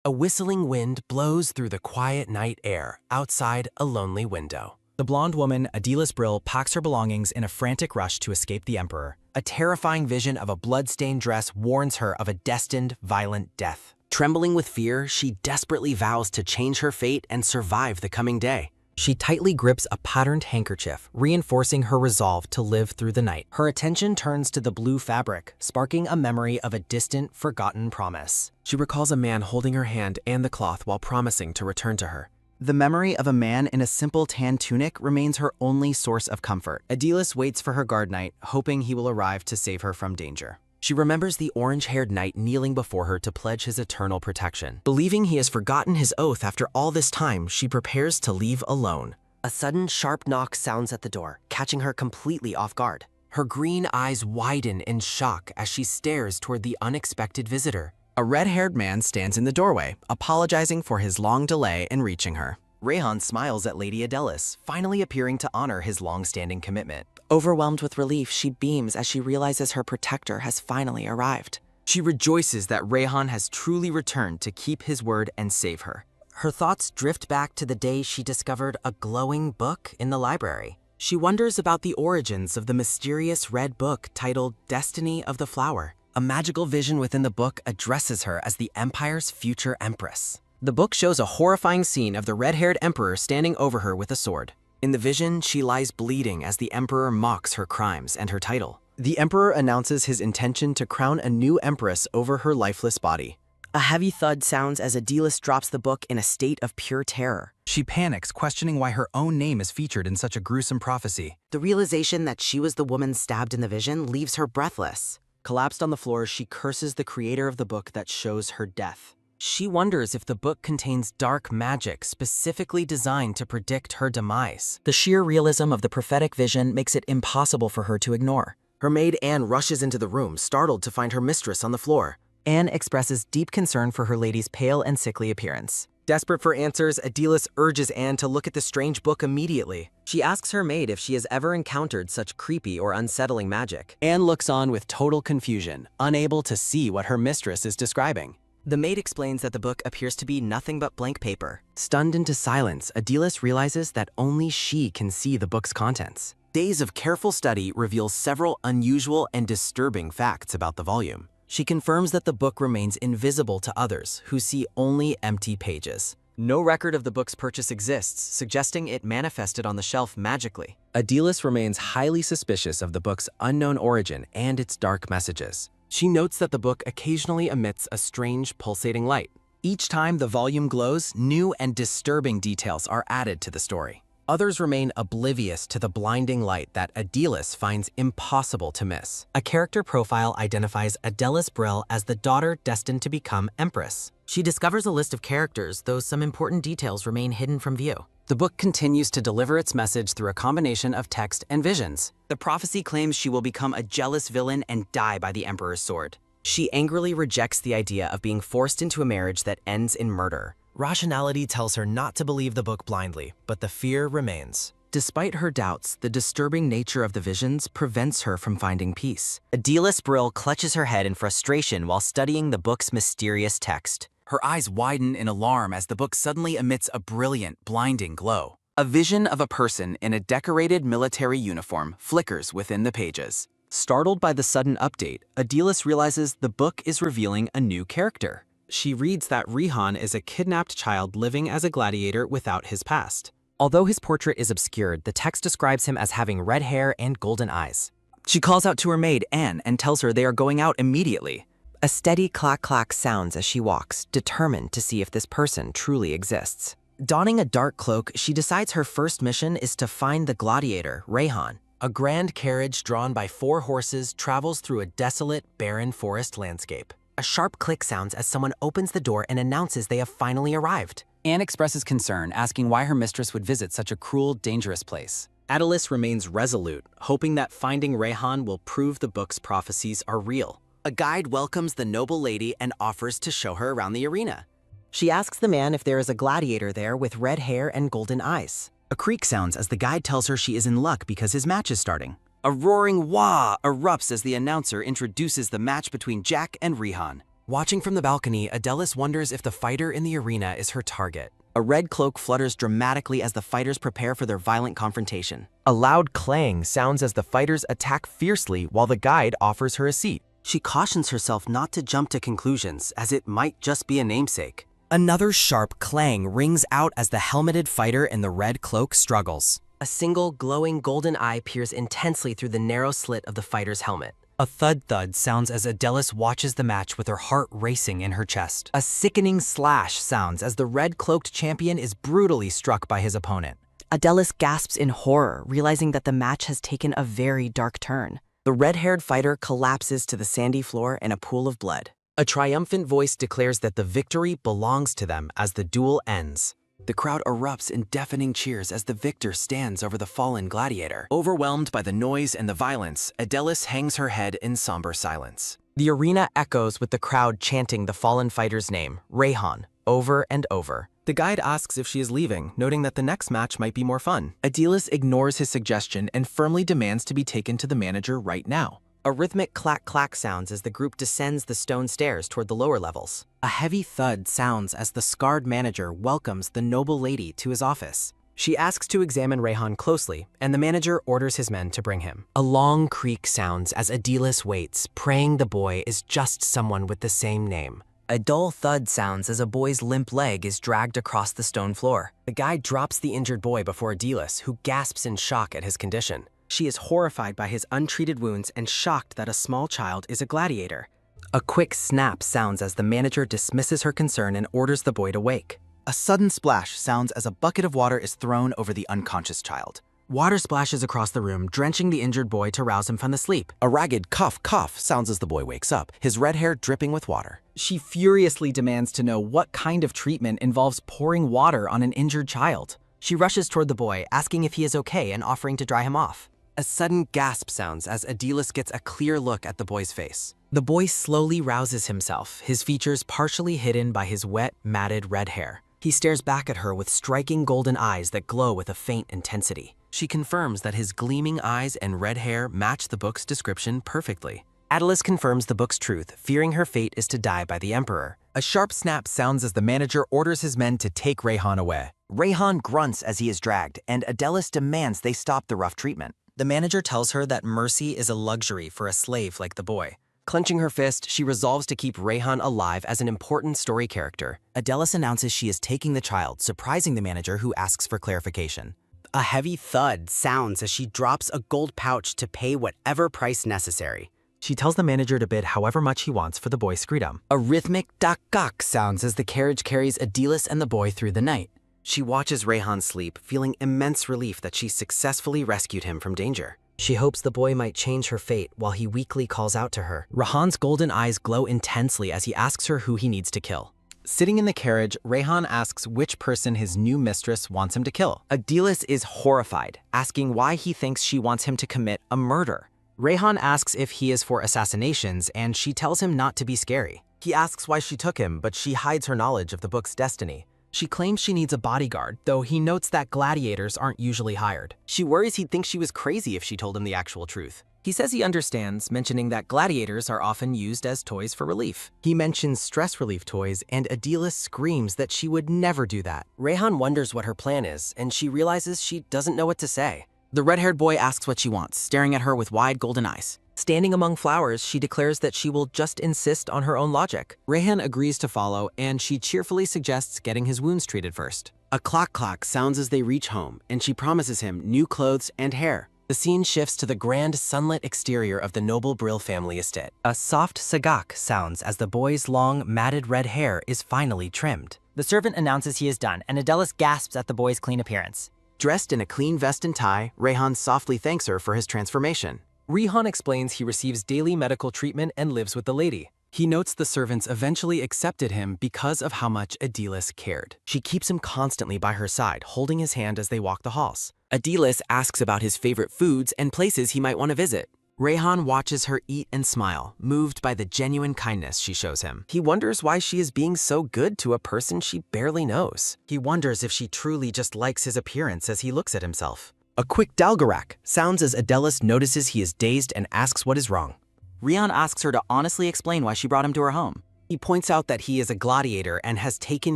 A whistling wind blows through the quiet night air outside a lonely window. The blonde woman, Adilis Brill, packs her belongings in a frantic rush to escape the Emperor. A terrifying vision of a blood-stained dress warns her of a destined, violent death. Trembling with fear, she desperately vows to change her fate and survive the coming day. She tightly grips a patterned handkerchief, reinforcing her resolve to live through the night. Her attention turns to the blue fabric, sparking a memory of a distant, forgotten promise. She recalls a man holding her hand and the cloth while promising to return to her. The memory of a man in a simple tan tunic remains her only source of comfort. Adilis waits for her guard knight, hoping he will arrive to save her from danger. She remembers the orange-haired knight kneeling before her to pledge his eternal protection. Believing he has forgotten his oath after all this time, she prepares to leave alone. A sudden, sharp knock sounds at the door, catching her completely off guard. Her green eyes widen in shock as she stares toward the unexpected visitor. A red-haired man stands in the doorway, apologizing for his long delay in reaching her. Rayhan smiles at Lady Adelis, finally appearing to honor his long-standing commitment. Overwhelmed with relief, she beams as she realizes her protector has finally arrived. She rejoices that Rayhan has truly returned to keep his word and save her. Her thoughts drift back to the day she discovered a glowing book in the library. She wonders about the origins of the mysterious red book titled Destiny of the Flower. A magical vision within the book addresses her as the Empire's future empress. The book shows a horrifying scene of the red-haired emperor standing over her with a sword. In the vision, she lies bleeding as the emperor mocks her crimes and her title. The emperor announces his intention to crown a new empress over her lifeless body. A heavy thud sounds as Adilis drops the book in a state of pure terror. She panics, questioning why her own name is featured in such a gruesome prophecy. The realization that she was the woman stabbed in the vision leaves her breathless. Collapsed on the floor, she curses the creator of the book that shows her death. She wonders if the book contains dark magic specifically designed to predict her demise. The sheer realism of the prophetic vision makes it impossible for her to ignore. Her maid Anne rushes into the room, startled to find her mistress on the floor. Anne expresses deep concern for her lady's pale and sickly appearance. Desperate for answers, Adilis urges Anne to look at the strange book immediately. She asks her maid if she has ever encountered such creepy or unsettling magic. Anne looks on with total confusion, unable to see what her mistress is describing. The maid explains that the book appears to be nothing but blank paper. Stunned into silence, Adilis realizes that only she can see the book's contents. Days of careful study reveal several unusual and disturbing facts about the volume. She confirms that the book remains invisible to others, who see only empty pages. No record of the book's purchase exists, suggesting it manifested on the shelf magically. Adilis remains highly suspicious of the book's unknown origin and its dark messages. She notes that the book occasionally emits a strange, pulsating light. Each time the volume glows, new and disturbing details are added to the story. Others remain oblivious to the blinding light that Adilis finds impossible to miss. A character profile identifies Adilis Brill as the daughter destined to become empress. She discovers a list of characters, though some important details remain hidden from view. The book continues to deliver its message through a combination of text and visions. The prophecy claims she will become a jealous villain and die by the Emperor's sword. She angrily rejects the idea of being forced into a marriage that ends in murder. Rationality tells her not to believe the book blindly, but the fear remains. Despite her doubts, the disturbing nature of the visions prevents her from finding peace. Adilis Brill clutches her head in frustration while studying the book's mysterious text. Her eyes widen in alarm as the book suddenly emits a brilliant, blinding glow. A vision of a person in a decorated military uniform flickers within the pages. Startled by the sudden update, Adilis realizes the book is revealing a new character. She reads that Rihan is a kidnapped child living as a gladiator without his past. Although his portrait is obscured, the text describes him as having red hair and golden eyes. She calls out to her maid, Anne, and tells her they are going out immediately. A steady clack-clack sounds as she walks, determined to see if this person truly exists. Donning a dark cloak, she decides her first mission is to find the gladiator, Rayhan. A grand carriage drawn by 4 horses travels through a desolate, barren forest landscape. A sharp click sounds as someone opens the door and announces they have finally arrived. Anne expresses concern, asking why her mistress would visit such a cruel, dangerous place. Adilis remains resolute, hoping that finding Rayhan will prove the book's prophecies are real. A guide welcomes the noble lady and offers to show her around the arena. She asks the man if there is a gladiator there with red hair and golden eyes. A creak sounds as the guide tells her she is in luck because his match is starting. A roaring wah erupts as the announcer introduces the match between Jack and Rihan. Watching from the balcony, Adelis wonders if the fighter in the arena is her target. A red cloak flutters dramatically as the fighters prepare for their violent confrontation. A loud clang sounds as the fighters attack fiercely while the guide offers her a seat. She cautions herself not to jump to conclusions, as it might just be a namesake. Another sharp clang rings out as the helmeted fighter in the red cloak struggles. A single glowing golden eye peers intensely through the narrow slit of the fighter's helmet. A thud sounds as Adelis watches the match with her heart racing in her chest. A sickening slash sounds as the red-cloaked champion is brutally struck by his opponent. Adelis gasps in horror, realizing that the match has taken a very dark turn. The red-haired fighter collapses to the sandy floor in a pool of blood. A triumphant voice declares that the victory belongs to them as the duel ends. The crowd erupts in deafening cheers as the victor stands over the fallen gladiator. Overwhelmed by the noise and the violence, Adelis hangs her head in somber silence. The arena echoes with the crowd chanting the fallen fighter's name, Rayhan, over and over. The guide asks if she is leaving, noting that the next match might be more fun. Adelis ignores his suggestion and firmly demands to be taken to the manager right now. A rhythmic clack-clack sounds as the group descends the stone stairs toward the lower levels. A heavy thud sounds as the scarred manager welcomes the noble lady to his office. She asks to examine Rayhan closely, and the manager orders his men to bring him. A long creak sounds as Adelis waits, praying the boy is just someone with the same name. A dull thud sounds as a boy's limp leg is dragged across the stone floor. The guide drops the injured boy before Adelis, who gasps in shock at his condition. She is horrified by his untreated wounds and shocked that a small child is a gladiator. A quick snap sounds as the manager dismisses her concern and orders the boy to wake. A sudden splash sounds as a bucket of water is thrown over the unconscious child. Water splashes across the room, drenching the injured boy to rouse him from the sleep. A ragged cough sounds as the boy wakes up, his red hair dripping with water. She furiously demands to know what kind of treatment involves pouring water on an injured child. She rushes toward the boy, asking if he is okay and offering to dry him off. A sudden gasp sounds as Adelis gets a clear look at the boy's face. The boy slowly rouses himself, his features partially hidden by his wet, matted red hair. He stares back at her with striking golden eyes that glow with a faint intensity. She confirms that his gleaming eyes and red hair match the book's description perfectly. Adelis confirms the book's truth, fearing her fate is to die by the Emperor. A sharp snap sounds as the manager orders his men to take Rayhan away. Rayhan grunts as he is dragged, and Adelis demands they stop the rough treatment. The manager tells her that mercy is a luxury for a slave like the boy. Clenching her fist, she resolves to keep Rayhan alive as an important story character. Adelis announces she is taking the child, surprising the manager who asks for clarification. A heavy thud sounds as she drops a gold pouch to pay whatever price necessary. She tells the manager to bid however much he wants for the boy's freedom. A rhythmic dak-gak sounds as the carriage carries Adelis and the boy through the night. She watches Rayhan sleep, feeling immense relief that she successfully rescued him from danger. She hopes the boy might change her fate while he weakly calls out to her. Rayhan's golden eyes glow intensely as he asks her who he needs to kill. Sitting in the carriage, Rayhan asks which person his new mistress wants him to kill. Adelis is horrified, asking why he thinks she wants him to commit a murder. Rayhan asks if he is for assassinations, and she tells him not to be scary. He asks why she took him, but she hides her knowledge of the book's destiny. She claims she needs a bodyguard, though he notes that gladiators aren't usually hired. She worries he'd think she was crazy if she told him the actual truth. He says he understands, mentioning that gladiators are often used as toys for relief. He mentions stress relief toys, and Adelis screams that she would never do that. Rayhan wonders what her plan is, and she realizes she doesn't know what to say. The red-haired boy asks what she wants, staring at her with wide golden eyes. Standing among flowers, she declares that she will just insist on her own logic. Rayhan agrees to follow, and she cheerfully suggests getting his wounds treated first. A clock sounds as they reach home, and she promises him new clothes and hair. The scene shifts to the grand sunlit exterior of the noble Brill family estate. A soft sagak sounds as the boy's long, matted red hair is finally trimmed. The servant announces he is done, and Adelis gasps at the boy's clean appearance. Dressed in a clean vest and tie, Rayhan softly thanks her for his transformation. Rayhan explains he receives daily medical treatment and lives with the lady. He notes the servants eventually accepted him because of how much Adelis cared. She keeps him constantly by her side, holding his hand as they walk the halls. Adelis asks about his favorite foods and places he might want to visit. Rayhan watches her eat and smile, moved by the genuine kindness she shows him. He wonders why she is being so good to a person she barely knows. He wonders if she truly just likes his appearance as he looks at himself. A quick dalgarak sounds as Adelis notices he is dazed and asks what is wrong. Rayhan asks her to honestly explain why she brought him to her home. He points out that he is a gladiator and has taken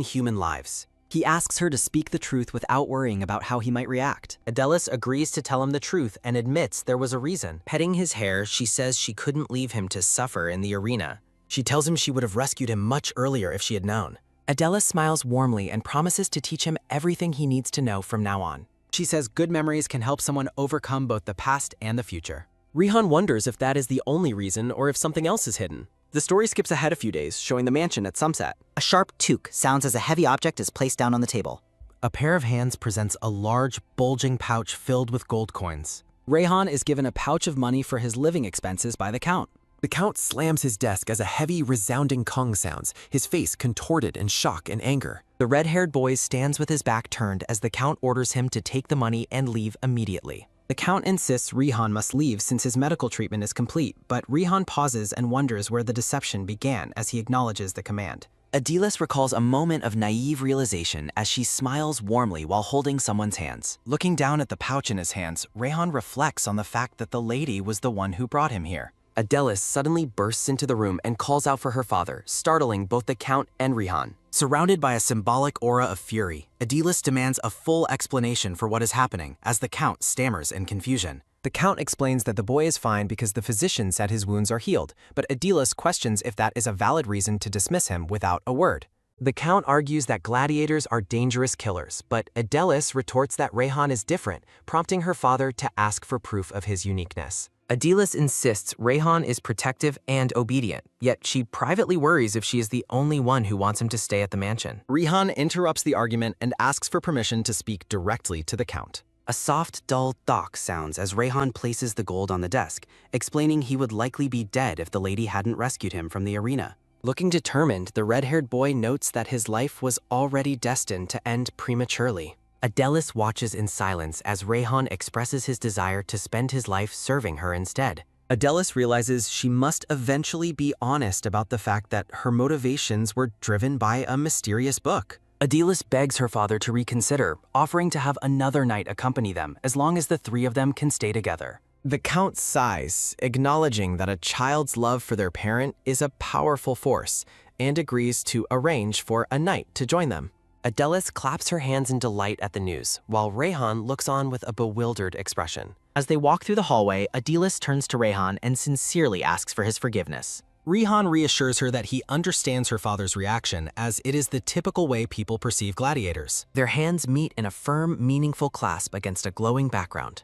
human lives. He asks her to speak the truth without worrying about how he might react. Adelis agrees to tell him the truth and admits there was a reason. Petting his hair, she says she couldn't leave him to suffer in the arena. She tells him she would have rescued him much earlier if she had known. Adelis smiles warmly and promises to teach him everything he needs to know from now on. She says good memories can help someone overcome both the past and the future. Rihan wonders if that is the only reason or if something else is hidden. The story skips ahead a few days, showing the mansion at sunset. A sharp toque sounds as a heavy object is placed down on the table. A pair of hands presents a large, bulging pouch filled with gold coins. Rayhan is given a pouch of money for his living expenses by the Count. The Count slams his desk as a heavy, resounding gong sounds, his face contorted in shock and anger. The red-haired boy stands with his back turned as the Count orders him to take the money and leave immediately. The Count insists Rihan must leave since his medical treatment is complete, but Rihan pauses and wonders where the deception began as he acknowledges the command. Adelis recalls a moment of naive realization as she smiles warmly while holding someone's hands. Looking down at the pouch in his hands, Rayhan reflects on the fact that the lady was the one who brought him here. Adelis suddenly bursts into the room and calls out for her father, startling both the Count and Rihan. Surrounded by a symbolic aura of fury, Adelis demands a full explanation for what is happening as the Count stammers in confusion. The Count explains that the boy is fine because the physician said his wounds are healed, but Adelis questions if that is a valid reason to dismiss him without a word. The Count argues that gladiators are dangerous killers, but Adelis retorts that Rayhan is different, prompting her father to ask for proof of his uniqueness. Adelis insists Rayhan is protective and obedient, yet she privately worries if she is the only one who wants him to stay at the mansion. Rihan interrupts the argument and asks for permission to speak directly to the Count. A soft, dull "dock" sounds as Rayhan places the gold on the desk, explaining he would likely be dead if the lady hadn't rescued him from the arena. Looking determined, the red-haired boy notes that his life was already destined to end prematurely. Adelis watches in silence as Rayhan expresses his desire to spend his life serving her instead. Adelis realizes she must eventually be honest about the fact that her motivations were driven by a mysterious book. Adelis begs her father to reconsider, offering to have another knight accompany them as long as the three of them can stay together. The Count sighs, acknowledging that a child's love for their parent is a powerful force, and agrees to arrange for a knight to join them. Adelis claps her hands in delight at the news, while Rayhan looks on with a bewildered expression. As they walk through the hallway, Adelis turns to Rayhan and sincerely asks for his forgiveness. Rihan reassures her that he understands her father's reaction, as it is the typical way people perceive gladiators. Their hands meet in a firm, meaningful clasp against a glowing background.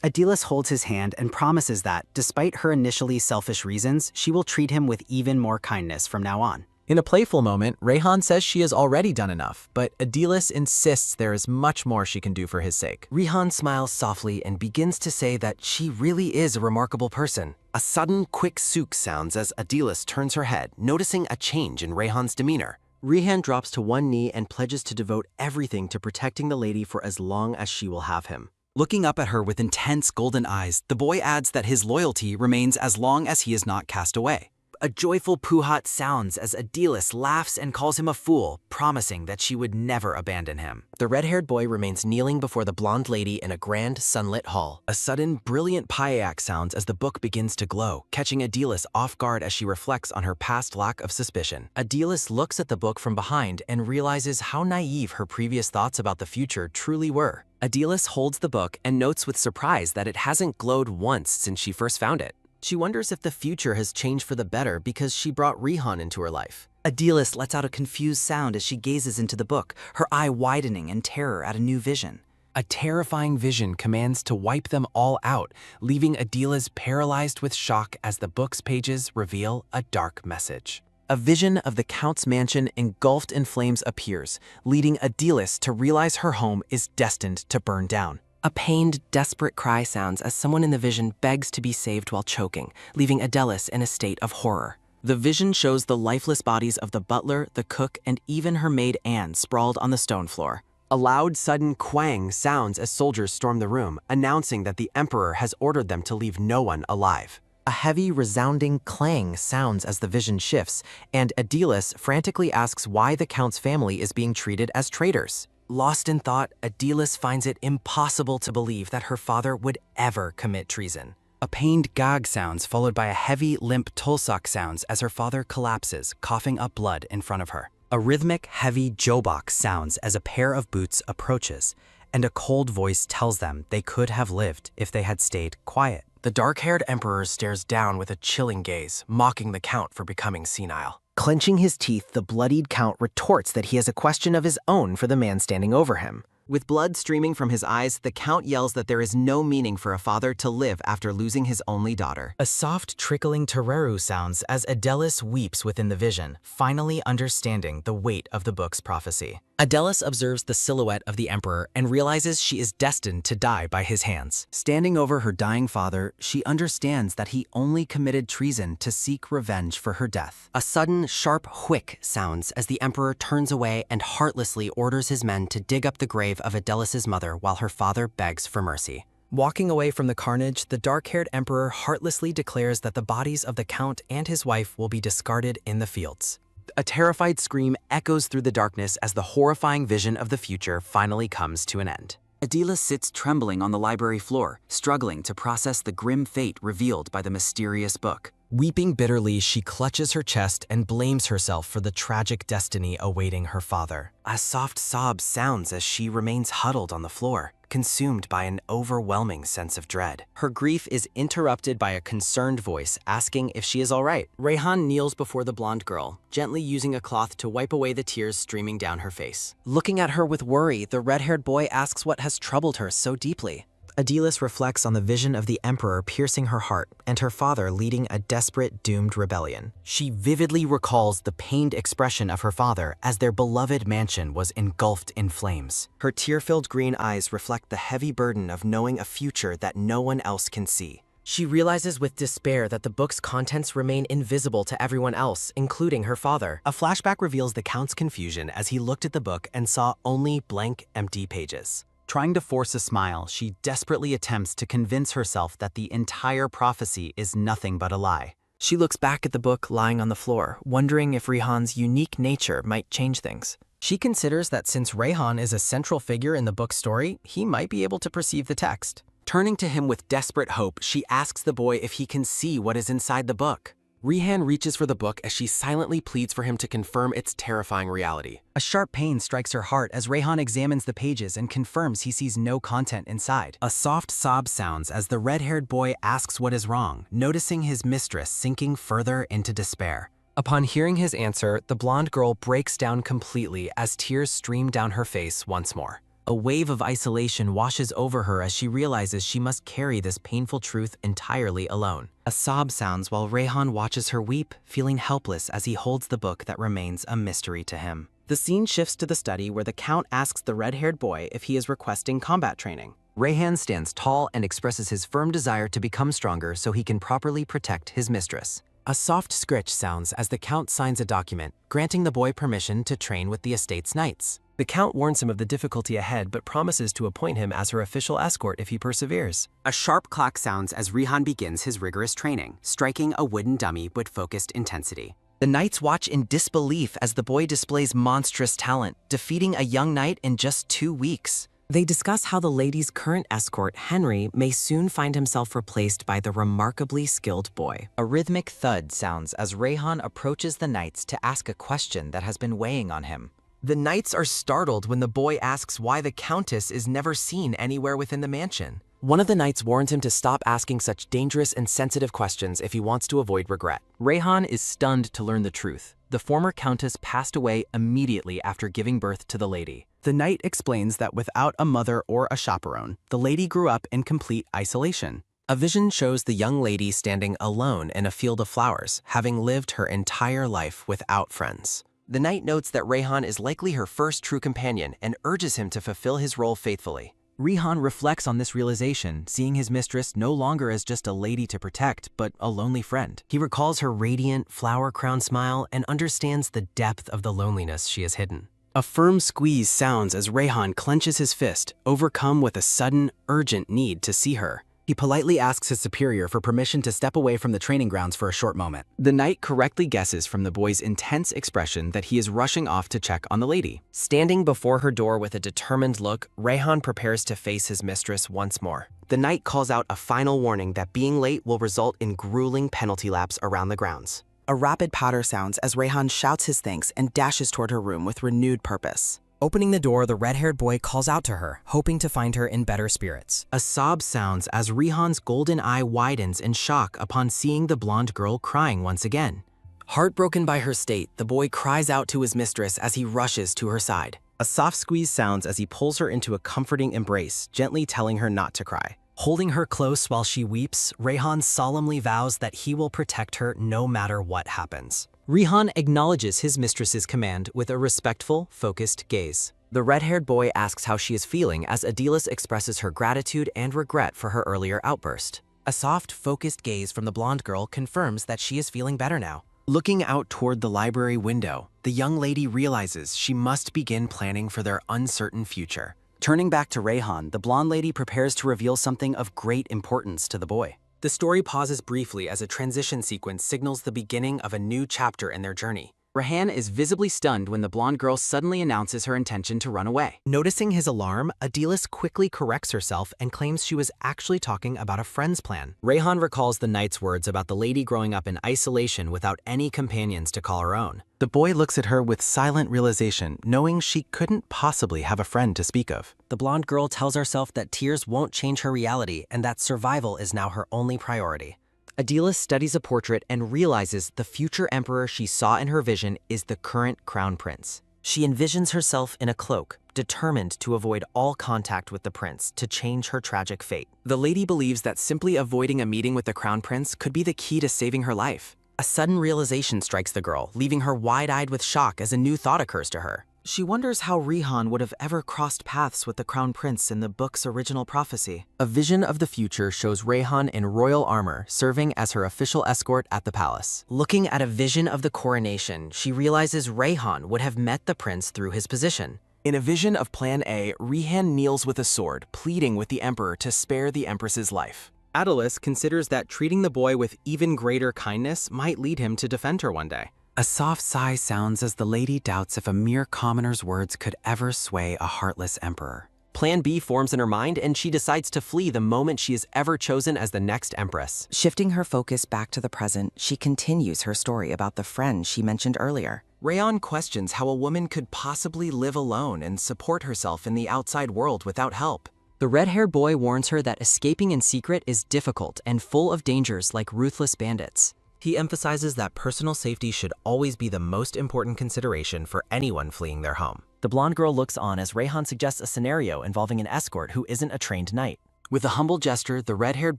Adelis holds his hand and promises that, despite her initially selfish reasons, she will treat him with even more kindness from now on. In a playful moment, Rayhan says she has already done enough, but Adelis insists there is much more she can do for his sake. Rihan smiles softly and begins to say that she really is a remarkable person. A sudden, quick sook sounds as Adelis turns her head, noticing a change in Rayhan's demeanor. Rihan drops to one knee and pledges to devote everything to protecting the lady for as long as she will have him. Looking up at her with intense golden eyes, the boy adds that his loyalty remains as long as he is not cast away. A joyful puhat sounds as Adelis laughs and calls him a fool, promising that she would never abandon him. The red-haired boy remains kneeling before the blonde lady in a grand, sunlit hall. A sudden, brilliant payak sounds as the book begins to glow, catching Adelis off guard as she reflects on her past lack of suspicion. Adelis looks at the book from behind and realizes how naive her previous thoughts about the future truly were. Adelis holds the book and notes with surprise that it hasn't glowed once since she first found it. She wonders if the future has changed for the better because she brought Rihan into her life. Adelis lets out a confused sound as she gazes into the book, her eye widening in terror at a new vision. A terrifying vision commands to wipe them all out, leaving Adelis paralyzed with shock as the book's pages reveal a dark message. A vision of the Count's mansion engulfed in flames appears, leading Adelis to realize her home is destined to burn down. A pained, desperate cry sounds as someone in the vision begs to be saved while choking, leaving Adelis in a state of horror. The vision shows the lifeless bodies of the butler, the cook, and even her maid Anne sprawled on the stone floor. A loud, sudden quang sounds as soldiers storm the room, announcing that the Emperor has ordered them to leave no one alive. A heavy, resounding clang sounds as the vision shifts, and Adelis frantically asks why the Count's family is being treated as traitors. Lost in thought, Adelis finds it impossible to believe that her father would ever commit treason. A pained gag sounds followed by a heavy, limp tulsak sounds as her father collapses, coughing up blood in front of her. A rhythmic, heavy jobok sounds as a pair of boots approaches, and a cold voice tells them they could have lived if they had stayed quiet. The dark-haired emperor stares down with a chilling gaze, mocking the count for becoming senile. Clenching his teeth, the bloodied count retorts that he has a question of his own for the man standing over him. With blood streaming from his eyes, the count yells that there is no meaning for a father to live after losing his only daughter. A soft trickling tereru sounds as Adelis weeps within the vision, finally understanding the weight of the book's prophecy. Adelis observes the silhouette of the emperor and realizes she is destined to die by his hands. Standing over her dying father, she understands that he only committed treason to seek revenge for her death. A sudden, sharp whick sounds as the emperor turns away and heartlessly orders his men to dig up the grave of Adelis's mother while her father begs for mercy. Walking away from the carnage, the dark-haired emperor heartlessly declares that the bodies of the count and his wife will be discarded in the fields. A terrified scream echoes through the darkness as the horrifying vision of the future finally comes to an end. Adela sits trembling on the library floor, struggling to process the grim fate revealed by the mysterious book. Weeping bitterly, she clutches her chest and blames herself for the tragic destiny awaiting her father. A soft sob sounds as she remains huddled on the floor, consumed by an overwhelming sense of dread. Her grief is interrupted by a concerned voice asking if she is all right. Rayhan kneels before the blonde girl, gently using a cloth to wipe away the tears streaming down her face. Looking at her with worry, the red-haired boy asks what has troubled her so deeply. Adelis reflects on the vision of the emperor piercing her heart and her father leading a desperate, doomed rebellion. She vividly recalls the pained expression of her father as their beloved mansion was engulfed in flames. Her tear-filled green eyes reflect the heavy burden of knowing a future that no one else can see. She realizes with despair that the book's contents remain invisible to everyone else, including her father. A flashback reveals the count's confusion as he looked at the book and saw only blank, empty pages. Trying to force a smile, she desperately attempts to convince herself that the entire prophecy is nothing but a lie. She looks back at the book lying on the floor, wondering if Rayhan's unique nature might change things. She considers that since Rayhan is a central figure in the book's story, he might be able to perceive the text. Turning to him with desperate hope, she asks the boy if he can see what is inside the book. Rayhan reaches for the book as she silently pleads for him to confirm its terrifying reality. A sharp pain strikes her heart as Rayhan examines the pages and confirms he sees no content inside. A soft sob sounds as the red-haired boy asks what is wrong, noticing his mistress sinking further into despair. Upon hearing his answer, the blonde girl breaks down completely as tears stream down her face once more. A wave of isolation washes over her as she realizes she must carry this painful truth entirely alone. A sob sounds while Rayhan watches her weep, feeling helpless as he holds the book that remains a mystery to him. The scene shifts to the study where the count asks the red-haired boy if he is requesting combat training. Rayhan stands tall and expresses his firm desire to become stronger so he can properly protect his mistress. A soft scritch sounds as the count signs a document, granting the boy permission to train with the estate's knights. The count warns him of the difficulty ahead but promises to appoint him as her official escort if he perseveres. A sharp clack sounds as Rayhan begins his rigorous training, striking a wooden dummy with focused intensity. The knights watch in disbelief as the boy displays monstrous talent, defeating a young knight in just 2 weeks. They discuss how the lady's current escort, Henry, may soon find himself replaced by the remarkably skilled boy. A rhythmic thud sounds as Rayhan approaches the knights to ask a question that has been weighing on him. The knights are startled when the boy asks why the countess is never seen anywhere within the mansion. One of the knights warns him to stop asking such dangerous and sensitive questions if he wants to avoid regret. Rayhan is stunned to learn the truth. The former countess passed away immediately after giving birth to the lady. The knight explains that without a mother or a chaperone, the lady grew up in complete isolation. A vision shows the young lady standing alone in a field of flowers, having lived her entire life without friends. The knight notes that Rayhan is likely her first true companion and urges him to fulfill his role faithfully. Rayhan reflects on this realization, seeing his mistress no longer as just a lady to protect, but a lonely friend. He recalls her radiant, flower-crowned smile and understands the depth of the loneliness she has hidden. A firm squeeze sounds as Rayhan clenches his fist, overcome with a sudden, urgent need to see her. He politely asks his superior for permission to step away from the training grounds for a short moment. The knight correctly guesses from the boy's intense expression that he is rushing off to check on the lady. Standing before her door with a determined look, Rayhan prepares to face his mistress once more. The knight calls out a final warning that being late will result in grueling penalty laps around the grounds. A rapid patter sounds as Rayhan shouts his thanks and dashes toward her room with renewed purpose. Opening the door, the red-haired boy calls out to her, hoping to find her in better spirits. A sob sounds as Rayhan's golden eye widens in shock upon seeing the blonde girl crying once again. Heartbroken by her state, the boy cries out to his mistress as he rushes to her side. A soft squeeze sounds as he pulls her into a comforting embrace, gently telling her not to cry. Holding her close while she weeps, Rayhan solemnly vows that he will protect her no matter what happens. Rayhan acknowledges his mistress's command with a respectful, focused gaze. The red-haired boy asks how she is feeling as Adilis expresses her gratitude and regret for her earlier outburst. A soft, focused gaze from the blonde girl confirms that she is feeling better now. Looking out toward the library window, the young lady realizes she must begin planning for their uncertain future. Turning back to Rayhan, the blonde lady prepares to reveal something of great importance to the boy. The story pauses briefly as a transition sequence signals the beginning of a new chapter in their journey. Rayhan is visibly stunned when the blonde girl suddenly announces her intention to run away. Noticing his alarm, Adilis quickly corrects herself and claims she was actually talking about a friend's plan. Rayhan recalls the knight's words about the lady growing up in isolation without any companions to call her own. The boy looks at her with silent realization, knowing she couldn't possibly have a friend to speak of. The blonde girl tells herself that tears won't change her reality and that survival is now her only priority. Adilis studies a portrait and realizes the future emperor she saw in her vision is the current crown prince. She envisions herself in a cloak, determined to avoid all contact with the prince to change her tragic fate. The lady believes that simply avoiding a meeting with the crown prince could be the key to saving her life. A sudden realization strikes the girl, leaving her wide-eyed with shock as a new thought occurs to her. She wonders how Rayhan would have ever crossed paths with the crown prince in the book's original prophecy. A vision of the future shows Rayhan in royal armor, serving as her official escort at the palace. Looking at a vision of the coronation, she realizes Rayhan would have met the prince through his position. In a vision of Plan A, Rayhan kneels with a sword, pleading with the emperor to spare the empress's life. Adilis considers that treating the boy with even greater kindness might lead him to defend her one day. A soft sigh sounds as the lady doubts if a mere commoner's words could ever sway a heartless emperor. Plan B forms in her mind and she decides to flee the moment she is ever chosen as the next empress. Shifting her focus back to the present, she continues her story about the friend she mentioned earlier. Rayhan questions how a woman could possibly live alone and support herself in the outside world without help. The red-haired boy warns her that escaping in secret is difficult and full of dangers like ruthless bandits. He emphasizes that personal safety should always be the most important consideration for anyone fleeing their home. The blonde girl looks on as Rayhan suggests a scenario involving an escort who isn't a trained knight. With a humble gesture, the red-haired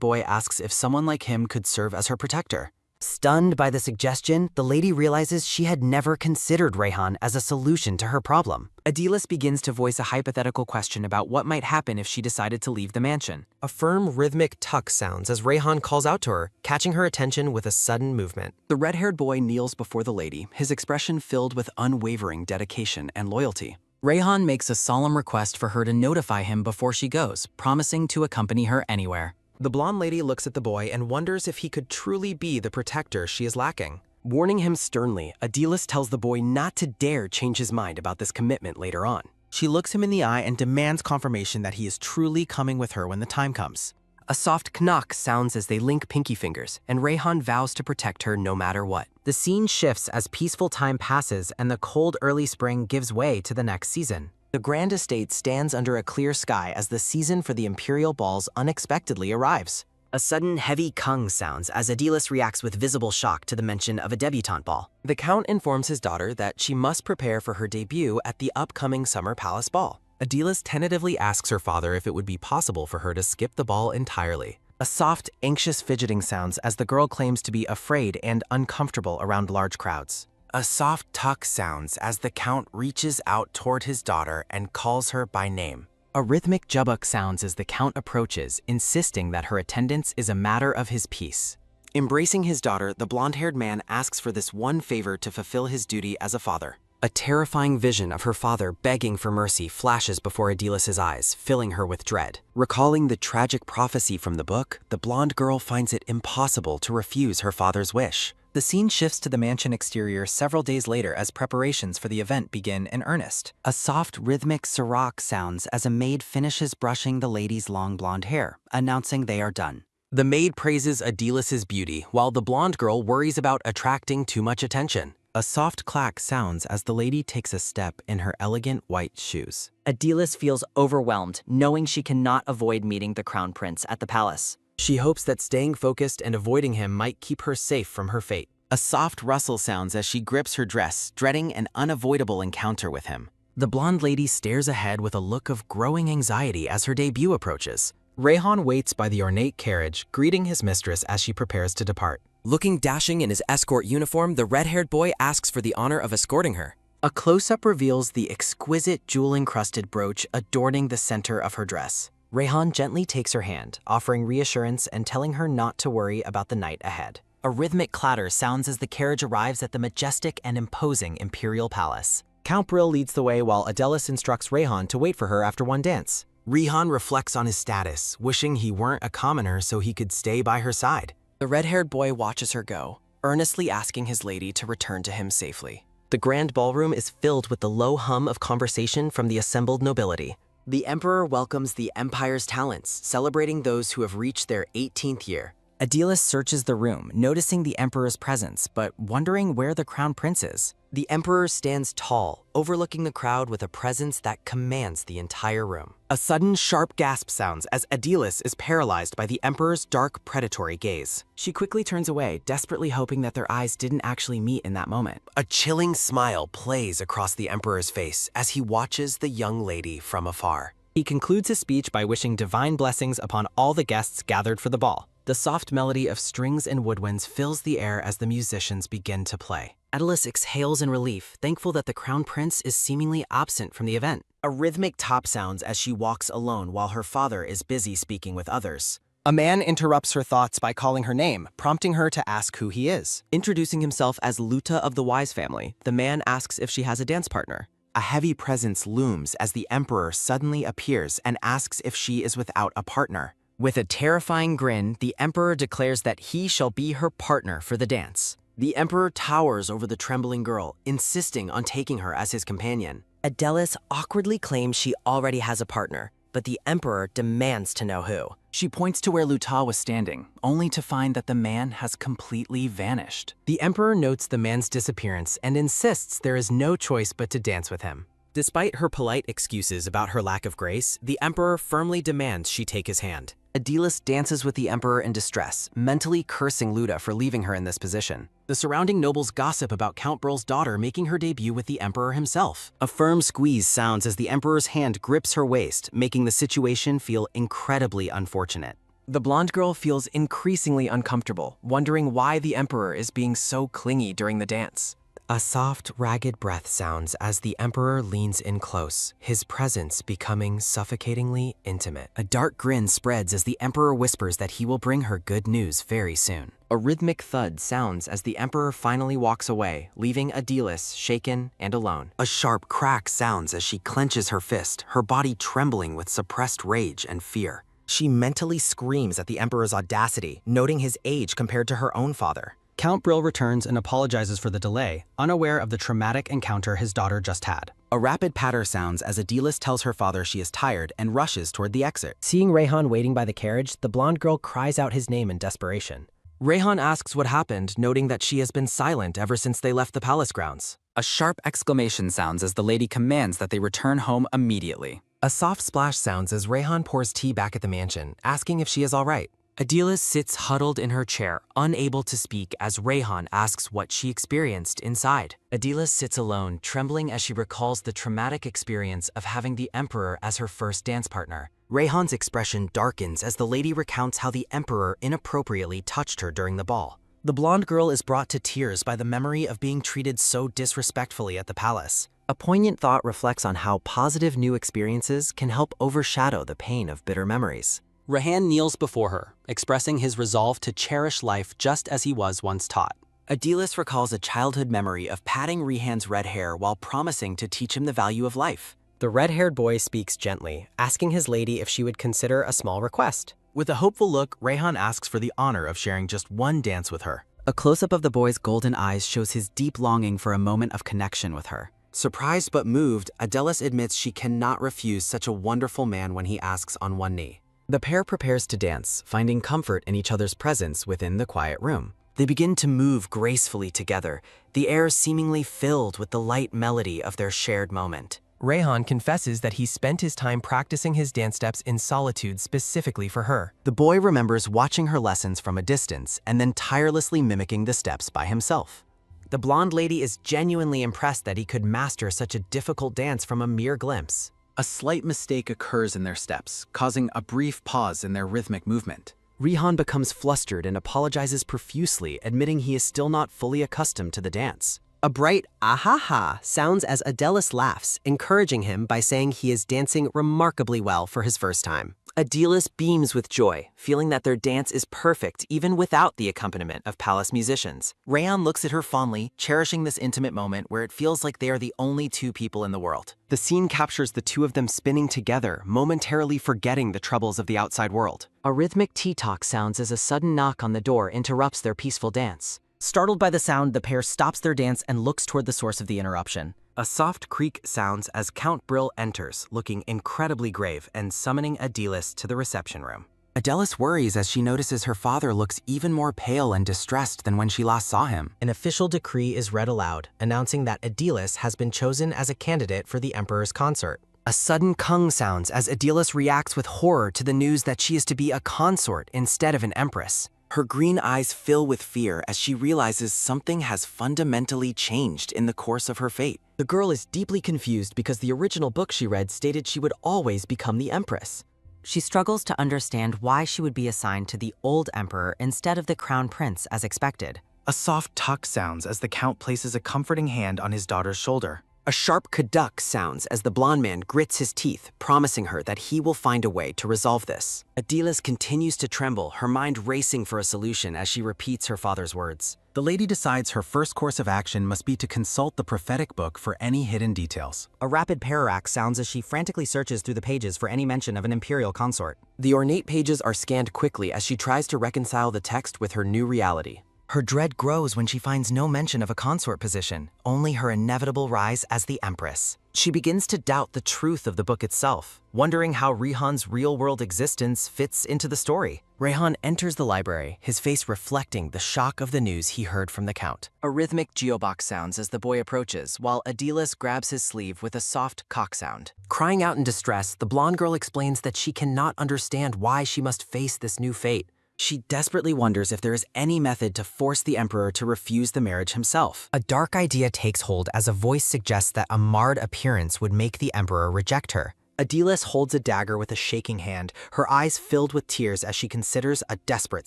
boy asks if someone like him could serve as her protector. Stunned by the suggestion, the lady realizes she had never considered Rayhan as a solution to her problem. Adilis begins to voice a hypothetical question about what might happen if she decided to leave the mansion. A firm, rhythmic tuck sounds as Rayhan calls out to her, catching her attention with a sudden movement. The red-haired boy kneels before the lady, his expression filled with unwavering dedication and loyalty. Rayhan makes a solemn request for her to notify him before she goes, promising to accompany her anywhere. The blonde lady looks at the boy and wonders if he could truly be the protector she is lacking. Warning him sternly, Adilis tells the boy not to dare change his mind about this commitment later on. She looks him in the eye and demands confirmation that he is truly coming with her when the time comes. A soft knock sounds as they link pinky fingers, and Rayhan vows to protect her no matter what. The scene shifts as peaceful time passes and the cold early spring gives way to the next season. The grand estate stands under a clear sky as the season for the imperial balls unexpectedly arrives. A sudden heavy kung sounds as Adilis reacts with visible shock to the mention of a debutante ball. The count informs his daughter that she must prepare for her debut at the upcoming summer palace ball. Adilis tentatively asks her father if it would be possible for her to skip the ball entirely. A soft, anxious fidgeting sounds as the girl claims to be afraid and uncomfortable around large crowds. A soft tuck sounds as the count reaches out toward his daughter and calls her by name. A rhythmic jubbuck sounds as the count approaches, insisting that her attendance is a matter of his peace. Embracing his daughter, the blonde-haired man asks for this one favor to fulfill his duty as a father. A terrifying vision of her father begging for mercy flashes before Adilis's eyes, filling her with dread. Recalling the tragic prophecy from the book, the blonde girl finds it impossible to refuse her father's wish. The scene shifts to the mansion exterior several days later as preparations for the event begin in earnest. A soft rhythmic sirach sounds as a maid finishes brushing the lady's long blonde hair, announcing they are done. The maid praises Adilis's beauty, while the blonde girl worries about attracting too much attention. A soft clack sounds as the lady takes a step in her elegant white shoes. Adilis feels overwhelmed, knowing she cannot avoid meeting the crown prince at the palace. She hopes that staying focused and avoiding him might keep her safe from her fate. A soft rustle sounds as she grips her dress, dreading an unavoidable encounter with him. The blonde lady stares ahead with a look of growing anxiety as her debut approaches. Rayhan waits by the ornate carriage, greeting his mistress as she prepares to depart. Looking dashing in his escort uniform, the red-haired boy asks for the honor of escorting her. A close-up reveals the exquisite jewel-encrusted brooch adorning the center of her dress. Rayhan gently takes her hand, offering reassurance and telling her not to worry about the night ahead. A rhythmic clatter sounds as the carriage arrives at the majestic and imposing imperial palace. Count Brill leads the way while Adelis instructs Rayhan to wait for her after one dance. Rayhan reflects on his status, wishing he weren't a commoner so he could stay by her side. The red-haired boy watches her go, earnestly asking his lady to return to him safely. The grand ballroom is filled with the low hum of conversation from the assembled nobility. The emperor welcomes the empire's talents, celebrating those who have reached their 18th year. Adilis searches the room, noticing the emperor's presence, but wondering where the crown prince is. The emperor stands tall, overlooking the crowd with a presence that commands the entire room. A sudden sharp gasp sounds as Adilis is paralyzed by the emperor's dark, predatory gaze. She quickly turns away, desperately hoping that their eyes didn't actually meet in that moment. A chilling smile plays across the emperor's face as he watches the young lady from afar. He concludes his speech by wishing divine blessings upon all the guests gathered for the ball. The soft melody of strings and woodwinds fills the air as the musicians begin to play. Adilis exhales in relief, thankful that the crown prince is seemingly absent from the event. A rhythmic top sounds as she walks alone while her father is busy speaking with others. A man interrupts her thoughts by calling her name, prompting her to ask who he is. Introducing himself as Luta of the Wise family, the man asks if she has a dance partner. A heavy presence looms as the emperor suddenly appears and asks if she is without a partner. With a terrifying grin, the emperor declares that he shall be her partner for the dance. The emperor towers over the trembling girl, insisting on taking her as his companion. Adilis awkwardly claims she already has a partner, but the emperor demands to know who. She points to where Luta was standing, only to find that the man has completely vanished. The emperor notes the man's disappearance and insists there is no choice but to dance with him. Despite her polite excuses about her lack of grace, the emperor firmly demands she take his hand. Adilis dances with the emperor in distress, mentally cursing Luta for leaving her in this position. The surrounding nobles gossip about Count Brill's daughter making her debut with the emperor himself. A firm squeeze sounds as the emperor's hand grips her waist, making the situation feel incredibly unfortunate. The blonde girl feels increasingly uncomfortable, wondering why the emperor is being so clingy during the dance. A soft, ragged breath sounds as the emperor leans in close, his presence becoming suffocatingly intimate. A dark grin spreads as the emperor whispers that he will bring her good news very soon. A rhythmic thud sounds as the emperor finally walks away, leaving Adilis shaken and alone. A sharp crack sounds as she clenches her fist, her body trembling with suppressed rage and fear. She mentally screams at the emperor's audacity, noting his age compared to her own father. Count Brill returns and apologizes for the delay, unaware of the traumatic encounter his daughter just had. A rapid patter sounds as Adilis tells her father she is tired and rushes toward the exit. Seeing Rayhan waiting by the carriage, the blonde girl cries out his name in desperation. Rayhan asks what happened, noting that she has been silent ever since they left the palace grounds. A sharp exclamation sounds as the lady commands that they return home immediately. A soft splash sounds as Rayhan pours tea back at the mansion, asking if she is all right. Adilis sits huddled in her chair, unable to speak as Rayhan asks what she experienced inside. Adilis sits alone, trembling as she recalls the traumatic experience of having the emperor as her first dance partner. Rayhan's expression darkens as the lady recounts how the emperor inappropriately touched her during the ball. The blonde girl is brought to tears by the memory of being treated so disrespectfully at the palace. A poignant thought reflects on how positive new experiences can help overshadow the pain of bitter memories. Rayhan kneels before her, expressing his resolve to cherish life just as he was once taught. Adilis recalls a childhood memory of patting Rehan's red hair while promising to teach him the value of life. The red-haired boy speaks gently, asking his lady if she would consider a small request. With a hopeful look, Rehan asks for the honor of sharing just one dance with her. A close-up of the boy's golden eyes shows his deep longing for a moment of connection with her. Surprised but moved, Adilis admits she cannot refuse such a wonderful man when he asks on one knee. The pair prepares to dance, finding comfort in each other's presence within the quiet room. They begin to move gracefully together, the air seemingly filled with the light melody of their shared moment. Rehan confesses that he spent his time practicing his dance steps in solitude specifically for her. The boy remembers watching her lessons from a distance and then tirelessly mimicking the steps by himself. The blonde lady is genuinely impressed that he could master such a difficult dance from a mere glimpse. A slight mistake occurs in their steps, causing a brief pause in their rhythmic movement. Rehan becomes flustered and apologizes profusely, admitting he is still not fully accustomed to the dance. A bright ah-ha-ha sounds as Adilis laughs, encouraging him by saying he is dancing remarkably well for his first time. Adilis beams with joy, feeling that their dance is perfect even without the accompaniment of palace musicians. Rehan looks at her fondly, cherishing this intimate moment where it feels like they are the only two people in the world. The scene captures the two of them spinning together, momentarily forgetting the troubles of the outside world. A rhythmic tea-talk sounds as a sudden knock on the door interrupts their peaceful dance. Startled by the sound, the pair stops their dance and looks toward the source of the interruption. A soft creak sounds as Count Brill enters, looking incredibly grave and summoning Adilis to the reception room. Adilis worries as she notices her father looks even more pale and distressed than when she last saw him. An official decree is read aloud, announcing that Adilis has been chosen as a candidate for the Emperor's consort. A sudden kung sounds as Adilis reacts with horror to the news that she is to be a consort instead of an empress. Her green eyes fill with fear as she realizes something has fundamentally changed in the course of her fate. The girl is deeply confused because the original book she read stated she would always become the empress. She struggles to understand why she would be assigned to the old emperor instead of the crown prince as expected. A soft tuck sounds as the Count places a comforting hand on his daughter's shoulder. A sharp kaduk sounds as the blonde man grits his teeth, promising her that he will find a way to resolve this. Adilis continues to tremble, her mind racing for a solution as she repeats her father's words. The lady decides her first course of action must be to consult the prophetic book for any hidden details. A rapid parallax sounds as she frantically searches through the pages for any mention of an imperial consort. The ornate pages are scanned quickly as she tries to reconcile the text with her new reality. Her dread grows when she finds no mention of a consort position, only her inevitable rise as the Empress. She begins to doubt the truth of the book itself, wondering how Rehan's real-world existence fits into the story. Rehan enters the library, his face reflecting the shock of the news he heard from the Count. A rhythmic geobox sounds as the boy approaches, while Adilis grabs his sleeve with a soft cock sound. Crying out in distress, the blonde girl explains that she cannot understand why she must face this new fate. She desperately wonders if there is any method to force the Emperor to refuse the marriage himself. A dark idea takes hold as a voice suggests that a marred appearance would make the Emperor reject her. Adilis holds a dagger with a shaking hand, her eyes filled with tears as she considers a desperate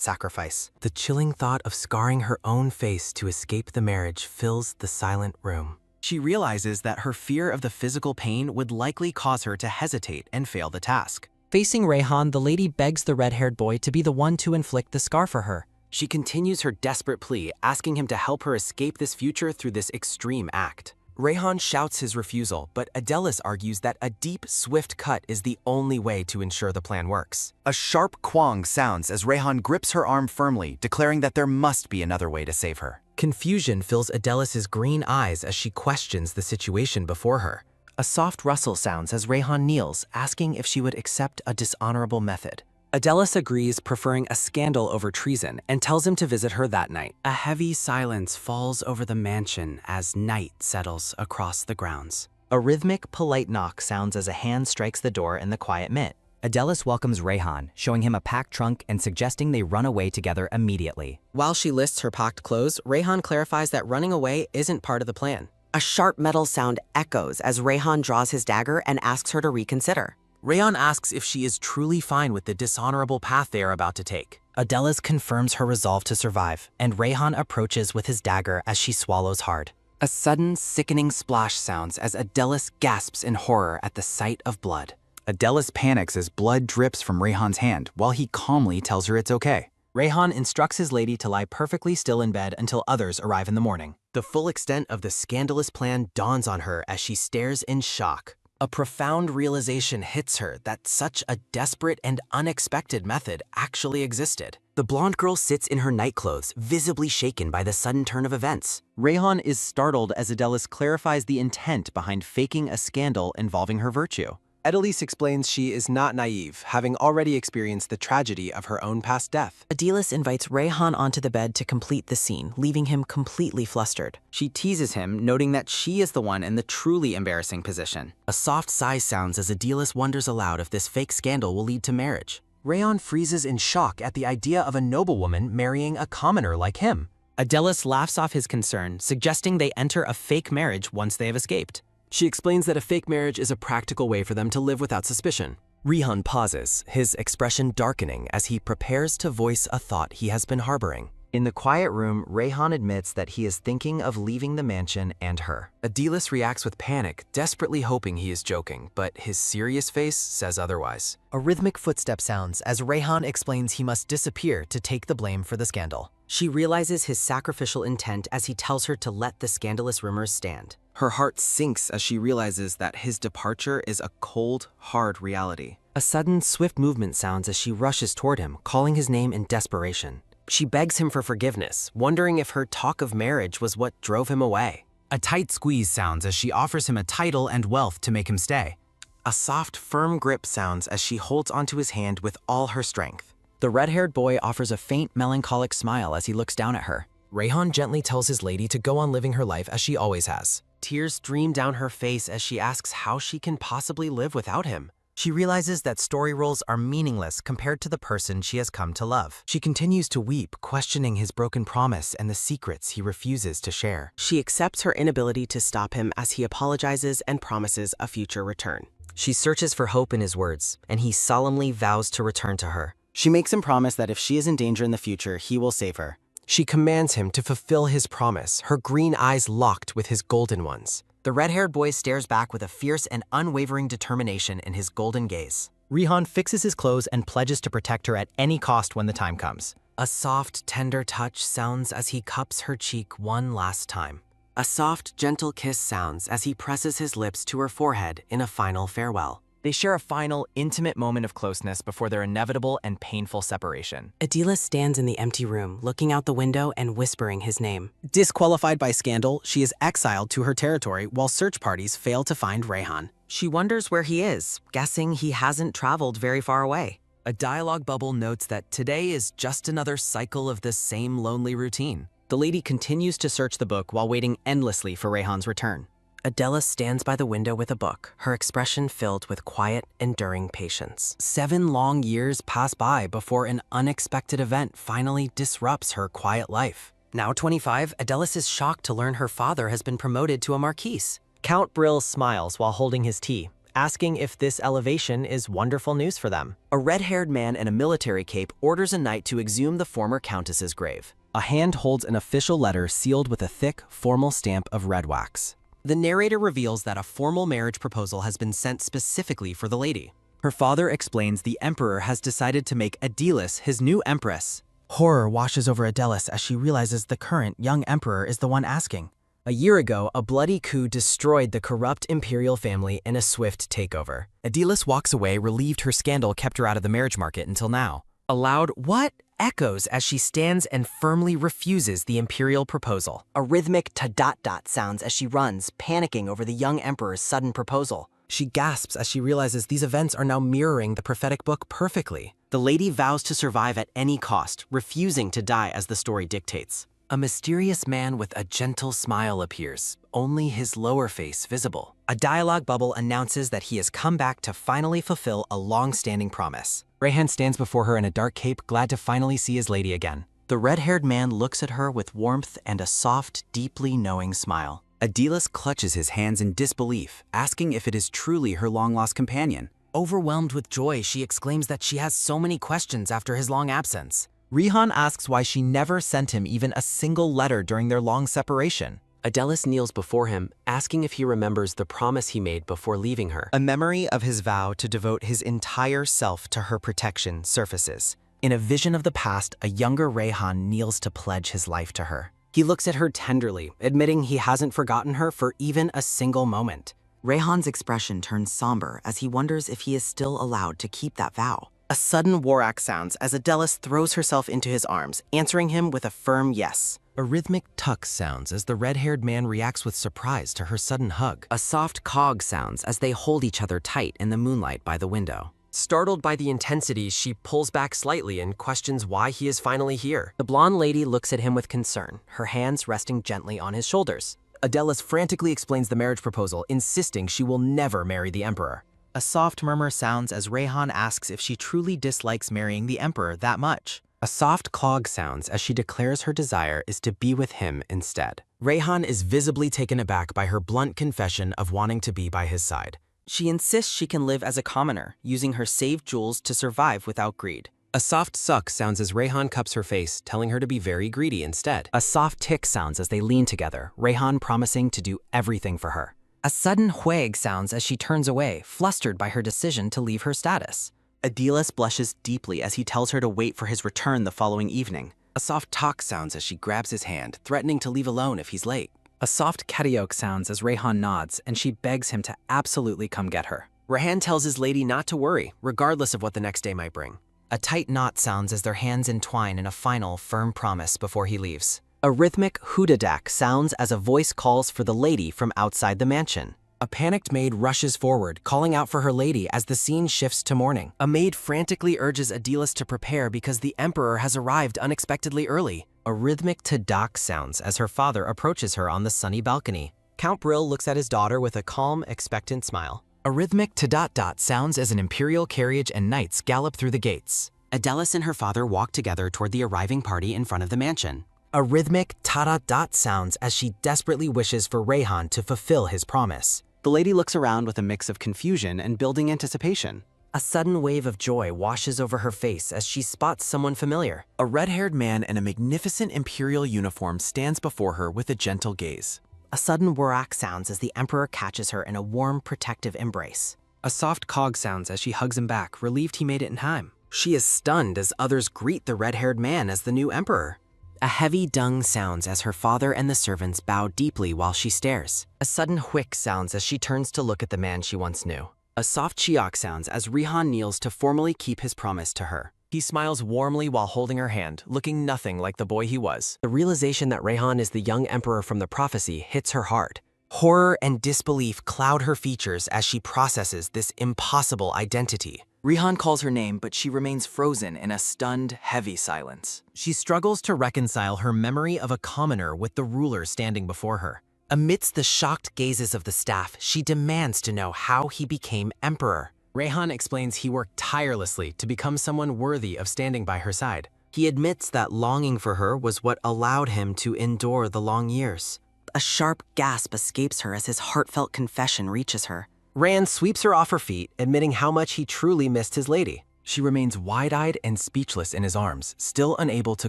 sacrifice. The chilling thought of scarring her own face to escape the marriage fills the silent room. She realizes that her fear of the physical pain would likely cause her to hesitate and fail the task. Facing Rehan, the lady begs the red-haired boy to be the one to inflict the scar for her. She continues her desperate plea, asking him to help her escape this future through this extreme act. Rehan shouts his refusal, but Adilis argues that a deep, swift cut is the only way to ensure the plan works. A sharp quang sounds as Rehan grips her arm firmly, declaring that there must be another way to save her. Confusion fills Adilis's green eyes as she questions the situation before her. A soft rustle sounds as Rehan kneels, asking if she would accept a dishonorable method. Adilis agrees, preferring a scandal over treason, and tells him to visit her that night. A heavy silence falls over the mansion as night settles across the grounds. A rhythmic, polite knock sounds as a hand strikes the door in the quiet mid. Adilis welcomes Rehan, showing him a packed trunk and suggesting they run away together immediately. While she lists her packed clothes, Rehan clarifies that running away isn't part of the plan. A sharp metal sound echoes as Rehan draws his dagger and asks her to reconsider. Rehan asks if she is truly fine with the dishonorable path they are about to take. Adilis confirms her resolve to survive, and Rehan approaches with his dagger as she swallows hard. A sudden, sickening splash sounds as Adilis gasps in horror at the sight of blood. Adilis panics as blood drips from Rehan's hand, while he calmly tells her it's okay. Rayhan instructs his lady to lie perfectly still in bed until others arrive in the morning. The full extent of the scandalous plan dawns on her as she stares in shock. A profound realization hits her that such a desperate and unexpected method actually existed. The blonde girl sits in her nightclothes, visibly shaken by the sudden turn of events. Rayhan is startled as Adelis clarifies the intent behind faking a scandal involving her virtue. Adelis explains she is not naive, having already experienced the tragedy of her own past death. Adelis invites Rayhan onto the bed to complete the scene, leaving him completely flustered. She teases him, noting that she is the one in the truly embarrassing position. A soft sigh sounds as Adelis wonders aloud if this fake scandal will lead to marriage. Rayhan freezes in shock at the idea of a noblewoman marrying a commoner like him. Adelis laughs off his concern, suggesting they enter a fake marriage once they have escaped. She explains that a fake marriage is a practical way for them to live without suspicion. Rayhan pauses, his expression darkening as he prepares to voice a thought he has been harboring. In the quiet room, Rayhan admits that he is thinking of leaving the mansion and her. Adelis reacts with panic, desperately hoping he is joking, but his serious face says otherwise. A rhythmic footstep sounds as Rayhan explains he must disappear to take the blame for the scandal. She realizes his sacrificial intent as he tells her to let the scandalous rumors stand. Her heart sinks as she realizes that his departure is a cold, hard reality. A sudden, swift movement sounds as she rushes toward him, calling his name in desperation. She begs him for forgiveness, wondering if her talk of marriage was what drove him away. A tight squeeze sounds as she offers him a title and wealth to make him stay. A soft, firm grip sounds as she holds onto his hand with all her strength. The red-haired boy offers a faint, melancholic smile as he looks down at her. Rayhan gently tells his lady to go on living her life as she always has. Tears stream down her face as she asks how she can possibly live without him. She realizes that story roles are meaningless compared to the person she has come to love. She continues to weep, questioning his broken promise and the secrets he refuses to share. She accepts her inability to stop him as he apologizes and promises a future return. She searches for hope in his words, and he solemnly vows to return to her. She makes him promise that if she is in danger in the future, he will save her. She commands him to fulfill his promise, her green eyes locked with his golden ones. The red-haired boy stares back with a fierce and unwavering determination in his golden gaze. Rayhan fixes his clothes and pledges to protect her at any cost when the time comes. A soft, tender touch sounds as he cups her cheek one last time. A soft, gentle kiss sounds as he presses his lips to her forehead in a final farewell. They share a final, intimate moment of closeness before their inevitable and painful separation. Adelis stands in the empty room, looking out the window and whispering his name. Disqualified by scandal, she is exiled to her territory while search parties fail to find Rayhan. She wonders where he is, guessing he hasn't traveled very far away. A dialogue bubble notes that today is just another cycle of the same lonely routine. The lady continues to search the book while waiting endlessly for Rayhan's return. Adelis stands by the window with a book, her expression filled with quiet, enduring patience. 7 long years pass by before an unexpected event finally disrupts her quiet life. Now 25, Adelis is shocked to learn her father has been promoted to a marquis. Count Brill smiles while holding his tea, asking if this elevation is wonderful news for them. A red-haired man in a military cape orders a knight to exhume the former countess's grave. A hand holds an official letter sealed with a thick, formal stamp of red wax. The narrator reveals that a formal marriage proposal has been sent specifically for the lady. Her father explains the emperor has decided to make Adelis his new empress. Horror washes over Adelis as she realizes the current young emperor is the one asking. A year ago, a bloody coup destroyed the corrupt imperial family in a swift takeover. Adelis walks away, relieved her scandal kept her out of the marriage market until now. A loud "what?" echoes as she stands and firmly refuses the imperial proposal. A rhythmic ta-dot-dot sounds as she runs, panicking over the young emperor's sudden proposal. She gasps as she realizes these events are now mirroring the prophetic book perfectly. The lady vows to survive at any cost, refusing to die as the story dictates. A mysterious man with a gentle smile appears, only his lower face visible. A dialogue bubble announces that he has come back to finally fulfill a long-standing promise. Rayhan stands before her in a dark cape, glad to finally see his lady again. The red-haired man looks at her with warmth and a soft, deeply knowing smile. Adelis clutches his hands in disbelief, asking if it is truly her long-lost companion. Overwhelmed with joy, she exclaims that she has so many questions after his long absence. Rayhan asks why she never sent him even a single letter during their long separation. Adelis kneels before him, asking if he remembers the promise he made before leaving her. A memory of his vow to devote his entire self to her protection surfaces. In a vision of the past, a younger Rayhan kneels to pledge his life to her. He looks at her tenderly, admitting he hasn't forgotten her for even a single moment. Rayhan's expression turns somber as he wonders if he is still allowed to keep that vow. A sudden warak sounds as Adelis throws herself into his arms, answering him with a firm yes. A rhythmic tuck sounds as the red-haired man reacts with surprise to her sudden hug. A soft cog sounds as they hold each other tight in the moonlight by the window. Startled by the intensity, she pulls back slightly and questions why he is finally here. The blonde lady looks at him with concern, her hands resting gently on his shoulders. Adelis frantically explains the marriage proposal, insisting she will never marry the Emperor. A soft murmur sounds as Rayhan asks if she truly dislikes marrying the Emperor that much. A soft clog sounds as she declares her desire is to be with him instead. Rayhan is visibly taken aback by her blunt confession of wanting to be by his side. She insists she can live as a commoner, using her saved jewels to survive without greed. A soft suck sounds as Rayhan cups her face, telling her to be very greedy instead. A soft tick sounds as they lean together, Rayhan promising to do everything for her. A sudden hueg sounds as she turns away, flustered by her decision to leave her status. Adelis blushes deeply as he tells her to wait for his return the following evening. A soft talk sounds as she grabs his hand, threatening to leave alone if he's late. A soft karaoke sounds as Rayhan nods, and she begs him to absolutely come get her. Rayhan tells his lady not to worry, regardless of what the next day might bring. A tight knot sounds as their hands entwine in a final, firm promise before he leaves. A rhythmic hoodadak sounds as a voice calls for the lady from outside the mansion. A panicked maid rushes forward, calling out for her lady as the scene shifts to morning. A maid frantically urges Adelis to prepare because the Emperor has arrived unexpectedly early. A rhythmic tadak sounds as her father approaches her on the sunny balcony. Count Brill looks at his daughter with a calm, expectant smile. A rhythmic ta-dot-dot sounds as an imperial carriage and knights gallop through the gates. Adelis and her father walk together toward the arriving party in front of the mansion. A rhythmic ta-dot-dot sounds as she desperately wishes for Rayhan to fulfill his promise. The lady looks around with a mix of confusion and building anticipation. A sudden wave of joy washes over her face as she spots someone familiar. A red-haired man in a magnificent imperial uniform stands before her with a gentle gaze. A sudden warak sounds as the Emperor catches her in a warm, protective embrace. A soft cog sounds as she hugs him back, relieved he made it in time. She is stunned as others greet the red-haired man as the new Emperor. A heavy dung sounds as her father and the servants bow deeply while she stares. A sudden whick sounds as she turns to look at the man she once knew. A soft chiak sounds as Rayhan kneels to formally keep his promise to her. He smiles warmly while holding her hand, looking nothing like the boy he was. The realization that Rayhan is the young Emperor from the prophecy hits her hard. Horror and disbelief cloud her features as she processes this impossible identity. Rayhan calls her name, but she remains frozen in a stunned, heavy silence. She struggles to reconcile her memory of a commoner with the ruler standing before her. Amidst the shocked gazes of the staff, she demands to know how he became emperor. Rayhan explains he worked tirelessly to become someone worthy of standing by her side. He admits that longing for her was what allowed him to endure the long years. A sharp gasp escapes her as his heartfelt confession reaches her. Rand sweeps her off her feet, admitting how much he truly missed his lady. She remains wide-eyed and speechless in his arms, still unable to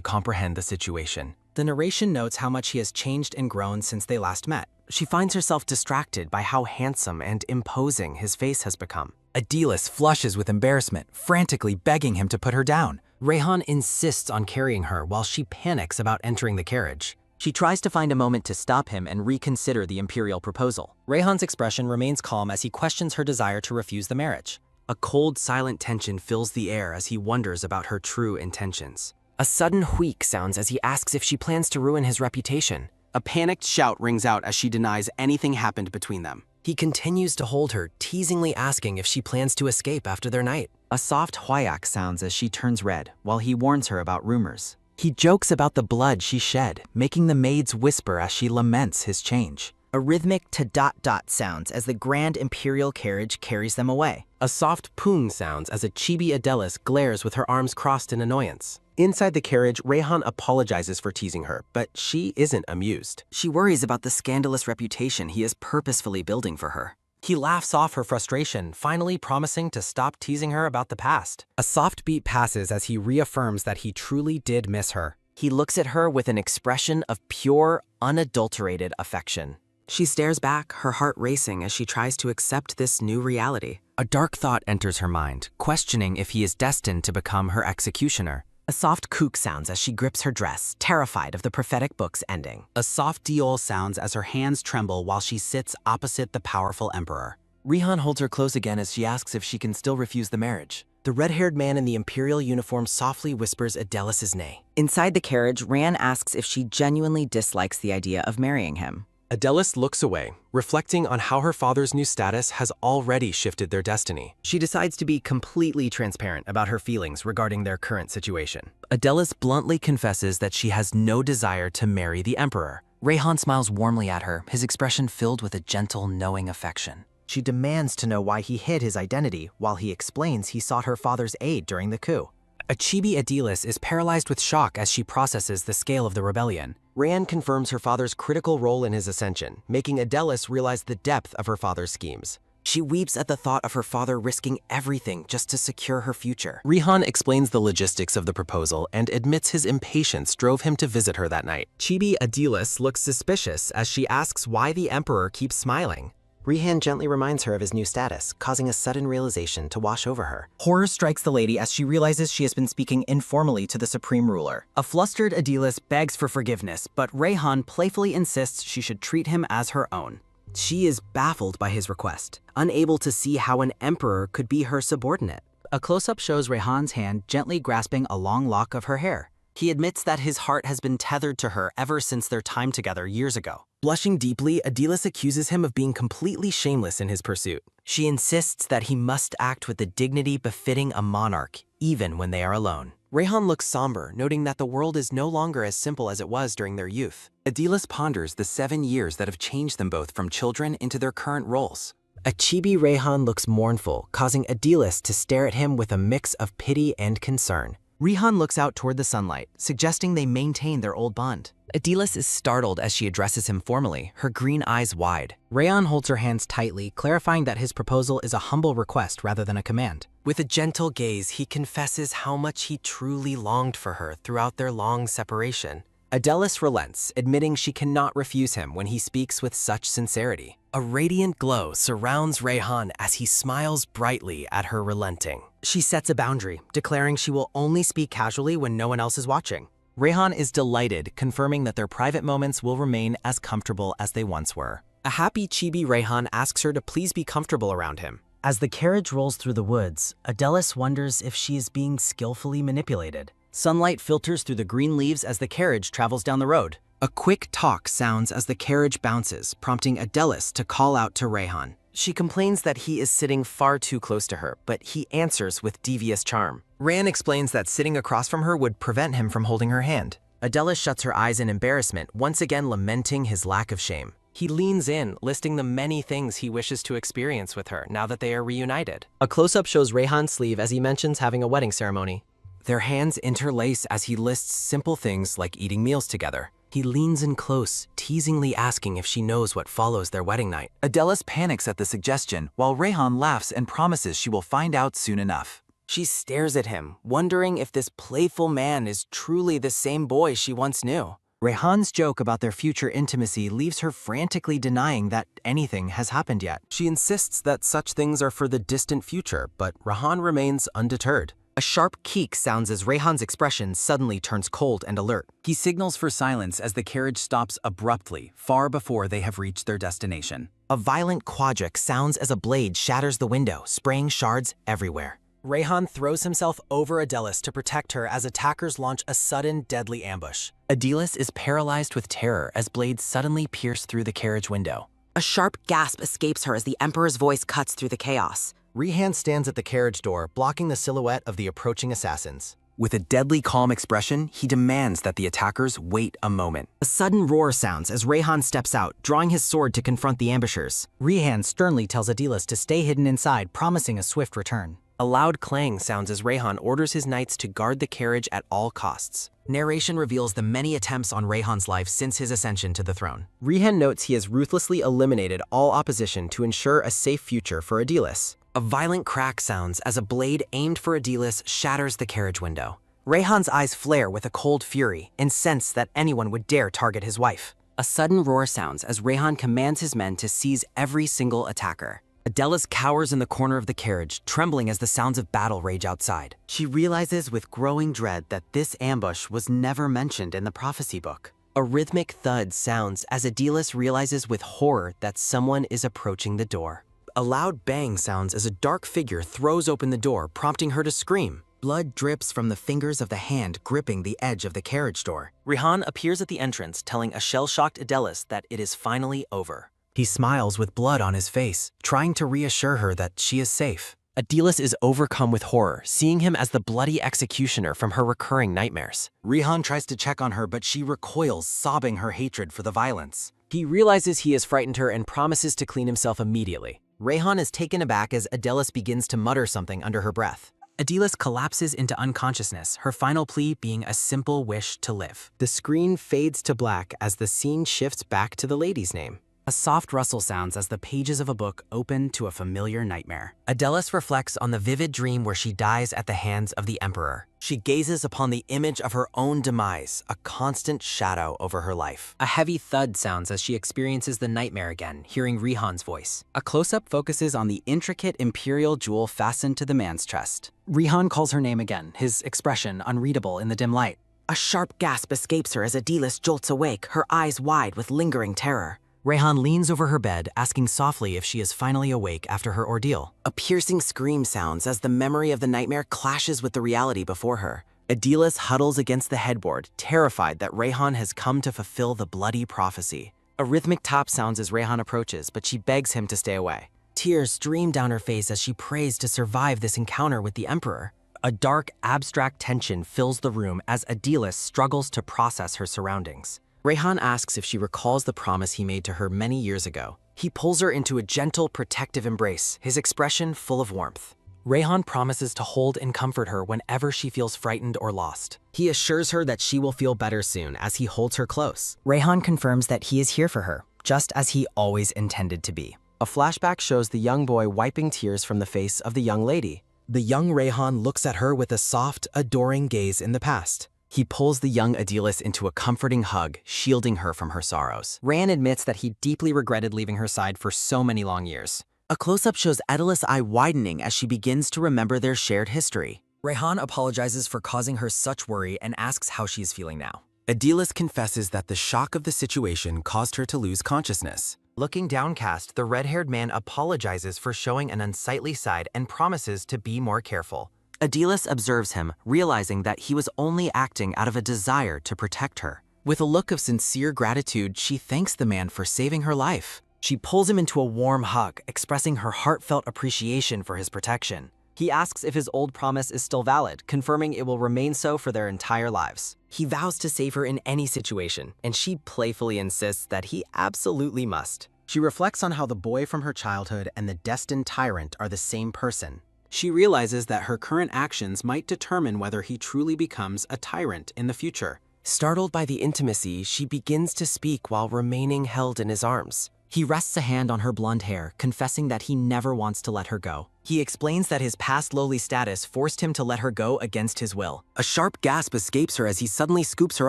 comprehend the situation. The narration notes how much he has changed and grown since they last met. She finds herself distracted by how handsome and imposing his face has become. Adelis flushes with embarrassment, frantically begging him to put her down. Rayhan insists on carrying her while she panics about entering the carriage. She tries to find a moment to stop him and reconsider the imperial proposal. Rayhan's expression remains calm as he questions her desire to refuse the marriage. A cold, silent tension fills the air as he wonders about her true intentions. A sudden wheek sounds as he asks if she plans to ruin his reputation. A panicked shout rings out as she denies anything happened between them. He continues to hold her, teasingly asking if she plans to escape after their night. A soft hoyak sounds as she turns red, while he warns her about rumors. He jokes about the blood she shed, making the maids whisper as she laments his change. A rhythmic ta-dot-dot sounds as the grand imperial carriage carries them away. A soft poong sounds as a chibi Adelis glares with her arms crossed in annoyance. Inside the carriage, Rayhan apologizes for teasing her, but she isn't amused. She worries about the scandalous reputation he is purposefully building for her. He laughs off her frustration, finally promising to stop teasing her about the past. A soft beat passes as he reaffirms that he truly did miss her. He looks at her with an expression of pure, unadulterated affection. She stares back, her heart racing as she tries to accept this new reality. A dark thought enters her mind, questioning if he is destined to become her executioner. A soft kook sounds as she grips her dress, terrified of the prophetic book's ending. A soft diol sounds as her hands tremble while she sits opposite the powerful emperor. Rihan holds her close again as she asks if she can still refuse the marriage. The red-haired man in the imperial uniform softly whispers Adelis's nay. Inside the carriage, Ran asks if she genuinely dislikes the idea of marrying him. Adelis looks away, reflecting on how her father's new status has already shifted their destiny. She decides to be completely transparent about her feelings regarding their current situation. Adelis bluntly confesses that she has no desire to marry the emperor. Rayhan smiles warmly at her, his expression filled with a gentle, knowing affection. She demands to know why he hid his identity while he explains he sought her father's aid during the coup. A chibi Adelis is paralyzed with shock as she processes the scale of the rebellion. Rand confirms her father's critical role in his ascension, making Adelis realize the depth of her father's schemes. She weeps at the thought of her father risking everything just to secure her future. Rihan explains the logistics of the proposal and admits his impatience drove him to visit her that night. Chibi Adelis looks suspicious as she asks why the emperor keeps smiling. Rihan gently reminds her of his new status, causing a sudden realization to wash over her. Horror strikes the lady as she realizes she has been speaking informally to the supreme ruler. A flustered Adelis begs for forgiveness, but Rayhan playfully insists she should treat him as her own. She is baffled by his request, unable to see how an emperor could be her subordinate. A close-up shows Rayhan's hand gently grasping a long lock of her hair. He admits that his heart has been tethered to her ever since their time together years ago. Blushing deeply, Adelis accuses him of being completely shameless in his pursuit. She insists that he must act with the dignity befitting a monarch, even when they are alone. Rayhan looks somber, noting that the world is no longer as simple as it was during their youth. Adelis ponders the 7 years that have changed them both from children into their current roles. A chibi Rayhan looks mournful, causing Adelis to stare at him with a mix of pity and concern. Rihan looks out toward the sunlight, suggesting they maintain their old bond. Adelis is startled as she addresses him formally, her green eyes wide. Rayhan holds her hands tightly, clarifying that his proposal is a humble request rather than a command. With a gentle gaze, he confesses how much he truly longed for her throughout their long separation. Adelis relents, admitting she cannot refuse him when he speaks with such sincerity. A radiant glow surrounds Rayhan as he smiles brightly at her relenting. She sets a boundary, declaring she will only speak casually when no one else is watching. Rayhan is delighted, confirming that their private moments will remain as comfortable as they once were. A happy chibi Rayhan asks her to please be comfortable around him. As the carriage rolls through the woods, Adelis wonders if she is being skillfully manipulated. Sunlight filters through the green leaves as the carriage travels down the road. A quick talk sounds as the carriage bounces, prompting Adelis to call out to Rayhan. She complains that he is sitting far too close to her, but he answers with devious charm. Rand explains that sitting across from her would prevent him from holding her hand. Adelis shuts her eyes in embarrassment, once again lamenting his lack of shame. He leans in, listing the many things he wishes to experience with her now that they are reunited. A close-up shows Rayhan's sleeve as he mentions having a wedding ceremony. Their hands interlace as he lists simple things like eating meals together. He leans in close, teasingly asking if she knows what follows their wedding night. Adelis panics at the suggestion, while Rayhan laughs and promises she will find out soon enough. She stares at him, wondering if this playful man is truly the same boy she once knew. Rayhan's joke about their future intimacy leaves her frantically denying that anything has happened yet. She insists that such things are for the distant future, but Rayhan remains undeterred. A sharp keek sounds as Rayhan's expression suddenly turns cold and alert. He signals for silence as the carriage stops abruptly, far before they have reached their destination. A violent quadric sounds as a blade shatters the window, spraying shards everywhere. Rayhan throws himself over Adelis to protect her as attackers launch a sudden, deadly ambush. Adelis is paralyzed with terror as blades suddenly pierce through the carriage window. A sharp gasp escapes her as the Emperor's voice cuts through the chaos. Rihan stands at the carriage door, blocking the silhouette of the approaching assassins. With a deadly calm expression, he demands that the attackers wait a moment. A sudden roar sounds as Rayhan steps out, drawing his sword to confront the ambushers. Rihan sternly tells Adelis to stay hidden inside, promising a swift return. A loud clang sounds as Rayhan orders his knights to guard the carriage at all costs. Narration reveals the many attempts on Rayhan's life since his ascension to the throne. Rihan notes he has ruthlessly eliminated all opposition to ensure a safe future for Adelis. A violent crack sounds as a blade aimed for Adelis shatters the carriage window. Rayhan's eyes flare with a cold fury, incensed that anyone would dare target his wife. A sudden roar sounds as Rehan commands his men to seize every single attacker. Adelis cowers in the corner of the carriage, trembling as the sounds of battle rage outside. She realizes with growing dread that this ambush was never mentioned in the prophecy book. A rhythmic thud sounds as Adelis realizes with horror that someone is approaching the door. A loud bang sounds as a dark figure throws open the door, prompting her to scream. Blood drips from the fingers of the hand gripping the edge of the carriage door. Rehan appears at the entrance, telling a shell-shocked Adelis that it is finally over. He smiles with blood on his face, trying to reassure her that she is safe. Adelis is overcome with horror, seeing him as the bloody executioner from her recurring nightmares. Rehan tries to check on her, but she recoils, sobbing her hatred for the violence. He realizes he has frightened her and promises to clean himself immediately. Rehan is taken aback as Adelis begins to mutter something under her breath. Adelis collapses into unconsciousness, her final plea being a simple wish to live. The screen fades to black as the scene shifts back to the lady's name. A soft rustle sounds as the pages of a book open to a familiar nightmare. Adelis reflects on the vivid dream where she dies at the hands of the Emperor. She gazes upon the image of her own demise, a constant shadow over her life. A heavy thud sounds as she experiences the nightmare again, hearing Rehan's voice. A close-up focuses on the intricate imperial jewel fastened to the man's chest. Rehan calls her name again, his expression unreadable in the dim light. A sharp gasp escapes her as Adelis jolts awake, her eyes wide with lingering terror. Rehan leans over her bed, asking softly if she is finally awake after her ordeal. A piercing scream sounds as the memory of the nightmare clashes with the reality before her. Adelis huddles against the headboard, terrified that Rehan has come to fulfill the bloody prophecy. A rhythmic tap sounds as Rehan approaches, but she begs him to stay away. Tears stream down her face as she prays to survive this encounter with the Emperor. A dark, abstract tension fills the room as Adelis struggles to process her surroundings. Rehan asks if she recalls the promise he made to her many years ago. He pulls her into a gentle, protective embrace, his expression full of warmth. Rehan promises to hold and comfort her whenever she feels frightened or lost. He assures her that she will feel better soon as he holds her close. Rehan confirms that he is here for her, just as he always intended to be. A flashback shows the young boy wiping tears from the face of the young lady. The young Rehan looks at her with a soft, adoring gaze in the past. He pulls the young Adelis into a comforting hug, shielding her from her sorrows. Rehan admits that he deeply regretted leaving her side for so many long years. A close-up shows Adelis' eye widening as she begins to remember their shared history. Rehan apologizes for causing her such worry and asks how she is feeling now. Adelis confesses that the shock of the situation caused her to lose consciousness. Looking downcast, the red-haired man apologizes for showing an unsightly side and promises to be more careful. Adelis observes him, realizing that he was only acting out of a desire to protect her. With a look of sincere gratitude, she thanks the man for saving her life. She pulls him into a warm hug, expressing her heartfelt appreciation for his protection. He asks if his old promise is still valid, confirming it will remain so for their entire lives. He vows to save her in any situation, and she playfully insists that he absolutely must. She reflects on how the boy from her childhood and the destined tyrant are the same person. She realizes that her current actions might determine whether he truly becomes a tyrant in the future. Startled by the intimacy, she begins to speak while remaining held in his arms. He rests a hand on her blonde hair, confessing that he never wants to let her go. He explains that his past lowly status forced him to let her go against his will. A sharp gasp escapes her as he suddenly scoops her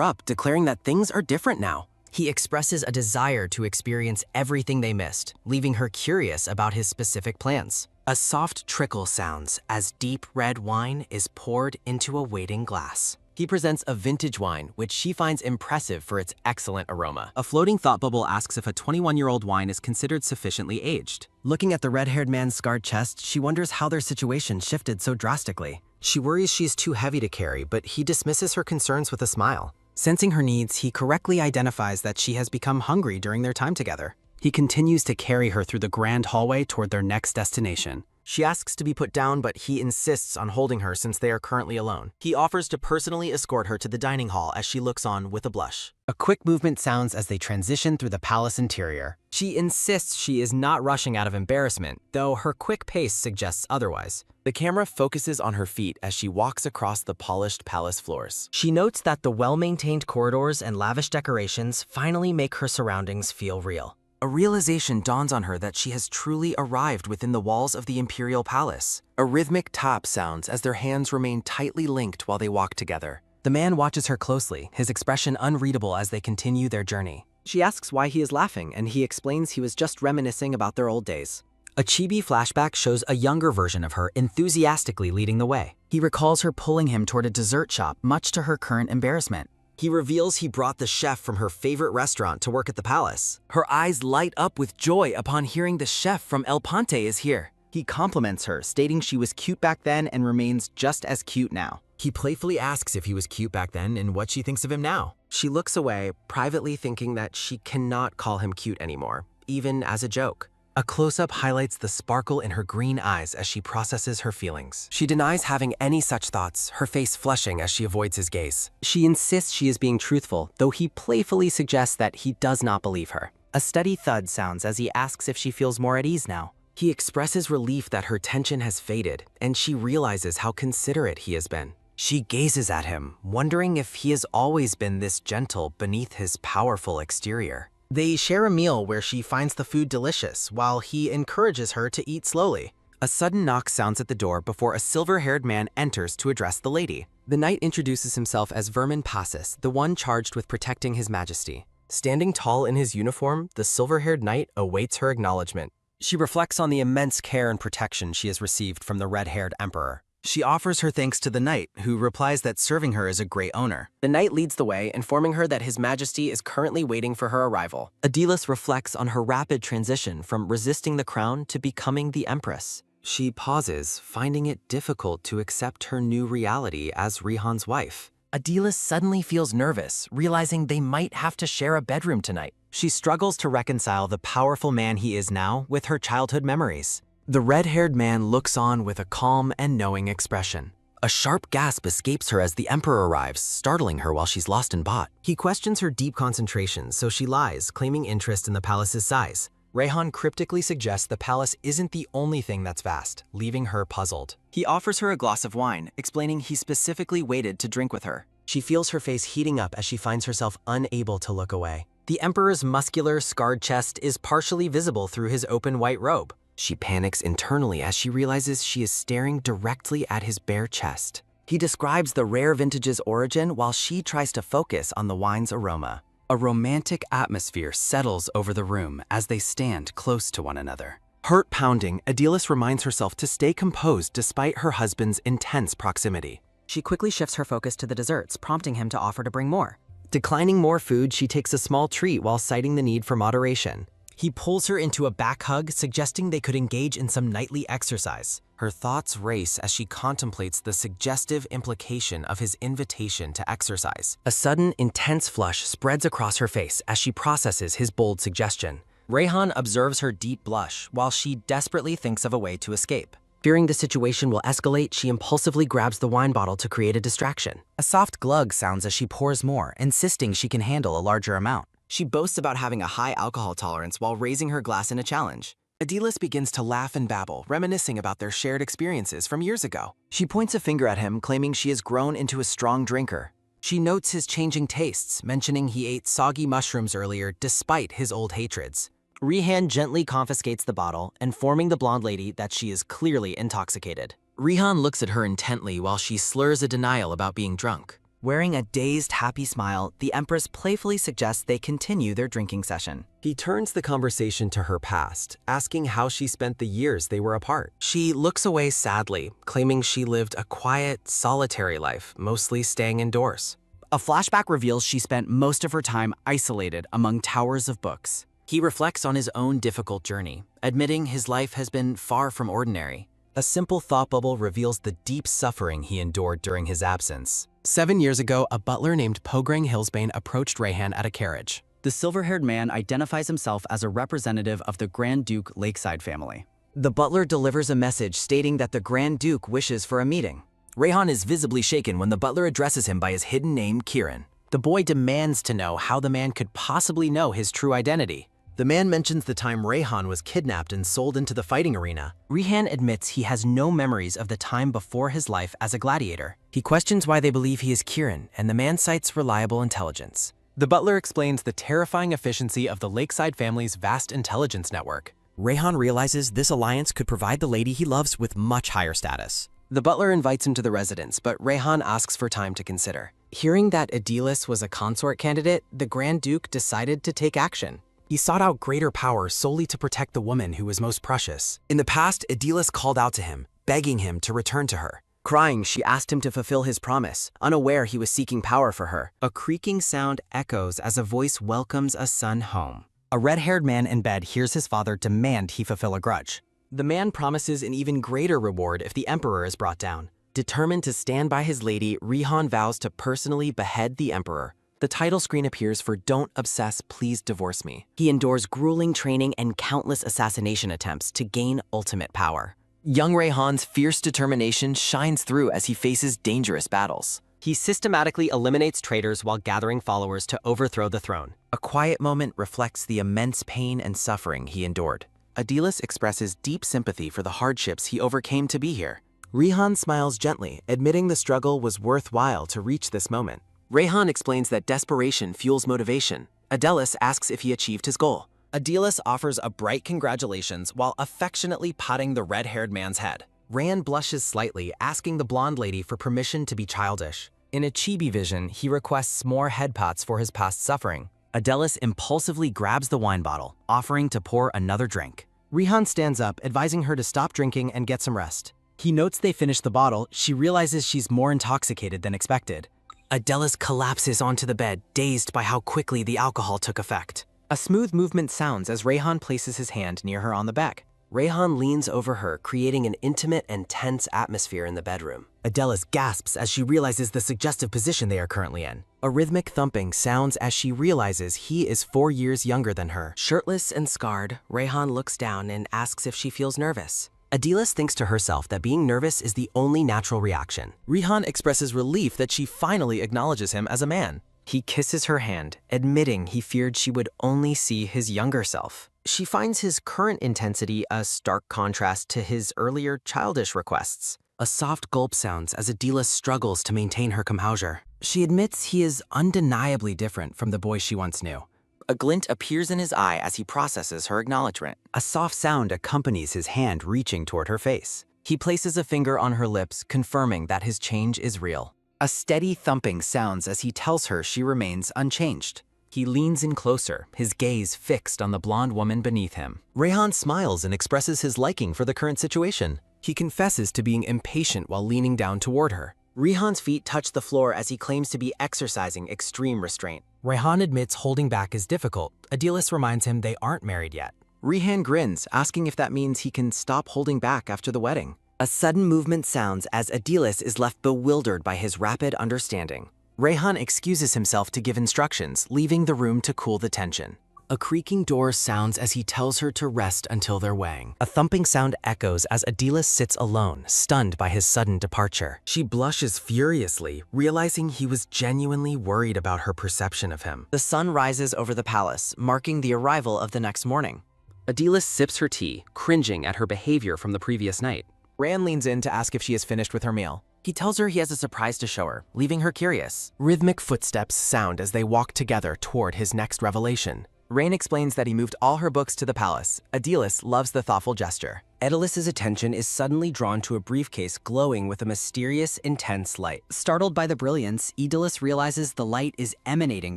up, declaring that things are different now. He expresses a desire to experience everything they missed, leaving her curious about his specific plans. A soft trickle sounds as deep red wine is poured into a waiting glass. He presents a vintage wine, which she finds impressive for its excellent aroma. A floating thought bubble asks if a 21-year-old wine is considered sufficiently aged. Looking at the red-haired man's scarred chest, she wonders how their situation shifted so drastically. She worries she's too heavy to carry, but he dismisses her concerns with a smile. Sensing her needs, he correctly identifies that she has become hungry during their time together. He continues to carry her through the grand hallway toward their next destination. She asks to be put down, but he insists on holding her since they are currently alone. He offers to personally escort her to the dining hall as she looks on with a blush. A quick movement sounds as they transition through the palace interior. She insists she is not rushing out of embarrassment, though her quick pace suggests otherwise. The camera focuses on her feet as she walks across the polished palace floors. She notes that the well-maintained corridors and lavish decorations finally make her surroundings feel real. A realization dawns on her that she has truly arrived within the walls of the imperial palace. A rhythmic tap sounds as their hands remain tightly linked while they walk together. The man watches her closely, his expression unreadable as they continue their journey. She asks why he is laughing, and he explains he was just reminiscing about their old days. A chibi flashback shows a younger version of her enthusiastically leading the way. He recalls her pulling him toward a dessert shop, much to her current embarrassment. He reveals he brought the chef from her favorite restaurant to work at the palace. Her eyes light up with joy upon hearing the chef from El Ponte is here. He compliments her, stating she was cute back then and remains just as cute now. He playfully asks if he was cute back then and what she thinks of him now. She looks away, privately thinking that she cannot call him cute anymore, even as a joke. A close-up highlights the sparkle in her green eyes as she processes her feelings. She denies having any such thoughts, her face flushing as she avoids his gaze. She insists she is being truthful, though he playfully suggests that he does not believe her. A steady thud sounds as he asks if she feels more at ease now. He expresses relief that her tension has faded, and she realizes how considerate he has been. She gazes at him, wondering if he has always been this gentle beneath his powerful exterior. They share a meal where she finds the food delicious, while he encourages her to eat slowly. A sudden knock sounds at the door before a silver-haired man enters to address the lady. The knight introduces himself as Vermin Passus, the one charged with protecting his majesty. Standing tall in his uniform, the silver-haired knight awaits her acknowledgement. She reflects on the immense care and protection she has received from the red-haired emperor. She offers her thanks to the knight, who replies that serving her is a great honor. The knight leads the way, informing her that his majesty is currently waiting for her arrival. Adilis reflects on her rapid transition from resisting the crown to becoming the empress. She pauses, finding it difficult to accept her new reality as Rihan's wife. Adilis suddenly feels nervous, realizing they might have to share a bedroom tonight. She struggles to reconcile the powerful man he is now with her childhood memories. The red-haired man looks on with a calm and knowing expression. A sharp gasp escapes her as the emperor arrives, startling her while she's lost in thought. He questions her deep concentration, so she lies, claiming interest in the palace's size. Rehan cryptically suggests the palace isn't the only thing that's vast, leaving her puzzled. He offers her a glass of wine, explaining he specifically waited to drink with her. She feels her face heating up as she finds herself unable to look away. The emperor's muscular, scarred chest is partially visible through his open white robe. She panics internally as she realizes she is staring directly at his bare chest. He describes the rare vintage's origin while she tries to focus on the wine's aroma. A romantic atmosphere settles over the room as they stand close to one another. Heart pounding, Adilis reminds herself to stay composed despite her husband's intense proximity. She quickly shifts her focus to the desserts, prompting him to offer to bring more. Declining more food, she takes a small treat while citing the need for moderation. He pulls her into a back hug, suggesting they could engage in some nightly exercise. Her thoughts race as she contemplates the suggestive implication of his invitation to exercise. A sudden, intense flush spreads across her face as she processes his bold suggestion. Rehan observes her deep blush while she desperately thinks of a way to escape. Fearing the situation will escalate, she impulsively grabs the wine bottle to create a distraction. A soft glug sounds as she pours more, insisting she can handle a larger amount. She boasts about having a high alcohol tolerance while raising her glass in a challenge. Adilis begins to laugh and babble, reminiscing about their shared experiences from years ago. She points a finger at him, claiming she has grown into a strong drinker. She notes his changing tastes, mentioning he ate soggy mushrooms earlier despite his old hatreds. Rehan gently confiscates the bottle, informing the blonde lady that she is clearly intoxicated. Rehan looks at her intently while she slurs a denial about being drunk. Wearing a dazed, happy smile, the Empress playfully suggests they continue their drinking session. He turns the conversation to her past, asking how she spent the years they were apart. She looks away sadly, claiming she lived a quiet, solitary life, mostly staying indoors. A flashback reveals she spent most of her time isolated among towers of books. He reflects on his own difficult journey, admitting his life has been far from ordinary. A simple thought bubble reveals the deep suffering he endured during his absence. 7 years ago, a butler named Pograng Hillsbane approached Rehan at a carriage. The silver-haired man identifies himself as a representative of the Grand Duke Lakeside family. The butler delivers a message stating that the Grand Duke wishes for a meeting. Rehan is visibly shaken when the butler addresses him by his hidden name, Kiran. The boy demands to know how the man could possibly know his true identity. The man mentions the time Rehan was kidnapped and sold into the fighting arena. Rehan admits he has no memories of the time before his life as a gladiator. He questions why they believe he is Kiran, and the man cites reliable intelligence. The butler explains the terrifying efficiency of the Lakeside family's vast intelligence network. Rehan realizes this alliance could provide the lady he loves with much higher status. The butler invites him to the residence, but Rayhan asks for time to consider. Hearing that Adilis was a consort candidate, the Grand Duke decided to take action. He sought out greater power solely to protect the woman who was most precious. In the past, Adilis called out to him, begging him to return to her. Crying, she asked him to fulfill his promise, unaware he was seeking power for her. A creaking sound echoes as a voice welcomes a son home. A red-haired man in bed hears his father demand he fulfill a grudge. The man promises an even greater reward if the emperor is brought down. Determined to stand by his lady, Rayhan vows to personally behead the emperor. The title screen appears for Don't Obsess, Please Divorce Me. He endures grueling training and countless assassination attempts to gain ultimate power. Young Rayhan's fierce determination shines through as he faces dangerous battles. He systematically eliminates traitors while gathering followers to overthrow the throne. A quiet moment reflects the immense pain and suffering he endured. Adilis expresses deep sympathy for the hardships he overcame to be here. Rayhan smiles gently, admitting the struggle was worthwhile to reach this moment. Rayhan explains that desperation fuels motivation. Adilis asks if he achieved his goal. Adilis offers a bright congratulations while affectionately patting the red-haired man's head. Rayhan blushes slightly, asking the blonde lady for permission to be childish. In a chibi vision, he requests more head pats for his past suffering. Adilis impulsively grabs the wine bottle, offering to pour another drink. Rayhan stands up, advising her to stop drinking and get some rest. He notes they finish the bottle. She realizes she's more intoxicated than expected. Adilis collapses onto the bed, dazed by how quickly the alcohol took effect. A smooth movement sounds as Rayhan places his hand near her on the back. Rayhan leans over her, creating an intimate and tense atmosphere in the bedroom. Adilis gasps as she realizes the suggestive position they are currently in. A rhythmic thumping sounds as she realizes he is 4 years younger than her. Shirtless and scarred, Rayhan looks down and asks if she feels nervous. Adilis thinks to herself that being nervous is the only natural reaction. Rayhan expresses relief that she finally acknowledges him as a man. He kisses her hand, admitting he feared she would only see his younger self. She finds his current intensity a stark contrast to his earlier childish requests. A soft gulp sounds as Adilis struggles to maintain her composure. She admits he is undeniably different from the boy she once knew. A glint appears in his eye as he processes her acknowledgement. A soft sound accompanies his hand reaching toward her face. He places a finger on her lips, confirming that his change is real. A steady thumping sounds as he tells her she remains unchanged. He leans in closer, his gaze fixed on the blonde woman beneath him. Rayhan smiles and expresses his liking for the current situation. He confesses to being impatient while leaning down toward her. Rayhan's feet touch the floor as he claims to be exercising extreme restraint. Rayhan admits holding back is difficult. Adilis reminds him they aren't married yet. Rayhan grins, asking if that means he can stop holding back after the wedding. A sudden movement sounds as Adilis is left bewildered by his rapid understanding. Rayhan excuses himself to give instructions, leaving the room to cool the tension. A creaking door sounds as he tells her to rest until their wedding. A thumping sound echoes as Adilis sits alone, stunned by his sudden departure. She blushes furiously, realizing he was genuinely worried about her perception of him. The sun rises over the palace, marking the arrival of the next morning. Adilis sips her tea, cringing at her behavior from the previous night. Rayhan leans in to ask if she is finished with her meal. He tells her he has a surprise to show her, leaving her curious. Rhythmic footsteps sound as they walk together toward his next revelation. Rain explains that he moved all her books to the palace. Adilis loves the thoughtful gesture. Adilis's attention is suddenly drawn to a briefcase glowing with a mysterious, intense light. Startled by the brilliance, Adilis realizes the light is emanating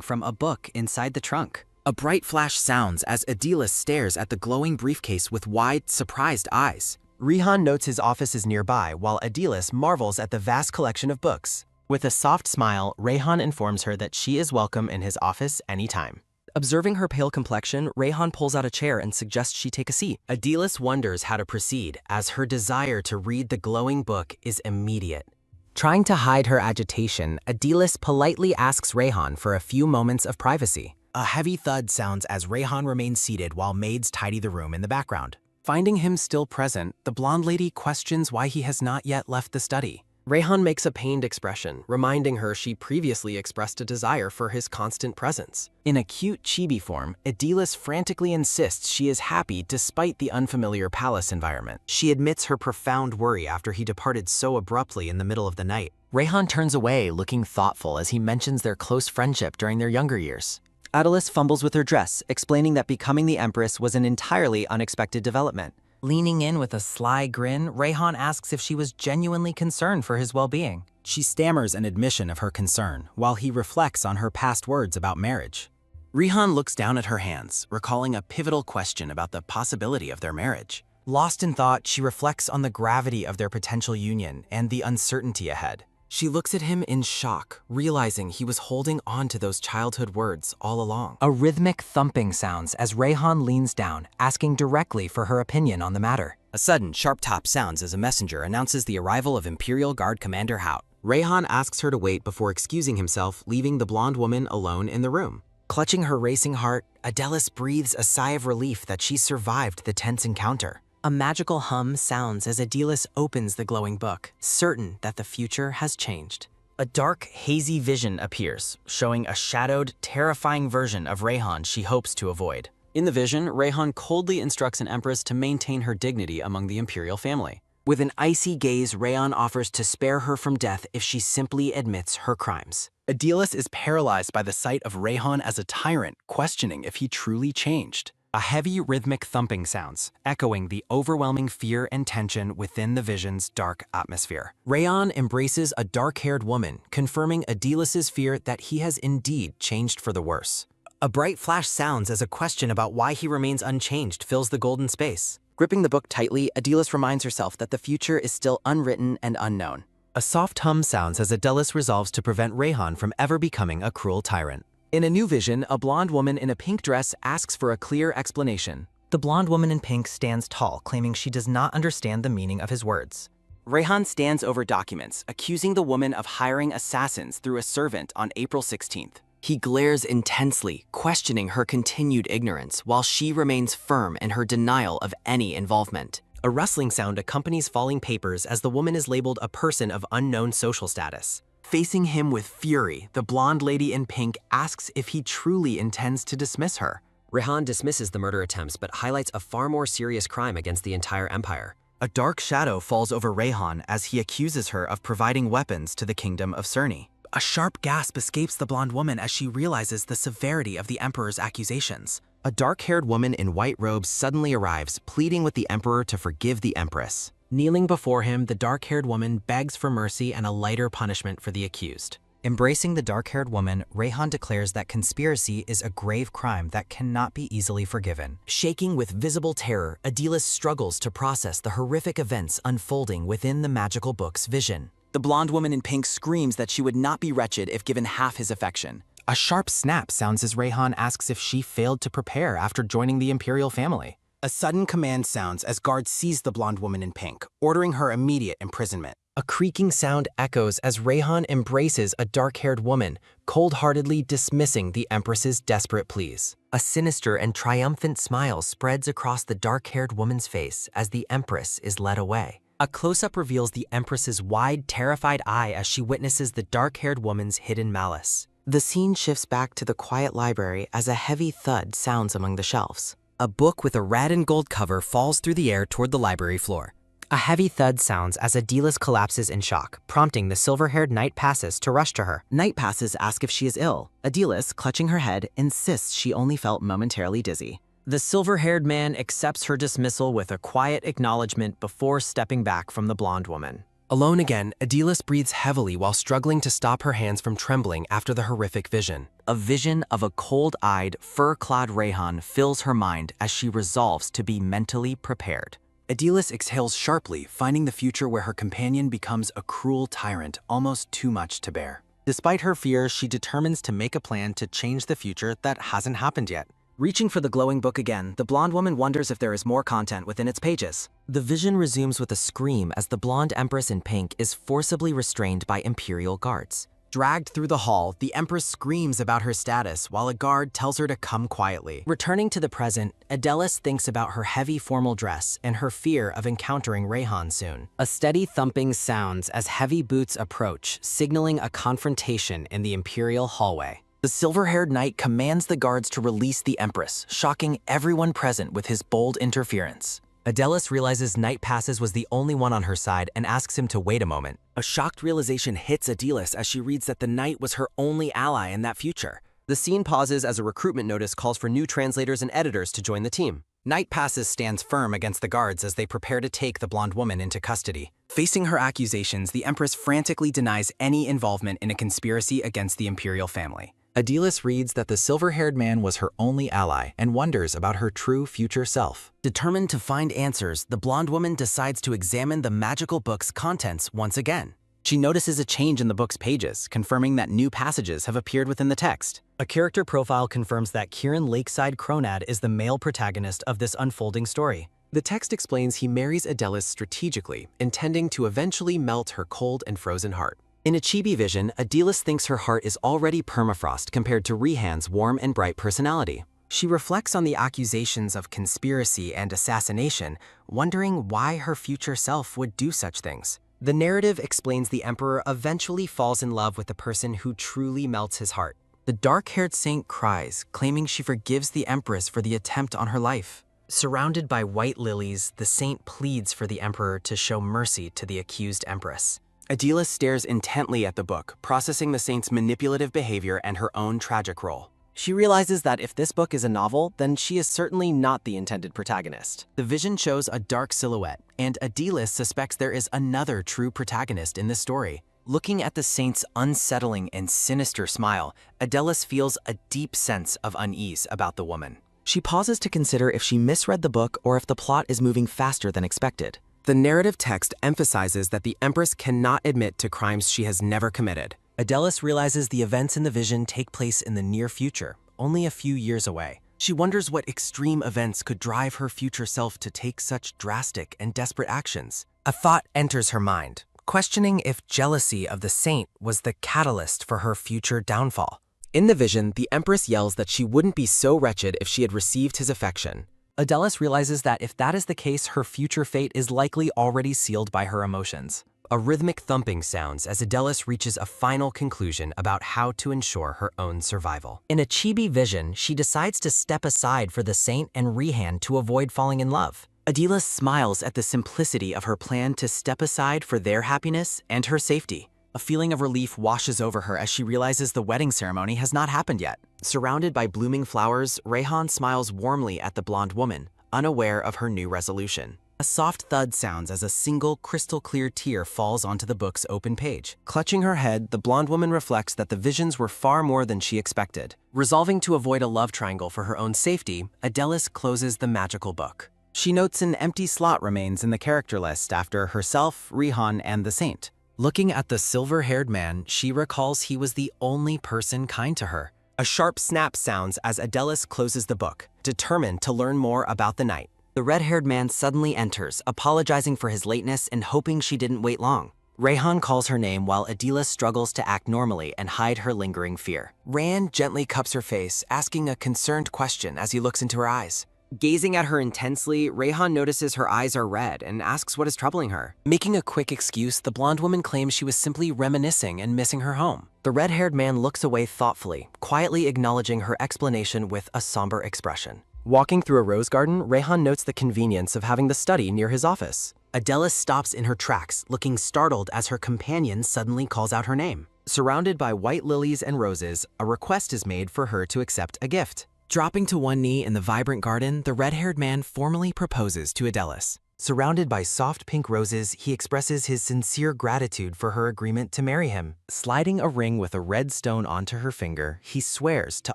from a book inside the trunk. A bright flash sounds as Adilis stares at the glowing briefcase with wide, surprised eyes. Rayhan notes his office is nearby, while Adilis marvels at the vast collection of books. With a soft smile, Rayhan informs her that she is welcome in his office anytime. Observing her pale complexion, Rayhan pulls out a chair and suggests she take a seat. Adilis wonders how to proceed, as her desire to read the glowing book is immediate. Trying to hide her agitation, Adilis politely asks Rayhan for a few moments of privacy. A heavy thud sounds as Rayhan remains seated while maids tidy the room in the background. Finding him still present, the blonde lady questions why he has not yet left the study. Rayhan makes a pained expression, reminding her she previously expressed a desire for his constant presence. In a cute chibi form, Adilis frantically insists she is happy despite the unfamiliar palace environment. She admits her profound worry after he departed so abruptly in the middle of the night. Rayhan turns away, looking thoughtful as he mentions their close friendship during their younger years. Adilis fumbles with her dress, explaining that becoming the Empress was an entirely unexpected development. Leaning in with a sly grin, Rayhan asks if she was genuinely concerned for his well-being. She stammers an admission of her concern, while he reflects on her past words about marriage. Rihan looks down at her hands, recalling a pivotal question about the possibility of their marriage. Lost in thought, she reflects on the gravity of their potential union and the uncertainty ahead. She looks at him in shock, realizing he was holding on to those childhood words all along. A rhythmic thumping sounds as Rayhan leans down, asking directly for her opinion on the matter. A sudden, sharp tap sounds as a messenger announces the arrival of Imperial Guard Commander Hout. Rayhan asks her to wait before excusing himself, leaving the blonde woman alone in the room. Clutching her racing heart, Adelis breathes a sigh of relief that she survived the tense encounter. A magical hum sounds as Adelis opens the glowing book, certain that the future has changed. A dark, hazy vision appears, showing a shadowed, terrifying version of Rayhan she hopes to avoid. In the vision, Rayhan coldly instructs an empress to maintain her dignity among the imperial family. With an icy gaze, Rayhan offers to spare her from death if she simply admits her crimes. Adelis is paralyzed by the sight of Rayhan as a tyrant, questioning if he truly changed. A heavy rhythmic thumping sounds, echoing the overwhelming fear and tension within the vision's dark atmosphere. Rayhan embraces a dark-haired woman, confirming Adelis's fear that he has indeed changed for the worse. A bright flash sounds as a question about why he remains unchanged fills the golden space. Gripping the book tightly, Adelis reminds herself that the future is still unwritten and unknown. A soft hum sounds as Adelis resolves to prevent Rayhan from ever becoming a cruel tyrant. In a new vision, a blonde woman in a pink dress asks for a clear explanation. The blonde woman in pink stands tall, claiming she does not understand the meaning of his words. Rayhan stands over documents, accusing the woman of hiring assassins through a servant on April 16th. He glares intensely, questioning her continued ignorance, while she remains firm in her denial of any involvement. A rustling sound accompanies falling papers as the woman is labeled a person of unknown social status. Facing him with fury, the blonde lady in pink asks if he truly intends to dismiss her. Rayhan dismisses the murder attempts but highlights a far more serious crime against the entire empire. A dark shadow falls over Rayhan as he accuses her of providing weapons to the kingdom of Cerny. A sharp gasp escapes the blonde woman as she realizes the severity of the emperor's accusations. A dark-haired woman in white robes suddenly arrives, pleading with the emperor to forgive the empress. Kneeling before him, the dark-haired woman begs for mercy and a lighter punishment for the accused. Embracing the dark-haired woman, Rayhan declares that conspiracy is a grave crime that cannot be easily forgiven. Shaking with visible terror, Adelis struggles to process the horrific events unfolding within the magical book's vision. The blonde woman in pink screams that she would not be wretched if given half his affection. A sharp snap sounds as Rayhan asks if she failed to prepare after joining the imperial family. A sudden command sounds as guards seize the blonde woman in pink, ordering her immediate imprisonment. A creaking sound echoes as Rayhan embraces a dark-haired woman, cold-heartedly dismissing the Empress's desperate pleas. A sinister and triumphant smile spreads across the dark-haired woman's face as the Empress is led away. A close-up reveals the Empress's wide, terrified eye as she witnesses the dark-haired woman's hidden malice. The scene shifts back to the quiet library as a heavy thud sounds among the shelves. A book with a red and gold cover falls through the air toward the library floor. A heavy thud sounds as Adelis collapses in shock, prompting the silver-haired Knight Passes to rush to her. Knight Passes ask if she is ill. Adelis, clutching her head, insists she only felt momentarily dizzy. The silver-haired man accepts her dismissal with a quiet acknowledgement before stepping back from the blonde woman. Alone again, Adelis breathes heavily while struggling to stop her hands from trembling after the horrific vision. A vision of a cold-eyed, fur-clad Rayhan fills her mind as she resolves to be mentally prepared. Adelis exhales sharply, finding the future where her companion becomes a cruel tyrant, almost too much to bear. Despite her fears, she determines to make a plan to change the future that hasn't happened yet. Reaching for the glowing book again, the blonde woman wonders if there is more content within its pages. The vision resumes with a scream as the blonde Empress in pink is forcibly restrained by Imperial guards. Dragged through the hall, the Empress screams about her status while a guard tells her to come quietly. Returning to the present, Adelis thinks about her heavy formal dress and her fear of encountering Rayhan soon. A steady thumping sounds as heavy boots approach, signaling a confrontation in the Imperial hallway. The silver-haired knight commands the guards to release the Empress, shocking everyone present with his bold interference. Adelis realizes Knight Passes was the only one on her side and asks him to wait a moment. A shocked realization hits Adelis as she reads that the knight was her only ally in that future. The scene pauses as a recruitment notice calls for new translators and editors to join the team. Night Passes stands firm against the guards as they prepare to take the blonde woman into custody. Facing her accusations, the Empress frantically denies any involvement in a conspiracy against the imperial family. Adelis reads that the silver-haired man was her only ally and wonders about her true future self. Determined to find answers, the blonde woman decides to examine the magical book's contents once again. She notices a change in the book's pages, confirming that new passages have appeared within the text. A character profile confirms that Kieran Lakeside Cronad is the male protagonist of this unfolding story. The text explains he marries Adelis strategically, intending to eventually melt her cold and frozen heart. In a chibi vision, Adelis thinks her heart is already permafrost compared to Rehan's warm and bright personality. She reflects on the accusations of conspiracy and assassination, wondering why her future self would do such things. The narrative explains the Emperor eventually falls in love with the person who truly melts his heart. The dark-haired saint cries, claiming she forgives the Empress for the attempt on her life. Surrounded by white lilies, the saint pleads for the Emperor to show mercy to the accused Empress. Adelis stares intently at the book, processing the saint's manipulative behavior and her own tragic role. She realizes that if this book is a novel, then she is certainly not the intended protagonist. The vision shows a dark silhouette, and Adelis suspects there is another true protagonist in this story. Looking at the saint's unsettling and sinister smile, Adelis feels a deep sense of unease about the woman. She pauses to consider if she misread the book or if the plot is moving faster than expected. The narrative text emphasizes that the Empress cannot admit to crimes she has never committed. Adelis realizes the events in the vision take place in the near future, only a few years away. She wonders what extreme events could drive her future self to take such drastic and desperate actions. A thought enters her mind, questioning if jealousy of the saint was the catalyst for her future downfall. In the vision, the Empress yells that she wouldn't be so wretched if she had received his affection. Adelis realizes that if that is the case, her future fate is likely already sealed by her emotions. A rhythmic thumping sounds as Adelis reaches a final conclusion about how to ensure her own survival. In a chibi vision, she decides to step aside for the saint and Rehan to avoid falling in love. Adelis smiles at the simplicity of her plan to step aside for their happiness and her safety. A feeling of relief washes over her as she realizes the wedding ceremony has not happened yet. Surrounded by blooming flowers, Rehan smiles warmly at the blonde woman, unaware of her new resolution. A soft thud sounds as a single crystal-clear tear falls onto the book's open page. Clutching her head, the blonde woman reflects that the visions were far more than she expected. Resolving to avoid a love triangle for her own safety, Adelis closes the magical book. She notes an empty slot remains in the character list after herself, Rehan, and the saint. Looking at the silver-haired man, she recalls he was the only person kind to her. A sharp snap sounds as Adelis closes the book, determined to learn more about the night. The red-haired man suddenly enters, apologizing for his lateness and hoping she didn't wait long. Rehan calls her name while Adelis struggles to act normally and hide her lingering fear. Rand gently cups her face, asking a concerned question as he looks into her eyes. Gazing at her intensely, Rehan notices her eyes are red and asks what is troubling her. Making a quick excuse, the blonde woman claims she was simply reminiscing and missing her home. The red-haired man looks away thoughtfully, quietly acknowledging her explanation with a somber expression. Walking through a rose garden, Rehan notes the convenience of having the study near his office. Adelis stops in her tracks, looking startled as her companion suddenly calls out her name. Surrounded by white lilies and roses, a request is made for her to accept a gift. Dropping to one knee in the vibrant garden, the red-haired man formally proposes to Adelis. Surrounded by soft pink roses, he expresses his sincere gratitude for her agreement to marry him. Sliding a ring with a red stone onto her finger, he swears to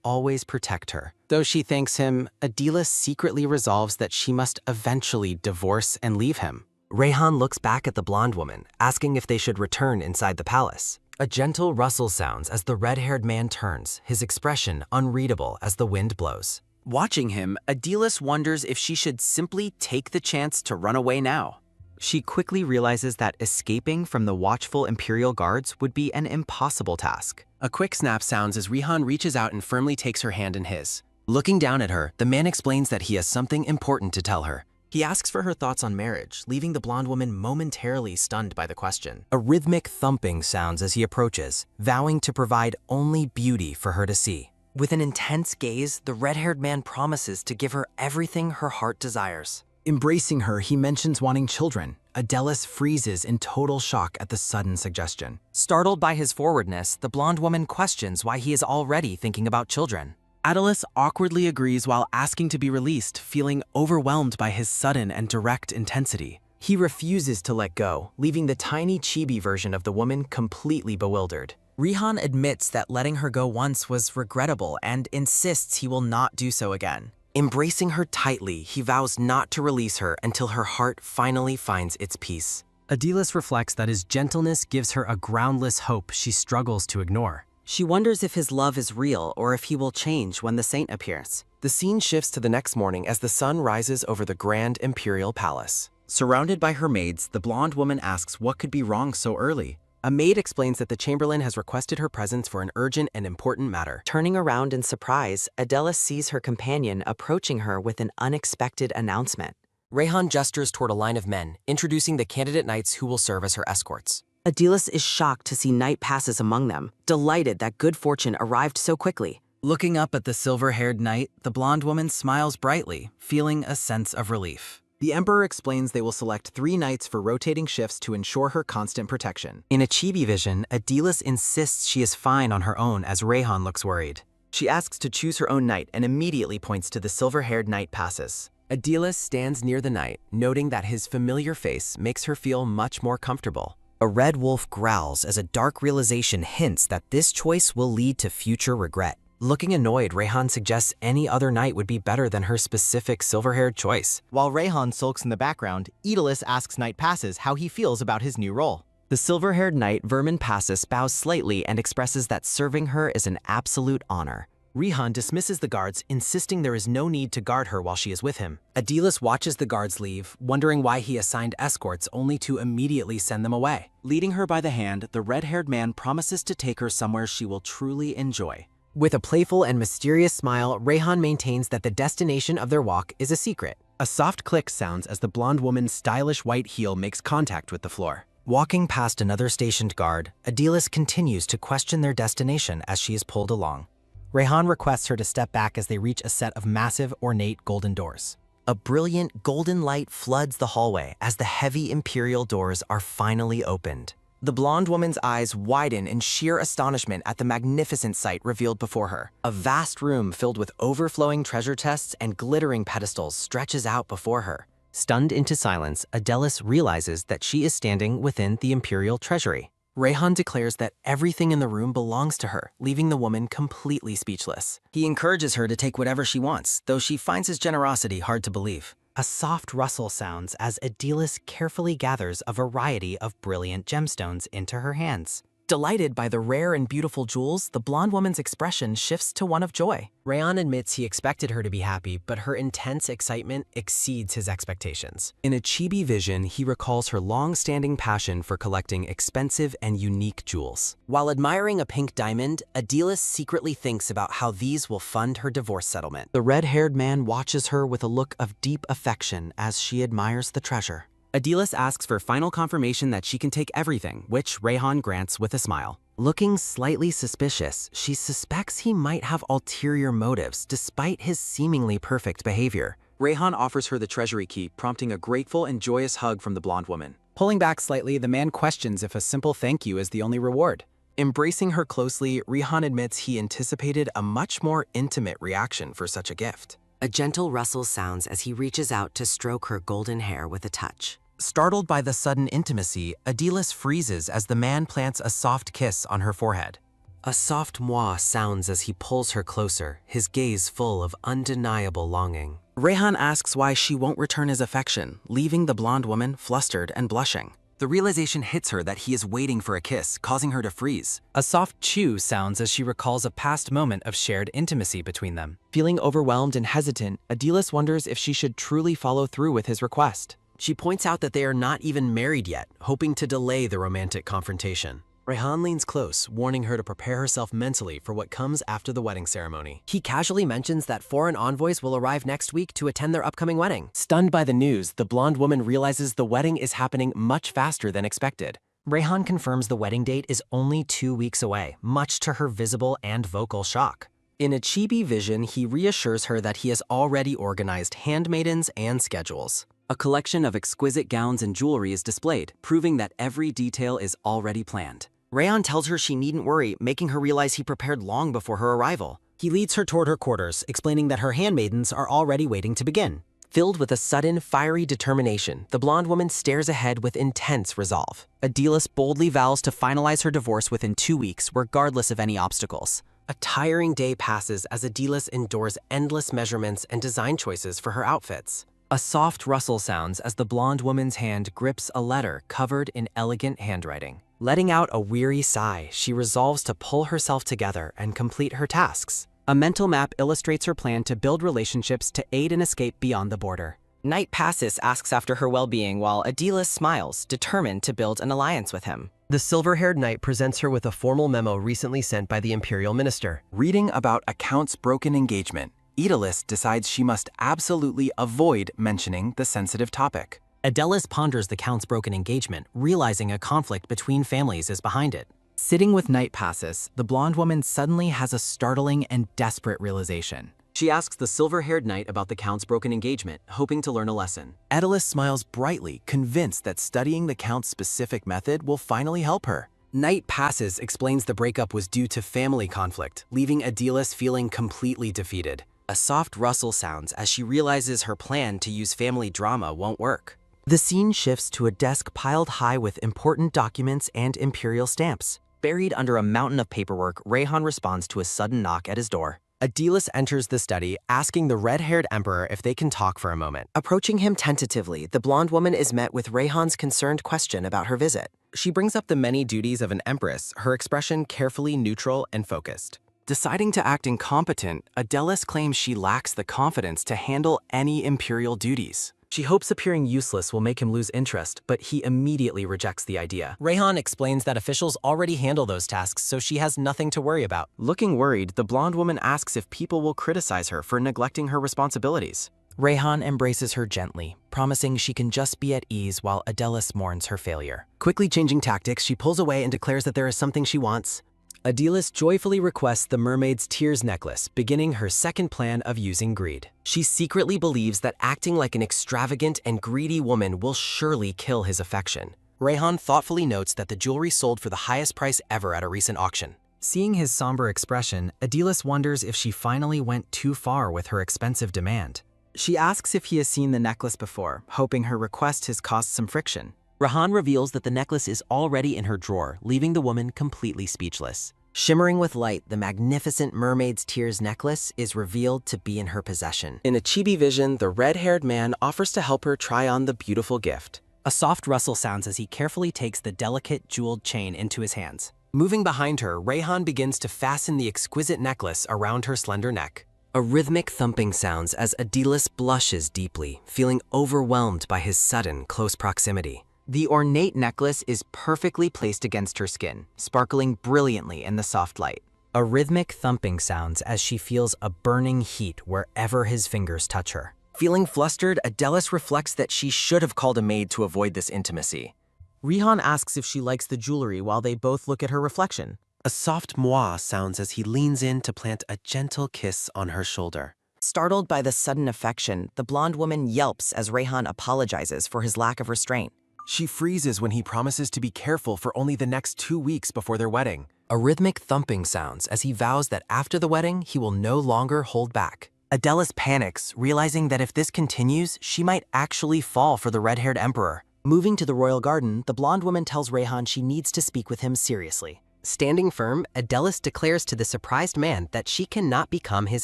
always protect her. Though she thanks him, Adelis secretly resolves that she must eventually divorce and leave him. Rehan looks back at the blonde woman, asking if they should return inside the palace. A gentle rustle sounds as the red-haired man turns, his expression unreadable as the wind blows. Watching him, Adelis wonders if she should simply take the chance to run away now. She quickly realizes that escaping from the watchful Imperial guards would be an impossible task. A quick snap sounds as Rehan reaches out and firmly takes her hand in his. Looking down at her, the man explains that he has something important to tell her. He asks for her thoughts on marriage, leaving the blonde woman momentarily stunned by the question. A rhythmic thumping sounds as he approaches, vowing to provide only beauty for her to see. With an intense gaze, the red-haired man promises to give her everything her heart desires. Embracing her, he mentions wanting children. Adelis freezes in total shock at the sudden suggestion. Startled by his forwardness, the blonde woman questions why he is already thinking about children. Adelis awkwardly agrees while asking to be released, feeling overwhelmed by his sudden and direct intensity. He refuses to let go, leaving the tiny chibi version of the woman completely bewildered. Rihan admits that letting her go once was regrettable and insists he will not do so again. Embracing her tightly, he vows not to release her until her heart finally finds its peace. Adilis reflects that his gentleness gives her a groundless hope she struggles to ignore. She wonders if his love is real or if he will change when the saint appears. The scene shifts to the next morning as the sun rises over the grand imperial palace. Surrounded by her maids, the blonde woman asks what could be wrong so early. A maid explains that the Chamberlain has requested her presence for an urgent and important matter. Turning around in surprise, Adela sees her companion approaching her with an unexpected announcement. Rihan gestures toward a line of men, introducing the candidate knights who will serve as her escorts. Adilis is shocked to see knight passes among them, delighted that good fortune arrived so quickly. Looking up at the silver-haired knight, the blonde woman smiles brightly, feeling a sense of relief. The Emperor explains they will select 3 knights for rotating shifts to ensure her constant protection. In a chibi vision, Adilis insists she is fine on her own as Rihan looks worried. She asks to choose her own knight and immediately points to the silver-haired knight passes. Adilis stands near the knight, noting that his familiar face makes her feel much more comfortable. A red wolf growls as a dark realization hints that this choice will lead to future regret. Looking annoyed, Rihan suggests any other knight would be better than her specific silver-haired choice. While Rihan sulks in the background, Adilis asks Knight Passes how he feels about his new role. The silver-haired knight Vermin Passus bows slightly and expresses that serving her is an absolute honor. Rihan dismisses the guards, insisting there is no need to guard her while she is with him. Adilis watches the guards leave, wondering why he assigned escorts only to immediately send them away. Leading her by the hand, the red-haired man promises to take her somewhere she will truly enjoy. With a playful and mysterious smile, Rihan maintains that the destination of their walk is a secret. A soft click sounds as the blonde woman's stylish white heel makes contact with the floor. Walking past another stationed guard, Adilis continues to question their destination as she is pulled along. Rihan requests her to step back as they reach a set of massive, ornate golden doors. A brilliant golden light floods the hallway as the heavy imperial doors are finally opened. The blonde woman's eyes widen in sheer astonishment at the magnificent sight revealed before her. A vast room filled with overflowing treasure chests and glittering pedestals stretches out before her. Stunned into silence, Adilis realizes that she is standing within the imperial treasury. Rihan declares that everything in the room belongs to her, leaving the woman completely speechless. He encourages her to take whatever she wants, though she finds his generosity hard to believe. A soft rustle sounds as Adilis carefully gathers a variety of brilliant gemstones into her hands. Delighted by the rare and beautiful jewels, the blonde woman's expression shifts to one of joy. Rihan admits he expected her to be happy, but her intense excitement exceeds his expectations. In a chibi vision, he recalls her long-standing passion for collecting expensive and unique jewels. While admiring a pink diamond, Adilis secretly thinks about how these will fund her divorce settlement. The red-haired man watches her with a look of deep affection as she admires the treasure. Adilis asks for final confirmation that she can take everything, which Rihan grants with a smile. Looking slightly suspicious, she suspects he might have ulterior motives despite his seemingly perfect behavior. Rihan offers her the treasury key, prompting a grateful and joyous hug from the blonde woman. Pulling back slightly, the man questions if a simple thank you is the only reward. Embracing her closely, Rihan admits he anticipated a much more intimate reaction for such a gift. A gentle rustle sounds as he reaches out to stroke her golden hair with a touch. Startled by the sudden intimacy, Adilis freezes as the man plants a soft kiss on her forehead. A soft moi sounds as he pulls her closer, his gaze full of undeniable longing. Rihan asks why she won't return his affection, leaving the blonde woman flustered and blushing. The realization hits her that he is waiting for a kiss, causing her to freeze. A soft chew sounds as she recalls a past moment of shared intimacy between them. Feeling overwhelmed and hesitant, Adilis wonders if she should truly follow through with his request. She points out that they are not even married yet, hoping to delay the romantic confrontation. Rihan leans close, warning her to prepare herself mentally for what comes after the wedding ceremony. He casually mentions that foreign envoys will arrive next week to attend their upcoming wedding. Stunned by the news, the blonde woman realizes the wedding is happening much faster than expected. Rihan confirms the wedding date is only 2 weeks away, much to her visible and vocal shock. In a chibi vision, he reassures her that he has already organized handmaidens and schedules. A collection of exquisite gowns and jewelry is displayed, proving that every detail is already planned. Rihan tells her she needn't worry, making her realize he prepared long before her arrival. He leads her toward her quarters, explaining that her handmaidens are already waiting to begin. Filled with a sudden, fiery determination, the blonde woman stares ahead with intense resolve. Adilis boldly vows to finalize her divorce within 2 weeks, regardless of any obstacles. A tiring day passes as Adilis endures endless measurements and design choices for her outfits. A soft rustle sounds as the blonde woman's hand grips a letter covered in elegant handwriting. Letting out a weary sigh, she resolves to pull herself together and complete her tasks. A mental map illustrates her plan to build relationships to aid an escape beyond the border. Night passes asks after her well-being while Adilis smiles, determined to build an alliance with him. The silver-haired knight presents her with a formal memo recently sent by the imperial minister. Reading about a count's broken engagement, Adilis decides she must absolutely avoid mentioning the sensitive topic. Adilis ponders the count's broken engagement, realizing a conflict between families is behind it. Sitting with Night passes, the blonde woman suddenly has a startling and desperate realization. She asks the silver-haired knight about the count's broken engagement, hoping to learn a lesson. Adilis smiles brightly, convinced that studying the count's specific method will finally help her. Night passes explains the breakup was due to family conflict, leaving Adilis feeling completely defeated. A soft rustle sounds as she realizes her plan to use family drama won't work. The scene shifts to a desk piled high with important documents and imperial stamps. Buried under a mountain of paperwork, Rayhan responds to a sudden knock at his door. Adilis enters the study, asking the red-haired emperor if they can talk for a moment. Approaching him tentatively, the blonde woman is met with Rayhan's concerned question about her visit. She brings up the many duties of an empress, her expression carefully neutral and focused. Deciding to act incompetent, Adilis claims she lacks the confidence to handle any imperial duties. She hopes appearing useless will make him lose interest, but he immediately rejects the idea. Rayhan explains that officials already handle those tasks, so she has nothing to worry about. Looking worried, the blonde woman asks if people will criticize her for neglecting her responsibilities. Rayhan embraces her gently, promising she can just be at ease while Adilis mourns her failure. Quickly changing tactics, she pulls away and declares that there is something she wants. Adilis joyfully requests the mermaid's tears necklace, beginning her second plan of using greed. She secretly believes that acting like an extravagant and greedy woman will surely kill his affection. Rayhan thoughtfully notes that the jewelry sold for the highest price ever at a recent auction. Seeing his somber expression, Adilis wonders if she finally went too far with her expensive demand. She asks if he has seen the necklace before, hoping her request has caused some friction. Rayhan reveals that the necklace is already in her drawer, leaving the woman completely speechless. Shimmering with light, the magnificent mermaid's tears necklace is revealed to be in her possession. In a chibi vision, the red-haired man offers to help her try on the beautiful gift. A soft rustle sounds as he carefully takes the delicate jeweled chain into his hands. Moving behind her, Rayhan begins to fasten the exquisite necklace around her slender neck. A rhythmic thumping sounds as Adilis blushes deeply, feeling overwhelmed by his sudden close proximity. The ornate necklace is perfectly placed against her skin, sparkling brilliantly in the soft light. A rhythmic thumping sounds as she feels a burning heat wherever his fingers touch her. Feeling flustered, Adilis reflects that she should have called a maid to avoid this intimacy. Rayhan asks if she likes the jewelry while they both look at her reflection. A soft moi sounds as he leans in to plant a gentle kiss on her shoulder. Startled by the sudden affection, the blonde woman yelps as Rayhan apologizes for his lack of restraint. She freezes when he promises to be careful for only the next 2 weeks before their wedding. A rhythmic thumping sounds as he vows that after the wedding, he will no longer hold back. Adilis panics, realizing that if this continues, she might actually fall for the red-haired emperor. Moving to the royal garden, the blonde woman tells Rayhan she needs to speak with him seriously. Standing firm, Adilis declares to the surprised man that she cannot become his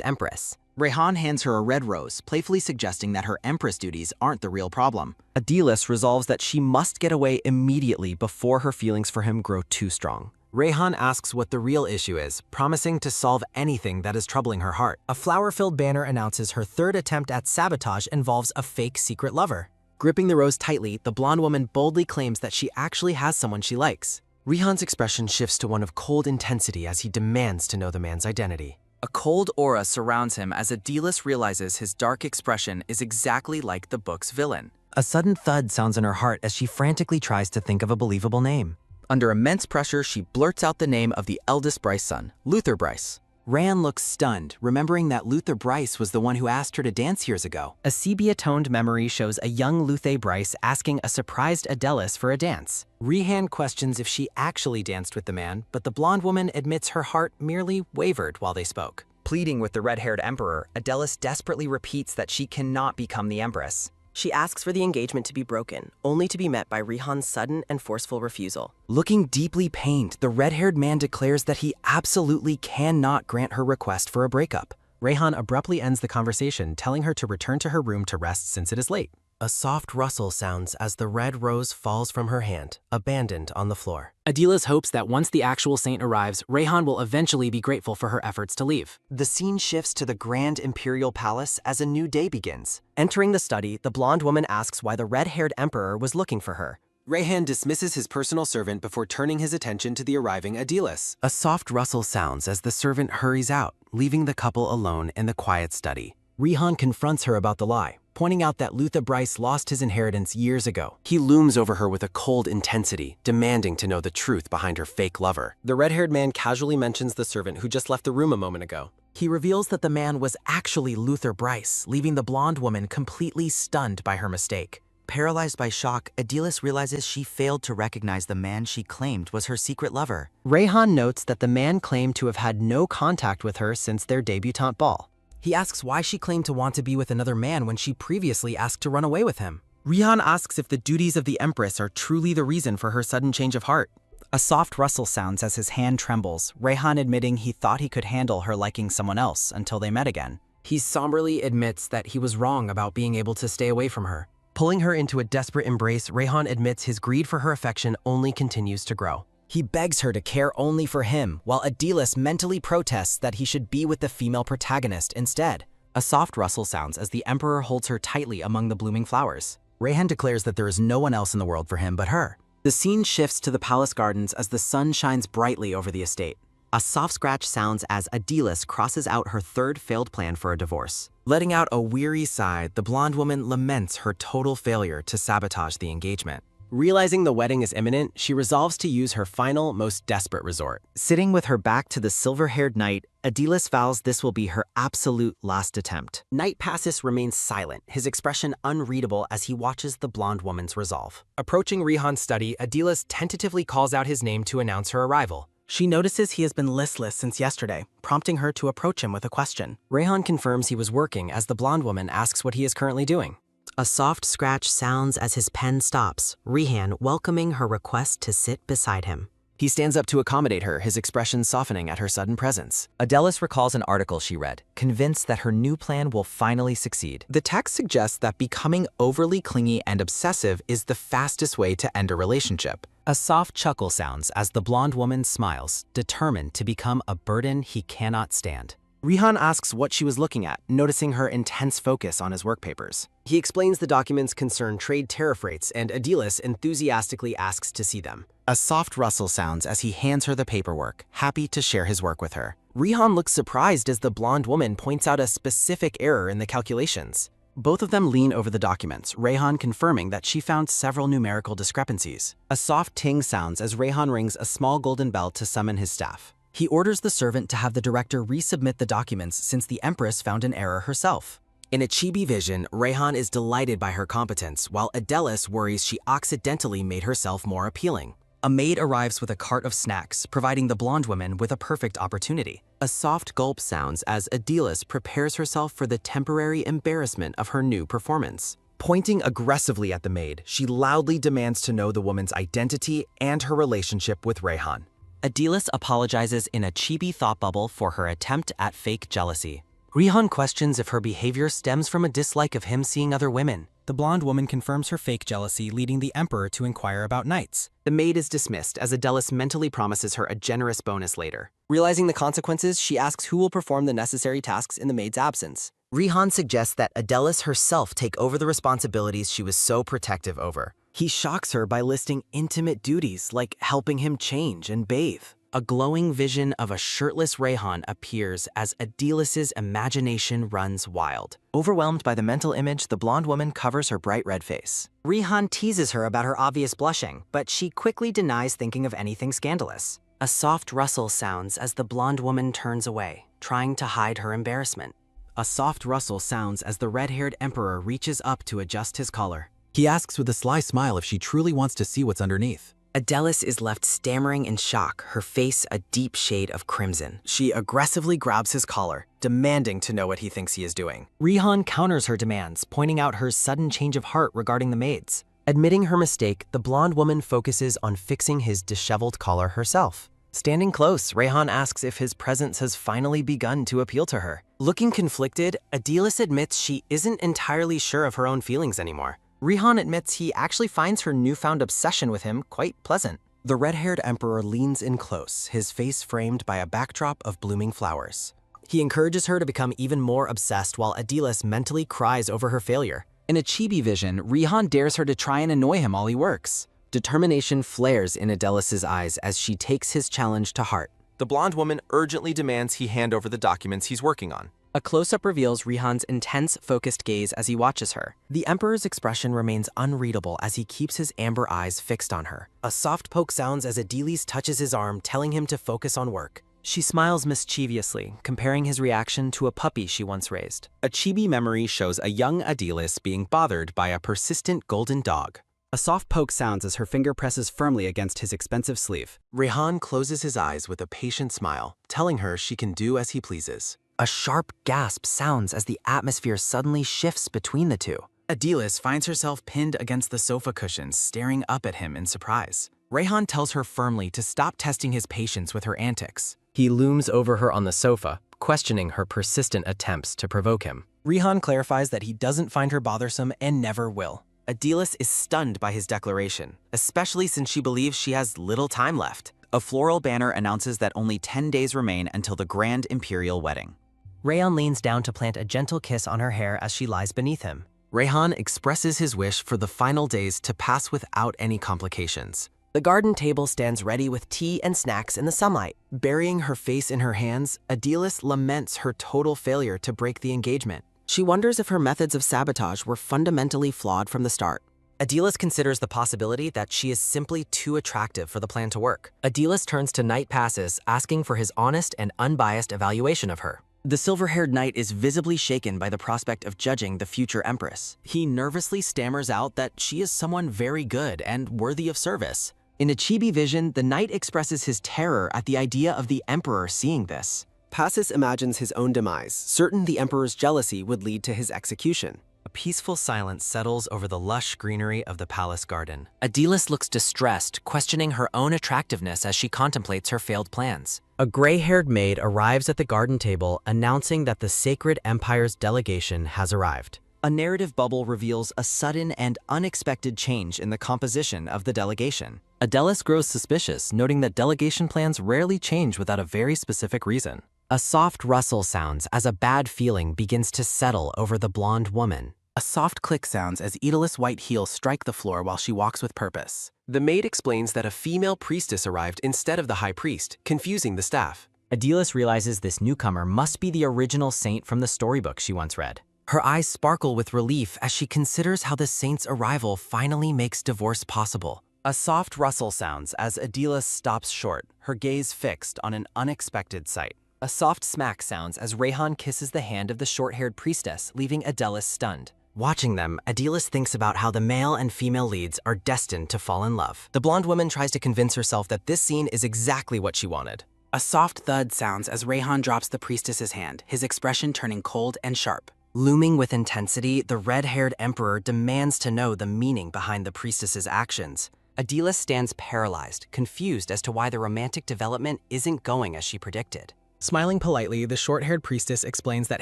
empress. Rayhan hands her a red rose, playfully suggesting that her empress duties aren't the real problem. Adilis resolves that she must get away immediately before her feelings for him grow too strong. Rayhan asks what the real issue is, promising to solve anything that is troubling her heart. A flower-filled banner announces her third attempt at sabotage involves a fake secret lover. Gripping the rose tightly, the blonde woman boldly claims that she actually has someone she likes. Rayhan's expression shifts to one of cold intensity as he demands to know the man's identity. A cold aura surrounds him as Adilis realizes his dark expression is exactly like the book's villain. A sudden thud sounds in her heart as she frantically tries to think of a believable name. Under immense pressure, she blurts out the name of the eldest Bryce son, Luther Bryce. Rayhan looks stunned, remembering that Luther Bryce was the one who asked her to dance years ago. A sepia-toned memory shows a young Luther Bryce asking a surprised Adilis for a dance. Rayhan questions if she actually danced with the man, but the blonde woman admits her heart merely wavered while they spoke. Pleading with the red-haired emperor, Adelis desperately repeats that she cannot become the empress. She asks for the engagement to be broken, only to be met by Rehan's sudden and forceful refusal. Looking deeply pained, the red-haired man declares that he absolutely cannot grant her request for a breakup. Rehan abruptly ends the conversation, telling her to return to her room to rest since it is late. A soft rustle sounds as the red rose falls from her hand, abandoned on the floor. Adila's hopes that once the actual saint arrives, Rehan will eventually be grateful for her efforts to leave. The scene shifts to the Grand Imperial Palace as a new day begins. Entering the study, the blonde woman asks why the red-haired emperor was looking for her. Rehan dismisses his personal servant before turning his attention to the arriving Adilis. A soft rustle sounds as the servant hurries out, leaving the couple alone in the quiet study. Rehan confronts her about the lie, pointing out that Luther Bryce lost his inheritance years ago. He looms over her with a cold intensity, demanding to know the truth behind her fake lover. The red-haired man casually mentions the servant who just left the room a moment ago. He reveals that the man was actually Luther Bryce, leaving the blonde woman completely stunned by her mistake. Paralyzed by shock, Adilis realizes she failed to recognize the man she claimed was her secret lover. Rehan notes that the man claimed to have had no contact with her since their debutante ball. He asks why she claimed to want to be with another man when she previously asked to run away with him. Rehan asks if the duties of the Empress are truly the reason for her sudden change of heart. A soft rustle sounds as his hand trembles, Rehan admitting he thought he could handle her liking someone else until they met again. He somberly admits that he was wrong about being able to stay away from her. Pulling her into a desperate embrace, Rehan admits his greed for her affection only continues to grow. He begs her to care only for him, while Adilis mentally protests that he should be with the female protagonist instead. A soft rustle sounds as the emperor holds her tightly among the blooming flowers. Rehan declares that there is no one else in the world for him but her. The scene shifts to the palace gardens as the sun shines brightly over the estate. A soft scratch sounds as Adilis crosses out her third failed plan for a divorce. Letting out a weary sigh, the blonde woman laments her total failure to sabotage the engagement. Realizing the wedding is imminent, she resolves to use her final, most desperate resort. Sitting with her back to the silver-haired knight, Adilis vows this will be her absolute last attempt. Knight Passus remains silent, his expression unreadable as he watches the blonde woman's resolve. Approaching Rehan's study, Adilis tentatively calls out his name to announce her arrival. She notices he has been listless since yesterday, prompting her to approach him with a question. Rehan confirms he was working as the blonde woman asks what he is currently doing. A soft scratch sounds as his pen stops, Rehan welcoming her request to sit beside him. He stands up to accommodate her, his expression softening at her sudden presence. Adelis recalls an article she read, convinced that her new plan will finally succeed. The text suggests that becoming overly clingy and obsessive is the fastest way to end a relationship. A soft chuckle sounds as the blonde woman smiles, determined to become a burden he cannot stand. Rehan asks what she was looking at, noticing her intense focus on his work papers. He explains the documents concern trade tariff rates, and Adilis enthusiastically asks to see them. A soft rustle sounds as he hands her the paperwork, happy to share his work with her. Rehan looks surprised as the blonde woman points out a specific error in the calculations. Both of them lean over the documents, Rehan confirming that she found several numerical discrepancies. A soft ting sounds as Rehan rings a small golden bell to summon his staff. He orders the servant to have the director resubmit the documents since the Empress found an error herself. In a chibi vision, Rehan is delighted by her competence, while Adelis worries she accidentally made herself more appealing. A maid arrives with a cart of snacks, providing the blonde woman with a perfect opportunity. A soft gulp sounds as Adelis prepares herself for the temporary embarrassment of her new performance. Pointing aggressively at the maid, she loudly demands to know the woman's identity and her relationship with Rehan. Adilis apologizes in a chibi thought bubble for her attempt at fake jealousy. Rehan questions if her behavior stems from a dislike of him seeing other women. The blonde woman confirms her fake jealousy, leading the emperor to inquire about knights. The maid is dismissed as Adelis mentally promises her a generous bonus later. Realizing the consequences, she asks who will perform the necessary tasks in the maid's absence. Rehan suggests that Adelis herself take over the responsibilities she was so protective over. He shocks her by listing intimate duties like helping him change and bathe. A glowing vision of a shirtless Rehan appears as Adelis's imagination runs wild. Overwhelmed by the mental image, the blonde woman covers her bright red face. Rehan teases her about her obvious blushing, but she quickly denies thinking of anything scandalous. A soft rustle sounds as the blonde woman turns away, trying to hide her embarrassment. A soft rustle sounds as the red-haired emperor reaches up to adjust his collar. He asks with a sly smile if she truly wants to see what's underneath. Adelis is left stammering in shock, her face a deep shade of crimson. She aggressively grabs his collar, demanding to know what he thinks he is doing. Rihan counters her demands, pointing out her sudden change of heart regarding the maids. Admitting her mistake, the blonde woman focuses on fixing his disheveled collar herself. Standing close, Rehan asks if his presence has finally begun to appeal to her. Looking conflicted, Adelis admits she isn't entirely sure of her own feelings anymore. Rihan admits he actually finds her newfound obsession with him quite pleasant. The red-haired emperor leans in close, his face framed by a backdrop of blooming flowers. He encourages her to become even more obsessed while Adelis mentally cries over her failure. In a chibi vision, Rihan dares her to try and annoy him while he works. Determination flares in Adelis's eyes as she takes his challenge to heart. The blonde woman urgently demands he hand over the documents he's working on. A close-up reveals Rihan's intense, focused gaze as he watches her. The emperor's expression remains unreadable as he keeps his amber eyes fixed on her. A soft poke sounds as Adelis touches his arm, telling him to focus on work. She smiles mischievously, comparing his reaction to a puppy she once raised. A chibi memory shows a young Adelis being bothered by a persistent golden dog. A soft poke sounds as her finger presses firmly against his expensive sleeve. Rehan closes his eyes with a patient smile, telling her she can do as he pleases. A sharp gasp sounds as the atmosphere suddenly shifts between the two. Adelis finds herself pinned against the sofa cushions, staring up at him in surprise. Rehan tells her firmly to stop testing his patience with her antics. He looms over her on the sofa, questioning her persistent attempts to provoke him. Rehan clarifies that he doesn't find her bothersome and never will. Adelis is stunned by his declaration, especially since she believes she has little time left. A floral banner announces that only 10 days remain until the grand imperial wedding. Rayon leans down to plant a gentle kiss on her hair as she lies beneath him. Rehan expresses his wish for the final days to pass without any complications. The garden table stands ready with tea and snacks in the sunlight. Burying her face in her hands, Adelis laments her total failure to break the engagement. She wonders if her methods of sabotage were fundamentally flawed from the start. Adelis considers the possibility that she is simply too attractive for the plan to work. Adelis turns to Knight Passes, asking for his honest and unbiased evaluation of her. The silver-haired knight is visibly shaken by the prospect of judging the future empress. He nervously stammers out that she is someone very good and worthy of service. In a chibi vision, the knight expresses his terror at the idea of the emperor seeing this. Passes imagines his own demise, certain the emperor's jealousy would lead to his execution. A peaceful silence settles over the lush greenery of the palace garden. Adelis looks distressed, questioning her own attractiveness as she contemplates her failed plans. A gray-haired maid arrives at the garden table, announcing that the Sacred Empire's delegation has arrived. A narrative bubble reveals a sudden and unexpected change in the composition of the delegation. Adelis grows suspicious, noting that delegation plans rarely change without a very specific reason. A soft rustle sounds as a bad feeling begins to settle over the blonde woman. A soft click sounds as Adelis' white heels strike the floor while she walks with purpose. The maid explains that a female priestess arrived instead of the high priest, confusing the staff. Adelis realizes this newcomer must be the original saint from the storybook she once read. Her eyes sparkle with relief as she considers how the saint's arrival finally makes divorce possible. A soft rustle sounds as Adelis stops short, her gaze fixed on an unexpected sight. A soft smack sounds as Rehan kisses the hand of the short-haired priestess, leaving Adelis stunned. Watching them, Adelis thinks about how the male and female leads are destined to fall in love. The blonde woman tries to convince herself that this scene is exactly what she wanted. A soft thud sounds as Rehan drops the priestess's hand, his expression turning cold and sharp. Looming with intensity, the red-haired emperor demands to know the meaning behind the priestess's actions. Adelis stands paralyzed, confused as to why the romantic development isn't going as she predicted. Smiling politely, the short-haired priestess explains that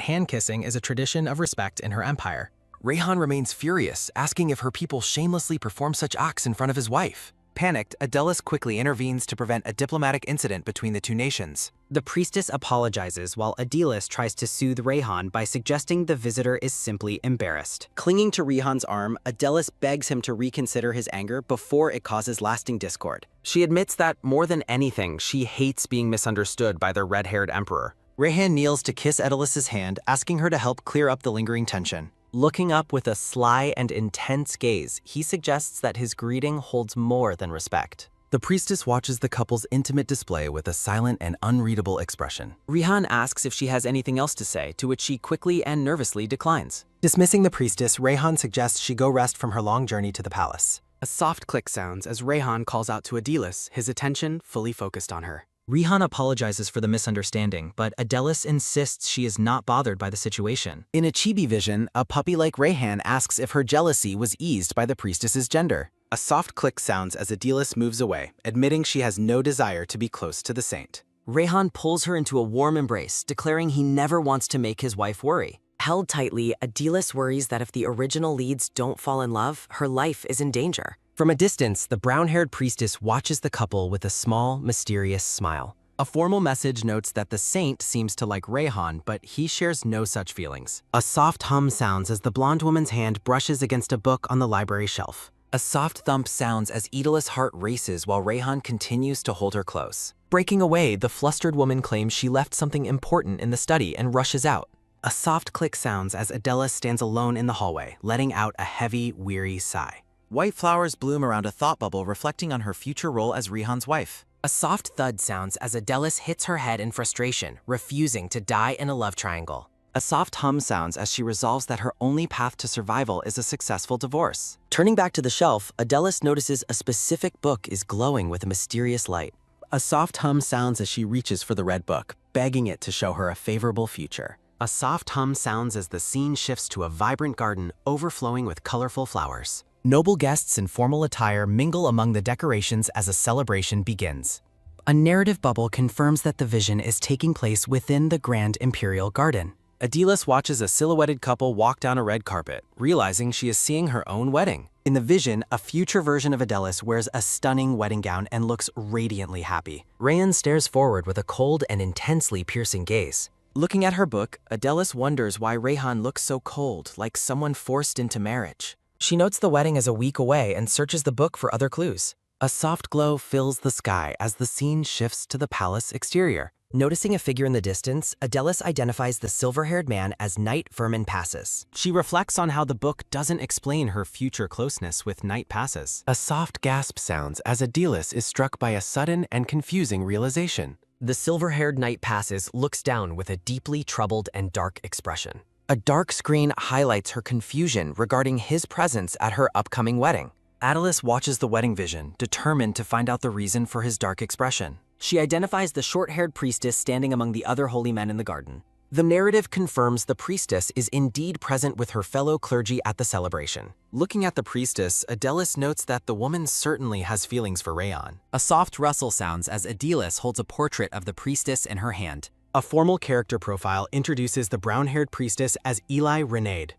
hand-kissing is a tradition of respect in her empire. Rehan remains furious, asking if her people shamelessly perform such acts in front of his wife. Panicked, Adelis quickly intervenes to prevent a diplomatic incident between the two nations. The priestess apologizes while Adelis tries to soothe Rehan by suggesting the visitor is simply embarrassed. Clinging to Rehan's arm, Adelis begs him to reconsider his anger before it causes lasting discord. She admits that, more than anything, she hates being misunderstood by the red-haired emperor. Rehan kneels to kiss Adelis's hand, asking her to help clear up the lingering tension. Looking up with a sly and intense gaze, he suggests that his greeting holds more than respect. The priestess watches the couple's intimate display with a silent and unreadable expression. Rehan asks if she has anything else to say, to which she quickly and nervously declines. Dismissing the priestess, Rehan suggests she go rest from her long journey to the palace. A soft click sounds as Rehan calls out to Adilis, his attention fully focused on her. Rehan apologizes for the misunderstanding, but Adelis insists she is not bothered by the situation. In a chibi vision, a puppy like Rehan asks if her jealousy was eased by the priestess's gender. A soft click sounds as Adilis moves away, admitting she has no desire to be close to the saint. Rehan pulls her into a warm embrace, declaring he never wants to make his wife worry. Held tightly, Adilis worries that if the original leads don't fall in love, her life is in danger. From a distance, the brown-haired priestess watches the couple with a small, mysterious smile. A formal message notes that the saint seems to like Rehan, but he shares no such feelings. A soft hum sounds as the blonde woman's hand brushes against a book on the library shelf. A soft thump sounds as Idalis' heart races while Rehan continues to hold her close. Breaking away, the flustered woman claims she left something important in the study and rushes out. A soft click sounds as Adela stands alone in the hallway, letting out a heavy, weary sigh. White flowers bloom around a thought bubble reflecting on her future role as Rehan's wife. A soft thud sounds as Adelis hits her head in frustration, refusing to die in a love triangle. A soft hum sounds as she resolves that her only path to survival is a successful divorce. Turning back to the shelf, Adelis notices a specific book is glowing with a mysterious light. A soft hum sounds as she reaches for the red book, begging it to show her a favorable future. A soft hum sounds as the scene shifts to a vibrant garden overflowing with colorful flowers. Noble guests in formal attire mingle among the decorations as a celebration begins. A narrative bubble confirms that the vision is taking place within the Grand Imperial Garden. Adilis watches a silhouetted couple walk down a red carpet, realizing she is seeing her own wedding. In the vision, a future version of Adelis wears a stunning wedding gown and looks radiantly happy. Rehan stares forward with a cold and intensely piercing gaze. Looking at her book, Adelis wonders why Rehan looks so cold, like someone forced into marriage. She notes the wedding is a week away and searches the book for other clues. A soft glow fills the sky as the scene shifts to the palace exterior. Noticing a figure in the distance, Adelis identifies the silver-haired man as Knight Firmin Passes. She reflects on how the book doesn't explain her future closeness with Knight Passes. A soft gasp sounds as Adilis is struck by a sudden and confusing realization. The silver-haired Knight Passes looks down with a deeply troubled and dark expression. A dark screen highlights her confusion regarding his presence at her upcoming wedding. Adelis watches the wedding vision, determined to find out the reason for his dark expression. She identifies the short-haired priestess standing among the other holy men in the garden. The narrative confirms the priestess is indeed present with her fellow clergy at the celebration. Looking at the priestess, Adelis notes that the woman certainly has feelings for Rehan. A soft rustle sounds as Adilis holds a portrait of the priestess in her hand. A formal character profile introduces the brown-haired priestess as Eli Renaid.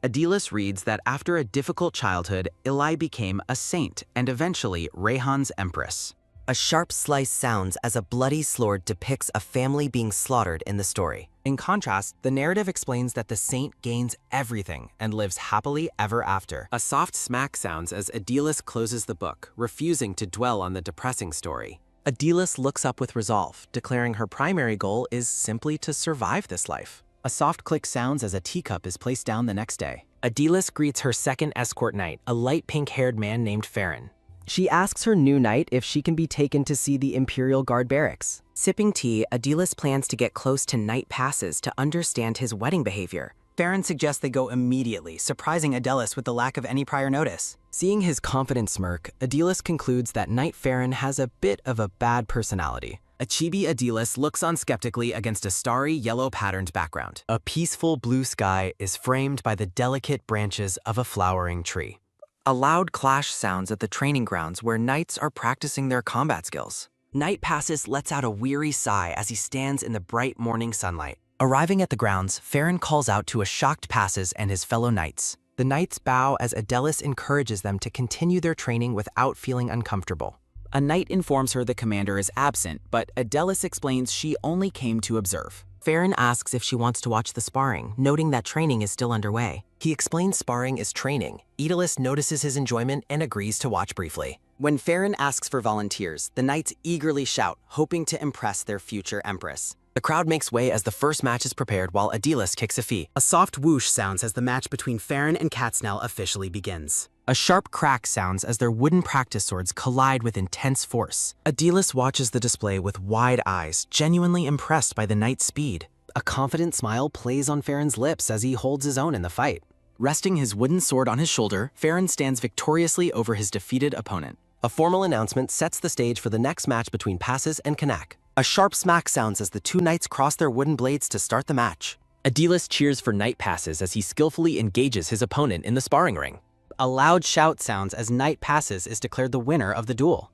Adilis reads that after a difficult childhood, Eli became a saint and eventually Rehan's empress. A sharp slice sounds as a bloody sword depicts a family being slaughtered in the story. In contrast, the narrative explains that the saint gains everything and lives happily ever after. A soft smack sounds as Adilis closes the book, refusing to dwell on the depressing story. Adilis looks up with resolve, declaring her primary goal is simply to survive this life. A soft click sounds as a teacup is placed down the next day. Adilis greets her second escort knight, a light pink-haired man named Farron. She asks her new knight if she can be taken to see the Imperial Guard barracks. Sipping tea, Adilis plans to get close to Knight Passes to understand his wedding behavior. Farron suggests they go immediately, surprising Adelis with the lack of any prior notice. Seeing his confident smirk, Adilis concludes that Knight Farron has a bit of a bad personality. A chibi Adilis looks on skeptically against a starry yellow patterned background. A peaceful blue sky is framed by the delicate branches of a flowering tree. A loud clash sounds at the training grounds where knights are practicing their combat skills. Knight Passes lets out a weary sigh as he stands in the bright morning sunlight. Arriving at the grounds, Farron calls out to a shocked Passes and his fellow knights. The knights bow as Adelis encourages them to continue their training without feeling uncomfortable. A knight informs her the commander is absent, but Adelis explains she only came to observe. Farron asks if she wants to watch the sparring, noting that training is still underway. He explains sparring is training. Aedalis notices his enjoyment and agrees to watch briefly. When Farron asks for volunteers, the knights eagerly shout, hoping to impress their future empress. The crowd makes way as the first match is prepared while Adelis kicks a fee. A soft whoosh sounds as the match between Farron and Katznell officially begins. A sharp crack sounds as their wooden practice swords collide with intense force. Adelis watches the display with wide eyes, genuinely impressed by the knight's speed. A confident smile plays on Farron's lips as he holds his own in the fight. Resting his wooden sword on his shoulder, Farron stands victoriously over his defeated opponent. A formal announcement sets the stage for the next match between Passes and Kanak. A sharp smack sounds as the two knights cross their wooden blades to start the match. Adilis cheers for Knight Passes as he skillfully engages his opponent in the sparring ring. A loud shout sounds as Knight Passes is declared the winner of the duel.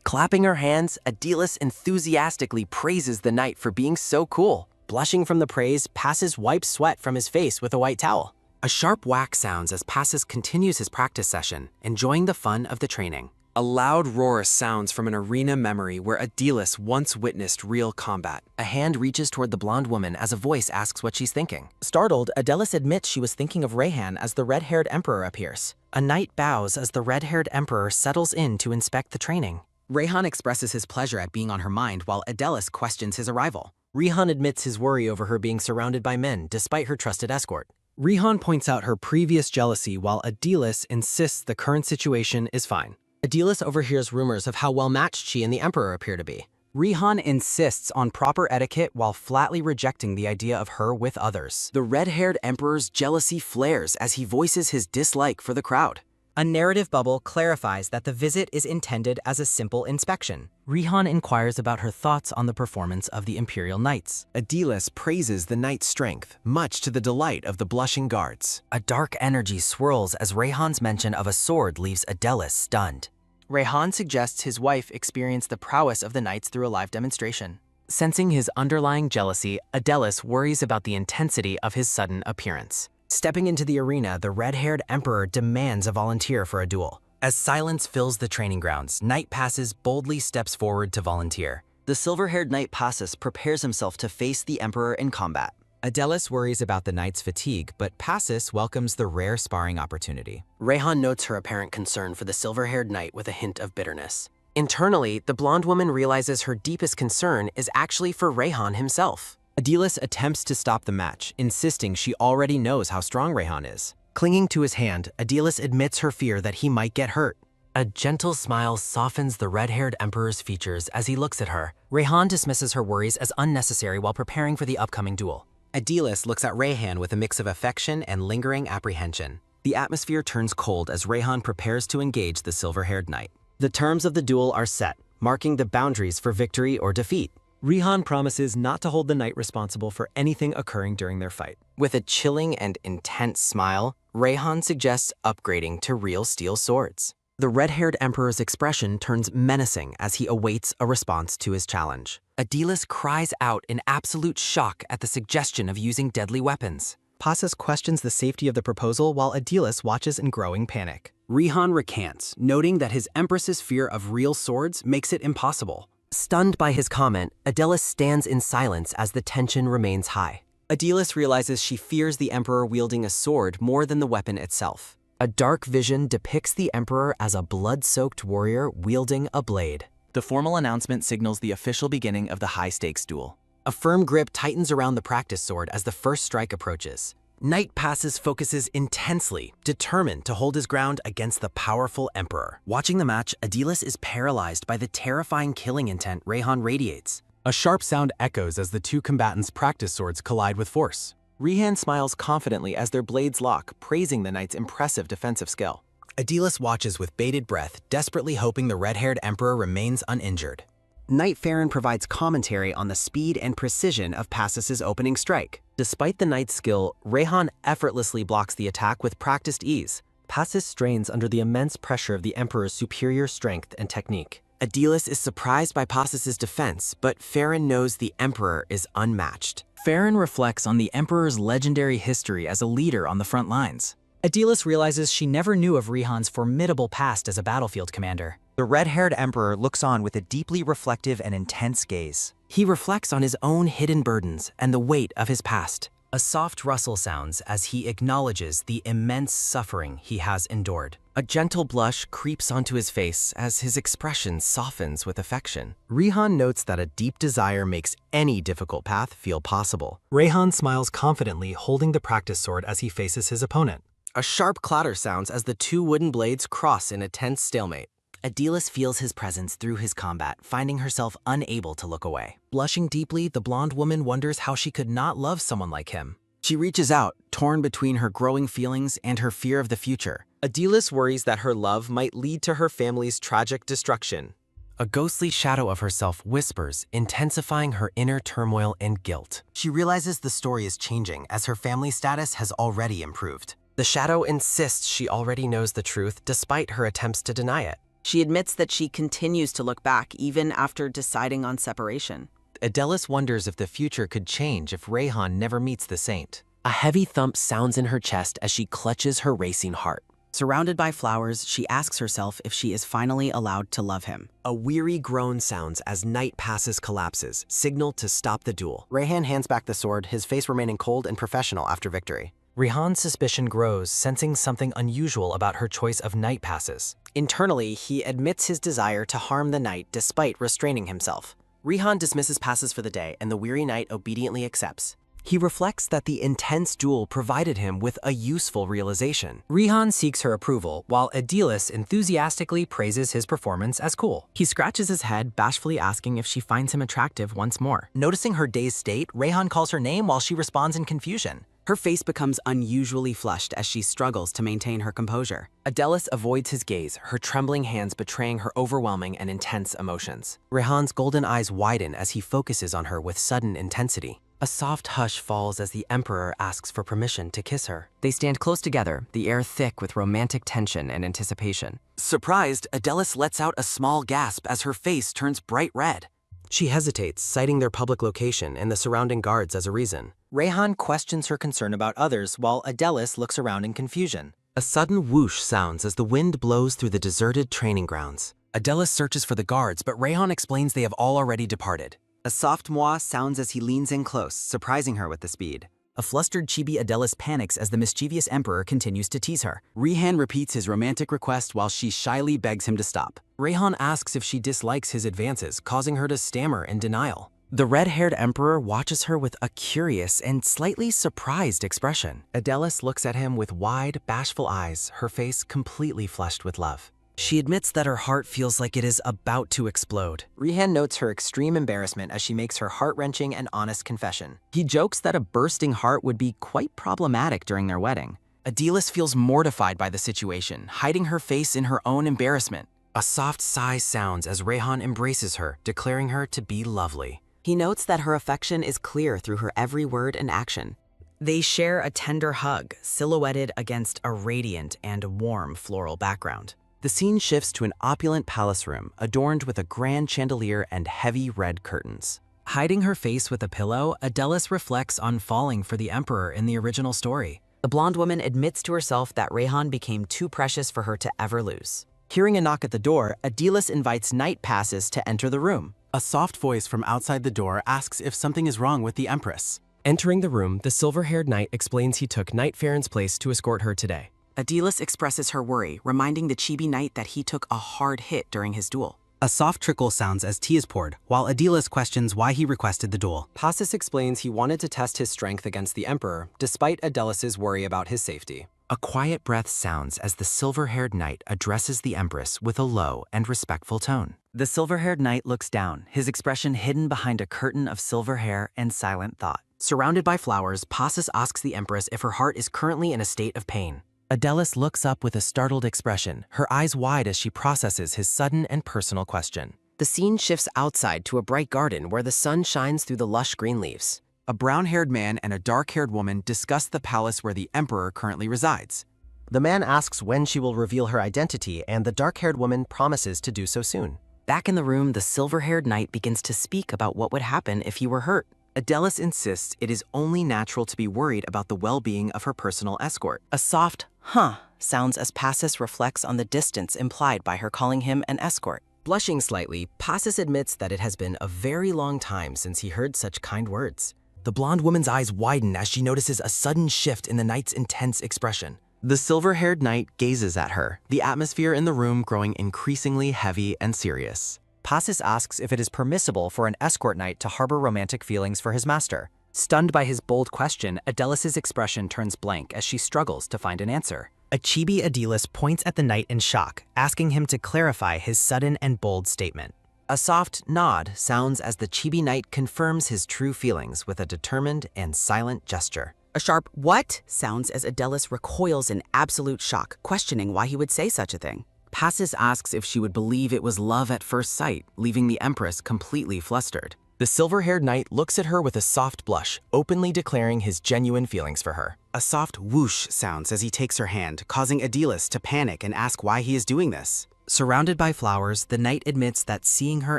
Clapping her hands, Adilis enthusiastically praises the knight for being so cool. Blushing from the praise, Passes wipes sweat from his face with a white towel. A sharp whack sounds as Passes continues his practice session, enjoying the fun of the training. A loud roar sounds from an arena memory where Adilis once witnessed real combat. A hand reaches toward the blonde woman as a voice asks what she's thinking. Startled, Adilis admits she was thinking of Rayhan as the red-haired emperor appears. A knight bows as the red-haired emperor settles in to inspect the training. Rayhan expresses his pleasure at being on her mind while Adilis questions his arrival. Rihan admits his worry over her being surrounded by men despite her trusted escort. Rihan points out her previous jealousy while Adilis insists the current situation is fine. Adilis overhears rumors of how well-matched she and the emperor appear to be. Rihan insists on proper etiquette while flatly rejecting the idea of her with others. The red-haired emperor's jealousy flares as he voices his dislike for the crowd. A narrative bubble clarifies that the visit is intended as a simple inspection. Rihan inquires about her thoughts on the performance of the Imperial Knights. Adilis praises the knight's strength, much to the delight of the blushing guards. A dark energy swirls as Rayhan's mention of a sword leaves Adilis stunned. Rayhan suggests his wife experience the prowess of the knights through a live demonstration. Sensing his underlying jealousy, Adilis worries about the intensity of his sudden appearance. Stepping into the arena, the red-haired emperor demands a volunteer for a duel. As silence fills the training grounds, Knight Passes boldly steps forward to volunteer. The silver-haired Knight Passes prepares himself to face the emperor in combat. Adilis worries about the knight's fatigue, but Passes welcomes the rare sparring opportunity. Rayhan notes her apparent concern for the silver-haired knight with a hint of bitterness. Internally, the blonde woman realizes her deepest concern is actually for Rayhan himself. Adilis attempts to stop the match, insisting she already knows how strong Rayhan is. Clinging to his hand, Adilis admits her fear that he might get hurt. A gentle smile softens the red-haired emperor's features as he looks at her. Rayhan dismisses her worries as unnecessary while preparing for the upcoming duel. Adilis looks at Rayhan with a mix of affection and lingering apprehension. The atmosphere turns cold as Rayhan prepares to engage the silver-haired knight. The terms of the duel are set, marking the boundaries for victory or defeat. Rihan promises not to hold the knight responsible for anything occurring during their fight. With a chilling and intense smile, Rayhan suggests upgrading to real steel swords. The red-haired emperor's expression turns menacing as he awaits a response to his challenge. Adilis cries out in absolute shock at the suggestion of using deadly weapons. Passes questions the safety of the proposal while Adilis watches in growing panic. Rihan recants, noting that his empress's fear of real swords makes it impossible. Stunned by his comment, Adilis stands in silence as the tension remains high. Adilis realizes she fears the emperor wielding a sword more than the weapon itself. A dark vision depicts the emperor as a blood-soaked warrior wielding a blade. The formal announcement signals the official beginning of the high-stakes duel. A firm grip tightens around the practice sword as the first strike approaches. Knight Passes focuses intensely, determined to hold his ground against the powerful emperor. Watching the match, Adilis is paralyzed by the terrifying killing intent Rayhan radiates. A sharp sound echoes as the two combatants' practice swords collide with force. Rihan smiles confidently as their blades lock, praising the knight's impressive defensive skill. Adilis watches with bated breath, desperately hoping the red-haired emperor remains uninjured. Knight Farron provides commentary on the speed and precision of Passes' opening strike. Despite the knight's skill, Rayhan effortlessly blocks the attack with practiced ease. Passes strains under the immense pressure of the emperor's superior strength and technique. Adilis is surprised by Passes' defense, but Farron knows the emperor is unmatched. Farron reflects on the emperor's legendary history as a leader on the front lines. Adilis realizes she never knew of Rihan's formidable past as a battlefield commander. The red-haired emperor looks on with a deeply reflective and intense gaze. He reflects on his own hidden burdens and the weight of his past. A soft rustle sounds as he acknowledges the immense suffering he has endured. A gentle blush creeps onto his face as his expression softens with affection. Rihan notes that a deep desire makes any difficult path feel possible. Rayhan smiles confidently, holding the practice sword as he faces his opponent. A sharp clatter sounds as the two wooden blades cross in a tense stalemate. Adilis feels his presence through his combat, finding herself unable to look away. Blushing deeply, the blonde woman wonders how she could not love someone like him. She reaches out, torn between her growing feelings and her fear of the future. Adilis worries that her love might lead to her family's tragic destruction. A ghostly shadow of herself whispers, intensifying her inner turmoil and guilt. She realizes the story is changing as her family status has already improved. The shadow insists she already knows the truth despite her attempts to deny it. She admits that she continues to look back even after deciding on separation. Adilis wonders if the future could change if Rayhan never meets the saint. A heavy thump sounds in her chest as she clutches her racing heart. Surrounded by flowers, she asks herself if she is finally allowed to love him. A weary groan sounds as night passes collapses, signal to stop the duel. Rayhan hands back the sword, his face remaining cold and professional after victory. Rihan's suspicion grows, sensing something unusual about her choice of night passes. Internally, he admits his desire to harm the knight despite restraining himself. Rihan dismisses passes for the day, and the weary knight obediently accepts. He reflects that the intense duel provided him with a useful realization. Rihan seeks her approval, while Adilis enthusiastically praises his performance as cool. He scratches his head, bashfully asking if she finds him attractive once more. Noticing her dazed state, Rayhan calls her name while she responds in confusion. Her face becomes unusually flushed as she struggles to maintain her composure. Adilis avoids his gaze, her trembling hands betraying her overwhelming and intense emotions. Rayhan's golden eyes widen as he focuses on her with sudden intensity. A soft hush falls as the Emperor asks for permission to kiss her. They stand close together, the air thick with romantic tension and anticipation. Surprised, Adilis lets out a small gasp as her face turns bright red. She hesitates, citing their public location and the surrounding guards as a reason. Rayhan questions her concern about others, while Adilis looks around in confusion. A sudden whoosh sounds as the wind blows through the deserted training grounds. Adilis searches for the guards, but Rayhan explains they have all already departed. A soft moi sounds as he leans in close, surprising her with the speed. A flustered chibi Adilis panics as the mischievous emperor continues to tease her. Rihan repeats his romantic request while she shyly begs him to stop. Rayhan asks if she dislikes his advances, causing her to stammer in denial. The red-haired emperor watches her with a curious and slightly surprised expression. Adilis looks at him with wide, bashful eyes, her face completely flushed with love. She admits that her heart feels like it is about to explode. Rayhan notes her extreme embarrassment as she makes her heart-wrenching and honest confession. He jokes that a bursting heart would be quite problematic during their wedding. Adilis feels mortified by the situation, hiding her face in her own embarrassment. A soft sigh sounds as Rayhan embraces her, declaring her to be lovely. He notes that her affection is clear through her every word and action. They share a tender hug, silhouetted against a radiant and warm floral background. The scene shifts to an opulent palace room, adorned with a grand chandelier and heavy red curtains. Hiding her face with a pillow, Adilis reflects on falling for the Emperor in the original story. The blonde woman admits to herself that Rayhan became too precious for her to ever lose. Hearing a knock at the door, Adilis invites night passes to enter the room. A soft voice from outside the door asks if something is wrong with the Empress. Entering the room, the silver-haired knight explains he took Knight Farron's place to escort her today. Adilis expresses her worry, reminding the chibi knight that he took a hard hit during his duel. A soft trickle sounds as tea is poured, while Adilis questions why he requested the duel. Passus explains he wanted to test his strength against the Emperor, despite Adilis' worry about his safety. A quiet breath sounds as the silver-haired knight addresses the Empress with a low and respectful tone. The silver-haired knight looks down, his expression hidden behind a curtain of silver hair and silent thought. Surrounded by flowers, Passus asks the Empress if her heart is currently in a state of pain. Adilis looks up with a startled expression, her eyes wide as she processes his sudden and personal question. The scene shifts outside to a bright garden where the sun shines through the lush green leaves. A brown-haired man and a dark-haired woman discuss the palace where the Emperor currently resides. The man asks when she will reveal her identity, and the dark-haired woman promises to do so soon. Back in the room, the silver-haired knight begins to speak about what would happen if he were hurt. Adilis insists it is only natural to be worried about the well-being of her personal escort. A soft, huh, sounds as Passus reflects on the distance implied by her calling him an escort. Blushing slightly, Passus admits that it has been a very long time since he heard such kind words. The blonde woman's eyes widen as she notices a sudden shift in the knight's intense expression. The silver-haired knight gazes at her, the atmosphere in the room growing increasingly heavy and serious. Passus asks if it is permissible for an escort knight to harbor romantic feelings for his master. Stunned by his bold question, Adilis' expression turns blank as she struggles to find an answer. A chibi Adilis points at the knight in shock, asking him to clarify his sudden and bold statement. A soft nod sounds as the chibi knight confirms his true feelings with a determined and silent gesture. A sharp "what" sounds as Adelis recoils in absolute shock, questioning why he would say such a thing. Passes asks if she would believe it was love at first sight, leaving the Empress completely flustered. The silver-haired knight looks at her with a soft blush, openly declaring his genuine feelings for her. A soft whoosh sounds as he takes her hand, causing Adelis to panic and ask why he is doing this. Surrounded by flowers, the knight admits that seeing her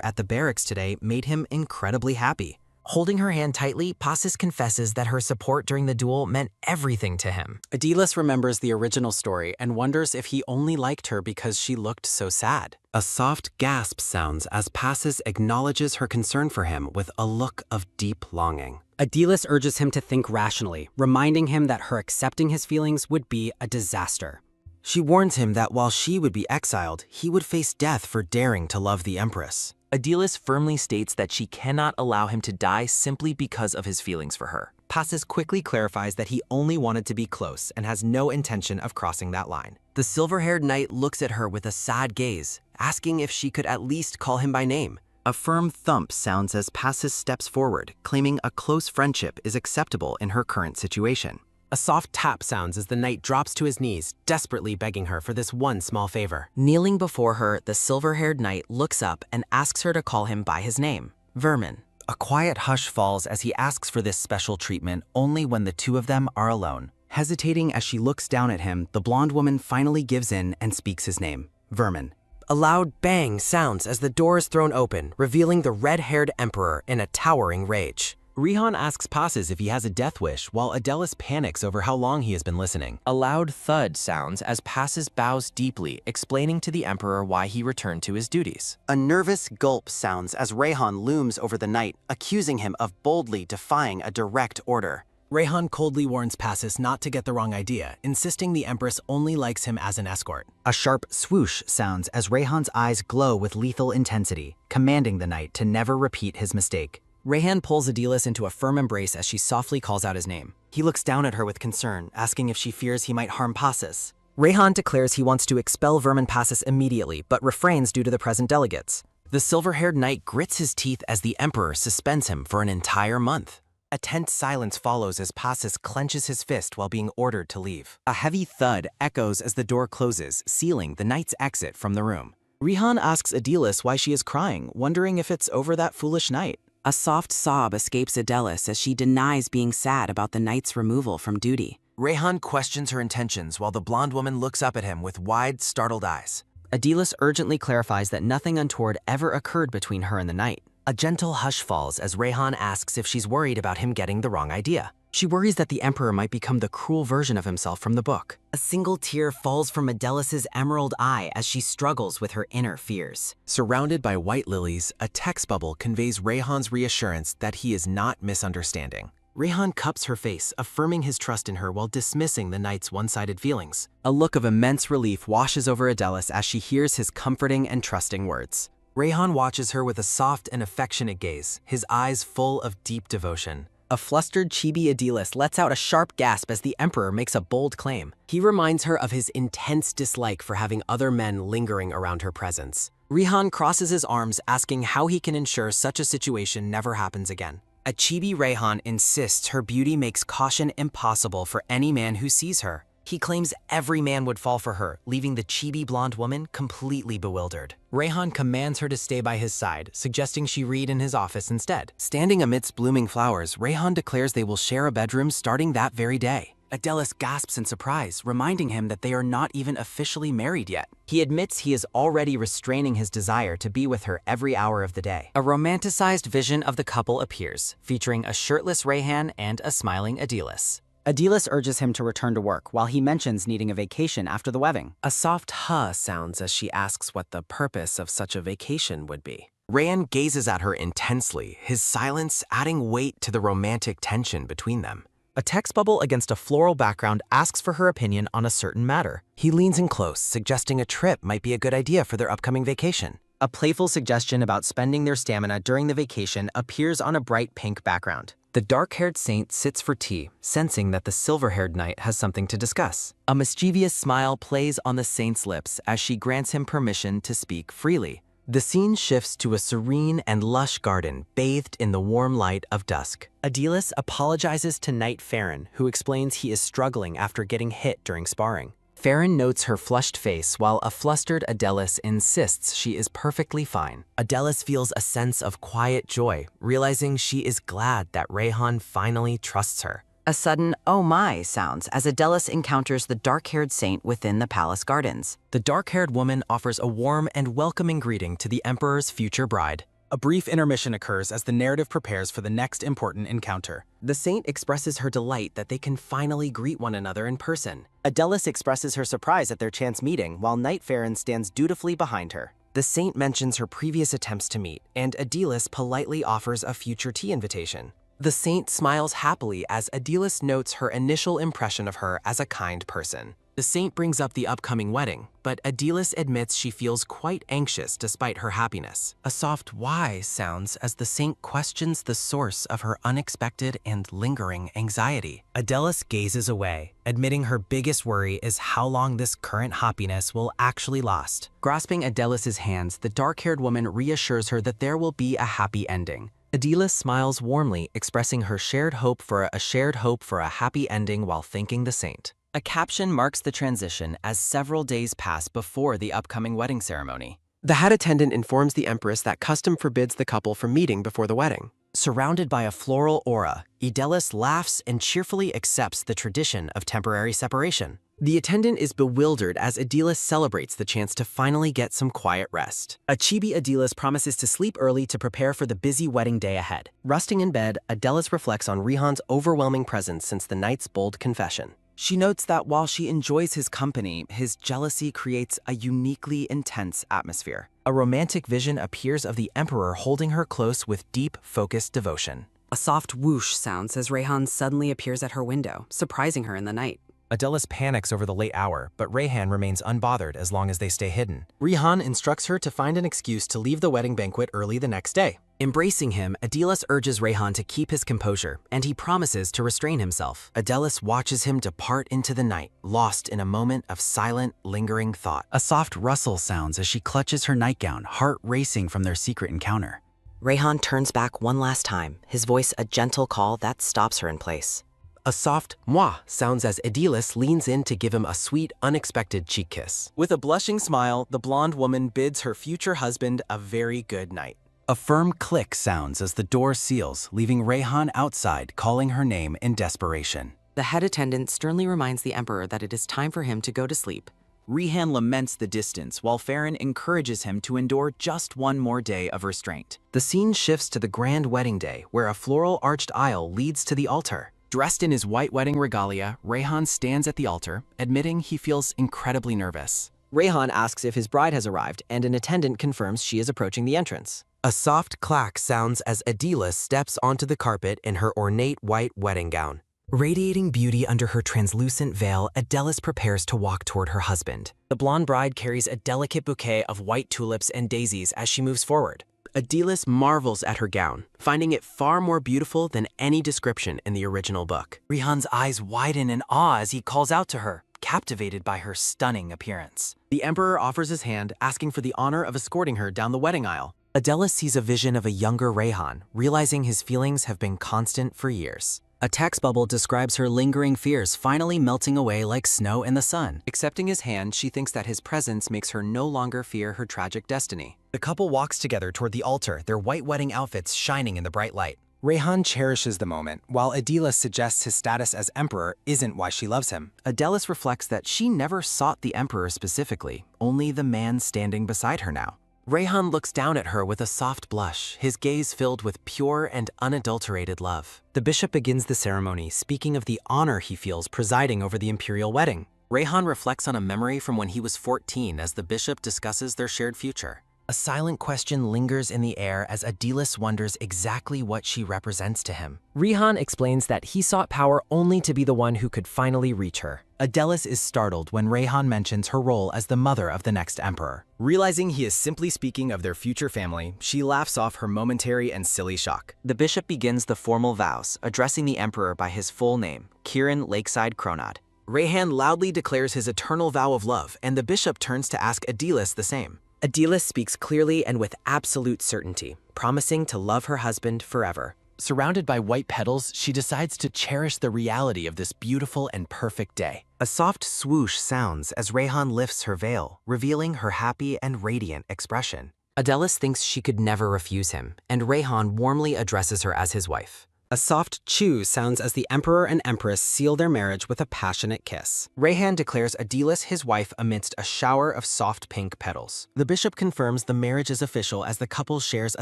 at the barracks today made him incredibly happy. Holding her hand tightly, Passes confesses that her support during the duel meant everything to him. Adelis remembers the original story and wonders if he only liked her because she looked so sad. A soft gasp sounds as Passes acknowledges her concern for him with a look of deep longing. Adelis urges him to think rationally, reminding him that her accepting his feelings would be a disaster. She warns him that while she would be exiled, he would face death for daring to love the Empress. Adelis firmly states that she cannot allow him to die simply because of his feelings for her. Passes quickly clarifies that he only wanted to be close and has no intention of crossing that line. The silver-haired knight looks at her with a sad gaze, asking if she could at least call him by name. A firm thump sounds as Passes steps forward, claiming a close friendship is acceptable in her current situation. A soft tap sounds as the knight drops to his knees, desperately begging her for this one small favor. Kneeling before her, the silver-haired knight looks up and asks her to call him by his name, Vermin. A quiet hush falls as he asks for this special treatment only when the two of them are alone. Hesitating as she looks down at him, the blonde woman finally gives in and speaks his name, Vermin. A loud bang sounds as the door is thrown open, revealing the red-haired emperor in a towering rage. Rihan asks Passes if he has a death wish, while Adelis panics over how long he has been listening. A loud thud sounds as Passes bows deeply, explaining to the Emperor why he returned to his duties. A nervous gulp sounds as Rehan looms over the knight, accusing him of boldly defying a direct order. Rehan coldly warns Passes not to get the wrong idea, insisting the Empress only likes him as an escort. A sharp swoosh sounds as Rehan's eyes glow with lethal intensity, commanding the knight to never repeat his mistake. Rehan pulls Adelis into a firm embrace as she softly calls out his name. He looks down at her with concern, asking if she fears he might harm Passes. Rehan declares he wants to expel Vermin Passes immediately, but refrains due to the present delegates. The silver-haired knight grits his teeth as the Emperor suspends him for an entire month. A tense silence follows as Passes clenches his fist while being ordered to leave. A heavy thud echoes as the door closes, sealing the knight's exit from the room. Rehan asks Adelis why she is crying, wondering if it's over that foolish knight. A soft sob escapes Adelis as she denies being sad about the knight's removal from duty. Rehan questions her intentions while the blonde woman looks up at him with wide, startled eyes. Adelis urgently clarifies that nothing untoward ever occurred between her and the knight. A gentle hush falls as Rehan asks if she's worried about him getting the wrong idea. She worries that the Emperor might become the cruel version of himself from the book. A single tear falls from Adelis's emerald eye as she struggles with her inner fears. Surrounded by white lilies, a text bubble conveys Rehan's reassurance that he is not misunderstanding. Rehan cups her face, affirming his trust in her while dismissing the knight's one-sided feelings. A look of immense relief washes over Adelis as she hears his comforting and trusting words. Rehan watches her with a soft and affectionate gaze, his eyes full of deep devotion. A flustered chibi Adelis lets out a sharp gasp as the Emperor makes a bold claim. He reminds her of his intense dislike for having other men lingering around her presence. Rehan crosses his arms, asking how he can ensure such a situation never happens again. A chibi Rehan insists her beauty makes caution impossible for any man who sees her. He claims every man would fall for her, leaving the chibi blonde woman completely bewildered. Rehan commands her to stay by his side, suggesting she read in his office instead. Standing amidst blooming flowers, Rehan declares they will share a bedroom starting that very day. Adelis gasps in surprise, reminding him that they are not even officially married yet. He admits he is already restraining his desire to be with her every hour of the day. A romanticized vision of the couple appears, featuring a shirtless Rehan and a smiling Adelis. Adelis urges him to return to work while he mentions needing a vacation after the wedding. A soft huh sounds as she asks what the purpose of such a vacation would be. Rehan gazes at her intensely, his silence adding weight to the romantic tension between them. A text bubble against a floral background asks for her opinion on a certain matter. He leans in close, suggesting a trip might be a good idea for their upcoming vacation. A playful suggestion about spending their stamina during the vacation appears on a bright pink background. The dark-haired saint sits for tea, sensing that the silver-haired knight has something to discuss. A mischievous smile plays on the saint's lips as she grants him permission to speak freely. The scene shifts to a serene and lush garden bathed in the warm light of dusk. Adilis apologizes to Knight Farron, who explains he is struggling after getting hit during sparring. Farron notes her flushed face while a flustered Adelis insists she is perfectly fine. Adelis feels a sense of quiet joy, realizing she is glad that Rayhan finally trusts her. A sudden "oh my" sounds as Adelis encounters the dark-haired saint within the palace gardens. The dark-haired woman offers a warm and welcoming greeting to the Emperor's future bride. A brief intermission occurs as the narrative prepares for the next important encounter. The saint expresses her delight that they can finally greet one another in person. Adelis expresses her surprise at their chance meeting, while Knight Farron stands dutifully behind her. The saint mentions her previous attempts to meet, and Adilis politely offers a future tea invitation. The saint smiles happily as Adilis notes her initial impression of her as a kind person. The saint brings up the upcoming wedding, but Adilis admits she feels quite anxious despite her happiness. A soft "why" sounds as the saint questions the source of her unexpected and lingering anxiety. Adilis gazes away, admitting her biggest worry is how long this current happiness will actually last. Grasping Adelis's hands, the dark-haired woman reassures her that there will be a happy ending. Adilis smiles warmly, expressing her shared hope for a happy ending while thanking the saint. A caption marks the transition as several days pass before the upcoming wedding ceremony. The head attendant informs the Empress that custom forbids the couple from meeting before the wedding. Surrounded by a floral aura, Adelis laughs and cheerfully accepts the tradition of temporary separation. The attendant is bewildered as Adilis celebrates the chance to finally get some quiet rest. A chibi Adilis promises to sleep early to prepare for the busy wedding day ahead. Resting in bed, Adelis reflects on Rihan's overwhelming presence since the night's bold confession. She notes that while she enjoys his company, his jealousy creates a uniquely intense atmosphere. A romantic vision appears of the Emperor holding her close with deep, focused devotion. A soft whoosh sounds as Rayhan suddenly appears at her window, surprising her in the night. Adelis panics over the late hour, but Rayhan remains unbothered as long as they stay hidden. Rihan instructs her to find an excuse to leave the wedding banquet early the next day. Embracing him, Adelis urges Rayhan to keep his composure, and he promises to restrain himself. Adelis watches him depart into the night, lost in a moment of silent, lingering thought. A soft rustle sounds as she clutches her nightgown, heart racing from their secret encounter. Rayhan turns back one last time, his voice a gentle call that stops her in place. A soft "moi" sounds as Adelis leans in to give him a sweet, unexpected cheek kiss. With a blushing smile, the blonde woman bids her future husband a very good night. A firm click sounds as the door seals, leaving Rayhan outside, calling her name in desperation. The head attendant sternly reminds the Emperor that it is time for him to go to sleep. Rihan laments the distance, while Farron encourages him to endure just one more day of restraint. The scene shifts to the grand wedding day, where a floral arched aisle leads to the altar. Dressed in his white wedding regalia, Rayhan stands at the altar, admitting he feels incredibly nervous. Rayhan asks if his bride has arrived, and an attendant confirms she is approaching the entrance. A soft clack sounds as Adelis steps onto the carpet in her ornate white wedding gown. Radiating beauty under her translucent veil, Adelis prepares to walk toward her husband. The blonde bride carries a delicate bouquet of white tulips and daisies as she moves forward. Adelis marvels at her gown, finding it far more beautiful than any description in the original book. Rihan's eyes widen in awe as he calls out to her, captivated by her stunning appearance. The Emperor offers his hand, asking for the honor of escorting her down the wedding aisle. Adelis sees a vision of a younger Rayhan, realizing his feelings have been constant for years. A text bubble describes her lingering fears finally melting away like snow in the sun. Accepting his hand, she thinks that his presence makes her no longer fear her tragic destiny. The couple walks together toward the altar, their white wedding outfits shining in the bright light. Rayhan cherishes the moment, while Adelis suggests his status as emperor isn't why she loves him. Adelis reflects that she never sought the Emperor specifically, only the man standing beside her now. Rayhan looks down at her with a soft blush, his gaze filled with pure and unadulterated love. The bishop begins the ceremony, speaking of the honor he feels presiding over the imperial wedding. Rayhan reflects on a memory from when he was 14 as the bishop discusses their shared future. A silent question lingers in the air as Adelis wonders exactly what she represents to him. Rayhan explains that he sought power only to be the one who could finally reach her. Adelis is startled when Rayhan mentions her role as the mother of the next emperor. Realizing he is simply speaking of their future family, she laughs off her momentary and silly shock. The bishop begins the formal vows, addressing the emperor by his full name, Kirin Lakeside Cronod. Rayhan loudly declares his eternal vow of love, and the bishop turns to ask Adelis the same. Adilis speaks clearly and with absolute certainty, promising to love her husband forever. Surrounded by white petals, she decides to cherish the reality of this beautiful and perfect day. A soft swoosh sounds as Rayhan lifts her veil, revealing her happy and radiant expression. Adilis thinks she could never refuse him, and Rayhan warmly addresses her as his wife. A soft chew sounds as the Emperor and Empress seal their marriage with a passionate kiss. Rayhan declares Adilis his wife amidst a shower of soft pink petals. The bishop confirms the marriage is official as the couple shares a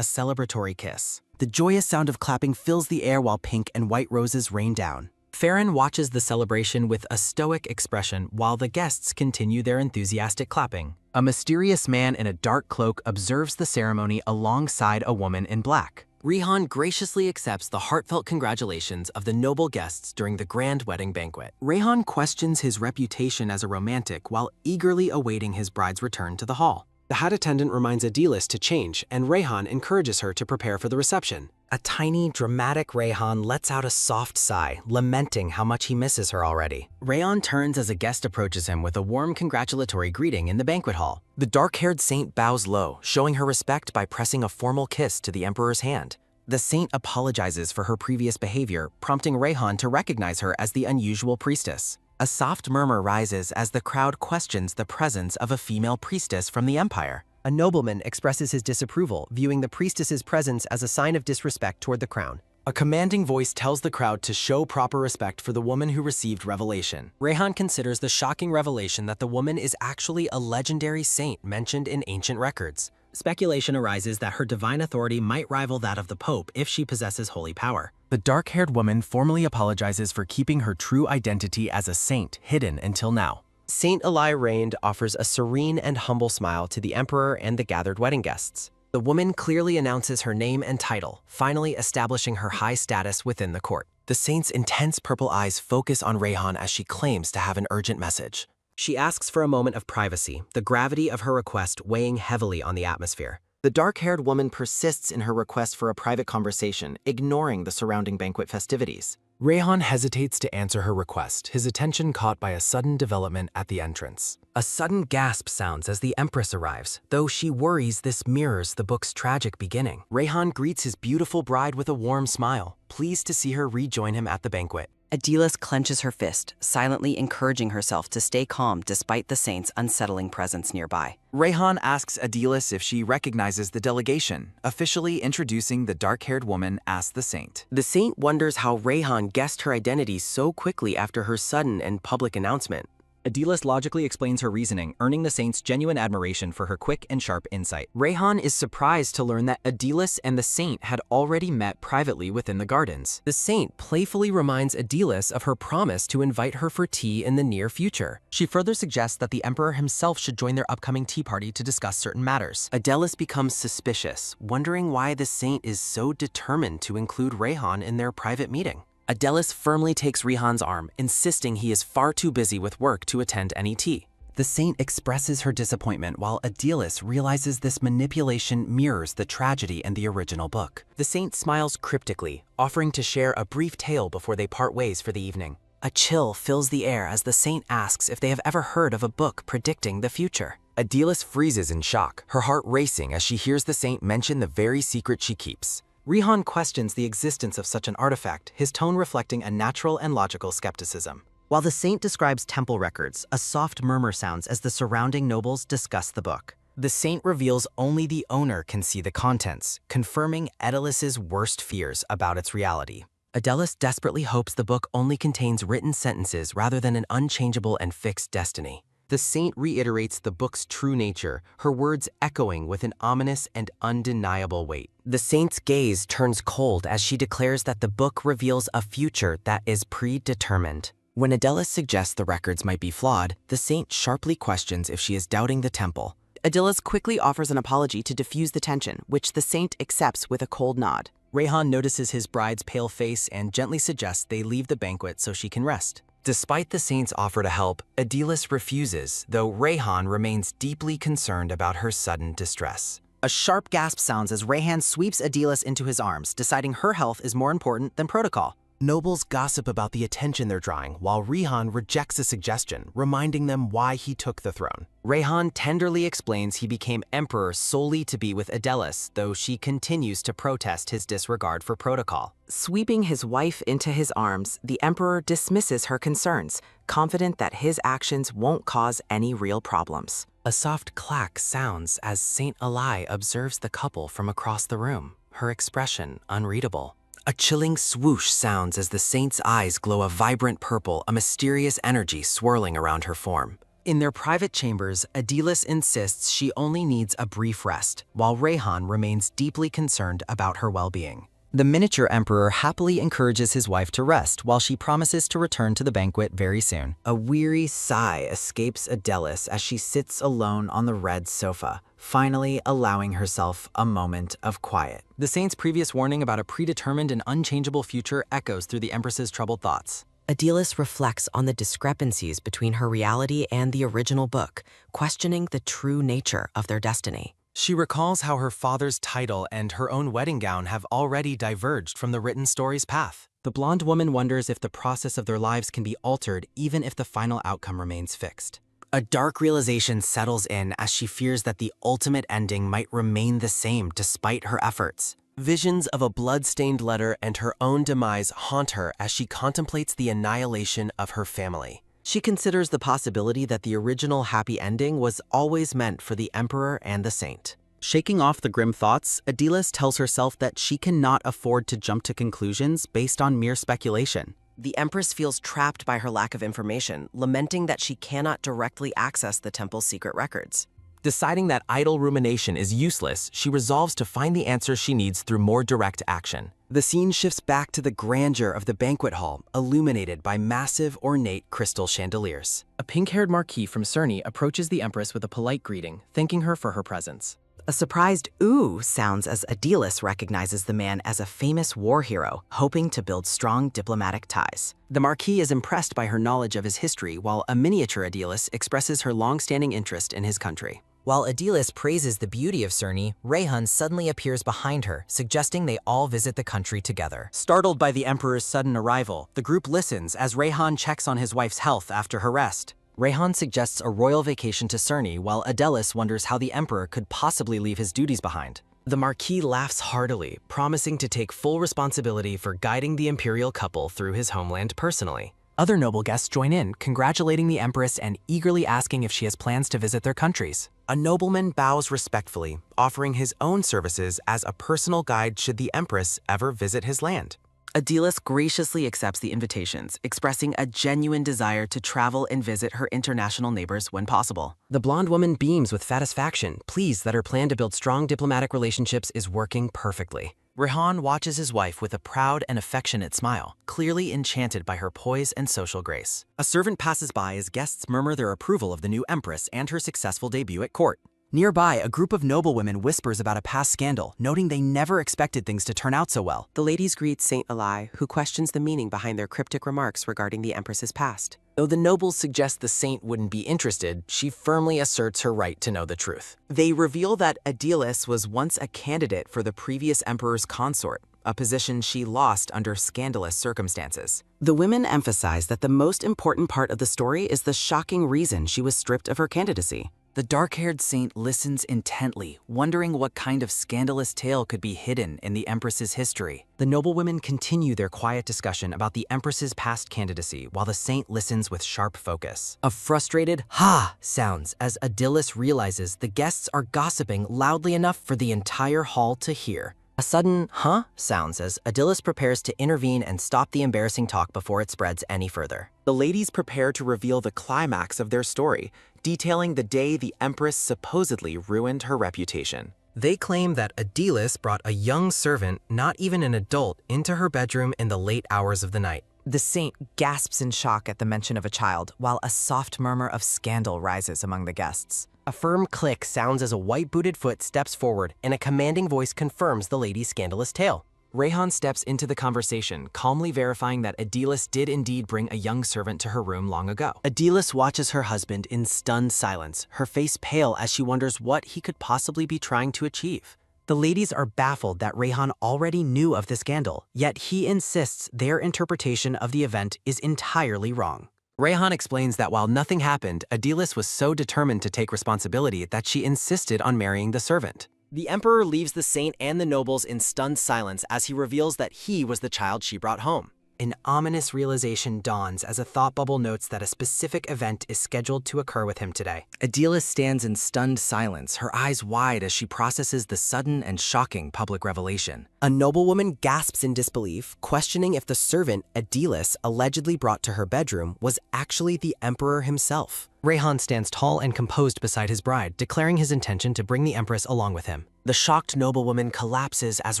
celebratory kiss. The joyous sound of clapping fills the air while pink and white roses rain down. Farron watches the celebration with a stoic expression while the guests continue their enthusiastic clapping. A mysterious man in a dark cloak observes the ceremony alongside a woman in black. Rayhan graciously accepts the heartfelt congratulations of the noble guests during the grand wedding banquet. Rayhan questions his reputation as a romantic while eagerly awaiting his bride's return to the hall. The hat attendant reminds Adilis to change, and Rayhan encourages her to prepare for the reception. A tiny, dramatic Rayhan lets out a soft sigh, lamenting how much he misses her already. Rayhan turns as a guest approaches him with a warm congratulatory greeting in the banquet hall. The dark-haired saint bows low, showing her respect by pressing a formal kiss to the emperor's hand. The saint apologizes for her previous behavior, prompting Rayhan to recognize her as the unusual priestess. A soft murmur rises as the crowd questions the presence of a female priestess from the empire. A nobleman expresses his disapproval, viewing the priestess's presence as a sign of disrespect toward the crown. A commanding voice tells the crowd to show proper respect for the woman who received revelation. Rayhan considers the shocking revelation that the woman is actually a legendary saint mentioned in ancient records. Speculation arises that her divine authority might rival that of the Pope if she possesses holy power. The dark-haired woman formally apologizes for keeping her true identity as a saint hidden until now. Saint Eli Reigned offers a serene and humble smile to the emperor and the gathered wedding guests. The woman clearly announces her name and title, finally establishing her high status within the court. The saint's intense purple eyes focus on Rayhan as she claims to have an urgent message. She asks for a moment of privacy, the gravity of her request weighing heavily on the atmosphere. The dark-haired woman persists in her request for a private conversation, ignoring the surrounding banquet festivities. Rayhan hesitates to answer her request, his attention caught by a sudden development at the entrance. A sudden gasp sounds as the Empress arrives, though she worries this mirrors the book's tragic beginning. Rayhan greets his beautiful bride with a warm smile, pleased to see her rejoin him at the banquet. Adilis clenches her fist, silently encouraging herself to stay calm despite the saint's unsettling presence nearby. Rayhan asks Adilis if she recognizes the delegation, officially introducing the dark-haired woman as the saint. The saint wonders how Rayhan guessed her identity so quickly after her sudden and public announcement. Adilis logically explains her reasoning, earning the saint's genuine admiration for her quick and sharp insight. Rayhan is surprised to learn that Adilis and the saint had already met privately within the gardens. The saint playfully reminds Adilis of her promise to invite her for tea in the near future. She further suggests that the emperor himself should join their upcoming tea party to discuss certain matters. Adilis becomes suspicious, wondering why the saint is so determined to include Rayhan in their private meeting. Adilis firmly takes Rayhan's arm, insisting he is far too busy with work to attend any tea. The saint expresses her disappointment while Adilis realizes this manipulation mirrors the tragedy in the original book. The saint smiles cryptically, offering to share a brief tale before they part ways for the evening. A chill fills the air as the saint asks if they have ever heard of a book predicting the future. Adilis freezes in shock, her heart racing as she hears the saint mention the very secret she keeps. Rayhan questions the existence of such an artifact, his tone reflecting a natural and logical skepticism. While the saint describes temple records, a soft murmur sounds as the surrounding nobles discuss the book. The saint reveals only the owner can see the contents, confirming Adilis's worst fears about its reality. Adilis desperately hopes the book only contains written sentences rather than an unchangeable and fixed destiny. The saint reiterates the book's true nature, her words echoing with an ominous and undeniable weight. The saint's gaze turns cold as she declares that the book reveals a future that is predetermined. When Adilis suggests the records might be flawed, the saint sharply questions if she is doubting the temple. Adilis quickly offers an apology to diffuse the tension, which the saint accepts with a cold nod. Rayhan notices his bride's pale face and gently suggests they leave the banquet so she can rest. Despite the saint's offer to help, Adilis refuses, though Rayhan remains deeply concerned about her sudden distress. A sharp gasp sounds as Rayhan sweeps Adilis into his arms, deciding her health is more important than protocol. Nobles gossip about the attention they're drawing, while Rihan rejects a suggestion, reminding them why he took the throne. Rehan tenderly explains he became emperor solely to be with Adelis, though she continues to protest his disregard for protocol. Sweeping his wife into his arms, the emperor dismisses her concerns, confident that his actions won't cause any real problems. A soft clack sounds as Saint Eli observes the couple from across the room, her expression unreadable. A chilling swoosh sounds as the saint's eyes glow a vibrant purple, a mysterious energy swirling around her form. In their private chambers, Adelis insists she only needs a brief rest, while Rehan remains deeply concerned about her well-being. The miniature emperor happily encourages his wife to rest while she promises to return to the banquet very soon. A weary sigh escapes Adelis as she sits alone on the red sofa, finally allowing herself a moment of quiet. The saint's previous warning about a predetermined and unchangeable future echoes through the Empress's troubled thoughts. Adelis reflects on the discrepancies between her reality and the original book, questioning the true nature of their destiny. She recalls how her father's title and her own wedding gown have already diverged from the written story's path. The blonde woman wonders if the process of their lives can be altered even if the final outcome remains fixed. A dark realization settles in as she fears that the ultimate ending might remain the same despite her efforts. Visions of a blood-stained letter and her own demise haunt her as she contemplates the annihilation of her family. She considers the possibility that the original happy ending was always meant for the Emperor and the Saint. Shaking off the grim thoughts, Adelis tells herself that she cannot afford to jump to conclusions based on mere speculation. The Empress feels trapped by her lack of information, lamenting that she cannot directly access the temple's secret records. Deciding that idle rumination is useless, she resolves to find the answers she needs through more direct action. The scene shifts back to the grandeur of the banquet hall, illuminated by massive, ornate crystal chandeliers. A pink-haired marquis from Cerny approaches the Empress with a polite greeting, thanking her for her presence. A surprised ooh sounds as Adelis recognizes the man as a famous war hero, hoping to build strong diplomatic ties. The Marquis is impressed by her knowledge of his history, while a miniature Adelis expresses her long-standing interest in his country. While Adelis praises the beauty of Cerny, Rehan suddenly appears behind her, suggesting they all visit the country together. Startled by the Emperor's sudden arrival, the group listens as Rehan checks on his wife's health after her rest. Rehan suggests a royal vacation to Cerny, while Adelis wonders how the Emperor could possibly leave his duties behind. The Marquis laughs heartily, promising to take full responsibility for guiding the imperial couple through his homeland personally. Other noble guests join in, congratulating the Empress and eagerly asking if she has plans to visit their countries. A nobleman bows respectfully, offering his own services as a personal guide should the Empress ever visit his land. Adelis graciously accepts the invitations, expressing a genuine desire to travel and visit her international neighbors when possible. The blonde woman beams with satisfaction, pleased that her plan to build strong diplomatic relationships is working perfectly. Rehan watches his wife with a proud and affectionate smile, clearly enchanted by her poise and social grace. A servant passes by as guests murmur their approval of the new Empress and her successful debut at court. Nearby, a group of noblewomen whispers about a past scandal, noting they never expected things to turn out so well. The ladies greet Saint Eli, who questions the meaning behind their cryptic remarks regarding the Empress's past. Though the nobles suggest the saint wouldn't be interested, she firmly asserts her right to know the truth. They reveal that Adelis was once a candidate for the previous emperor's consort, a position she lost under scandalous circumstances. The women emphasize that the most important part of the story is the shocking reason she was stripped of her candidacy. The dark-haired saint listens intently, wondering what kind of scandalous tale could be hidden in the Empress's history. The noblewomen continue their quiet discussion about the Empress's past candidacy, while the saint listens with sharp focus. A frustrated "ha" sounds as Adelis realizes the guests are gossiping loudly enough for the entire hall to hear. A sudden "huh" sounds as Adelis prepares to intervene and stop the embarrassing talk before it spreads any further. The ladies prepare to reveal the climax of their story, detailing the day the Empress supposedly ruined her reputation. They claim that Adelis brought a young servant, not even an adult, into her bedroom in the late hours of the night. The saint gasps in shock at the mention of a child, while a soft murmur of scandal rises among the guests. A firm click sounds as a white-booted foot steps forward and a commanding voice confirms the lady's scandalous tale. Rehan steps into the conversation, calmly verifying that Adelis did indeed bring a young servant to her room long ago. Adelis watches her husband in stunned silence, her face pale as she wonders what he could possibly be trying to achieve. The ladies are baffled that Rayhan already knew of the scandal, yet he insists their interpretation of the event is entirely wrong. Rayhan explains that while nothing happened, Adilis was so determined to take responsibility that she insisted on marrying the servant. The emperor leaves the saint and the nobles in stunned silence as he reveals that he was the child she brought home. An ominous realization dawns as a thought bubble notes that a specific event is scheduled to occur with him today. Adilis stands in stunned silence, her eyes wide as she processes the sudden and shocking public revelation. A noblewoman gasps in disbelief, questioning if the servant Adilis allegedly brought to her bedroom was actually the emperor himself. Rayhan stands tall and composed beside his bride, declaring his intention to bring the empress along with him. The shocked noblewoman collapses as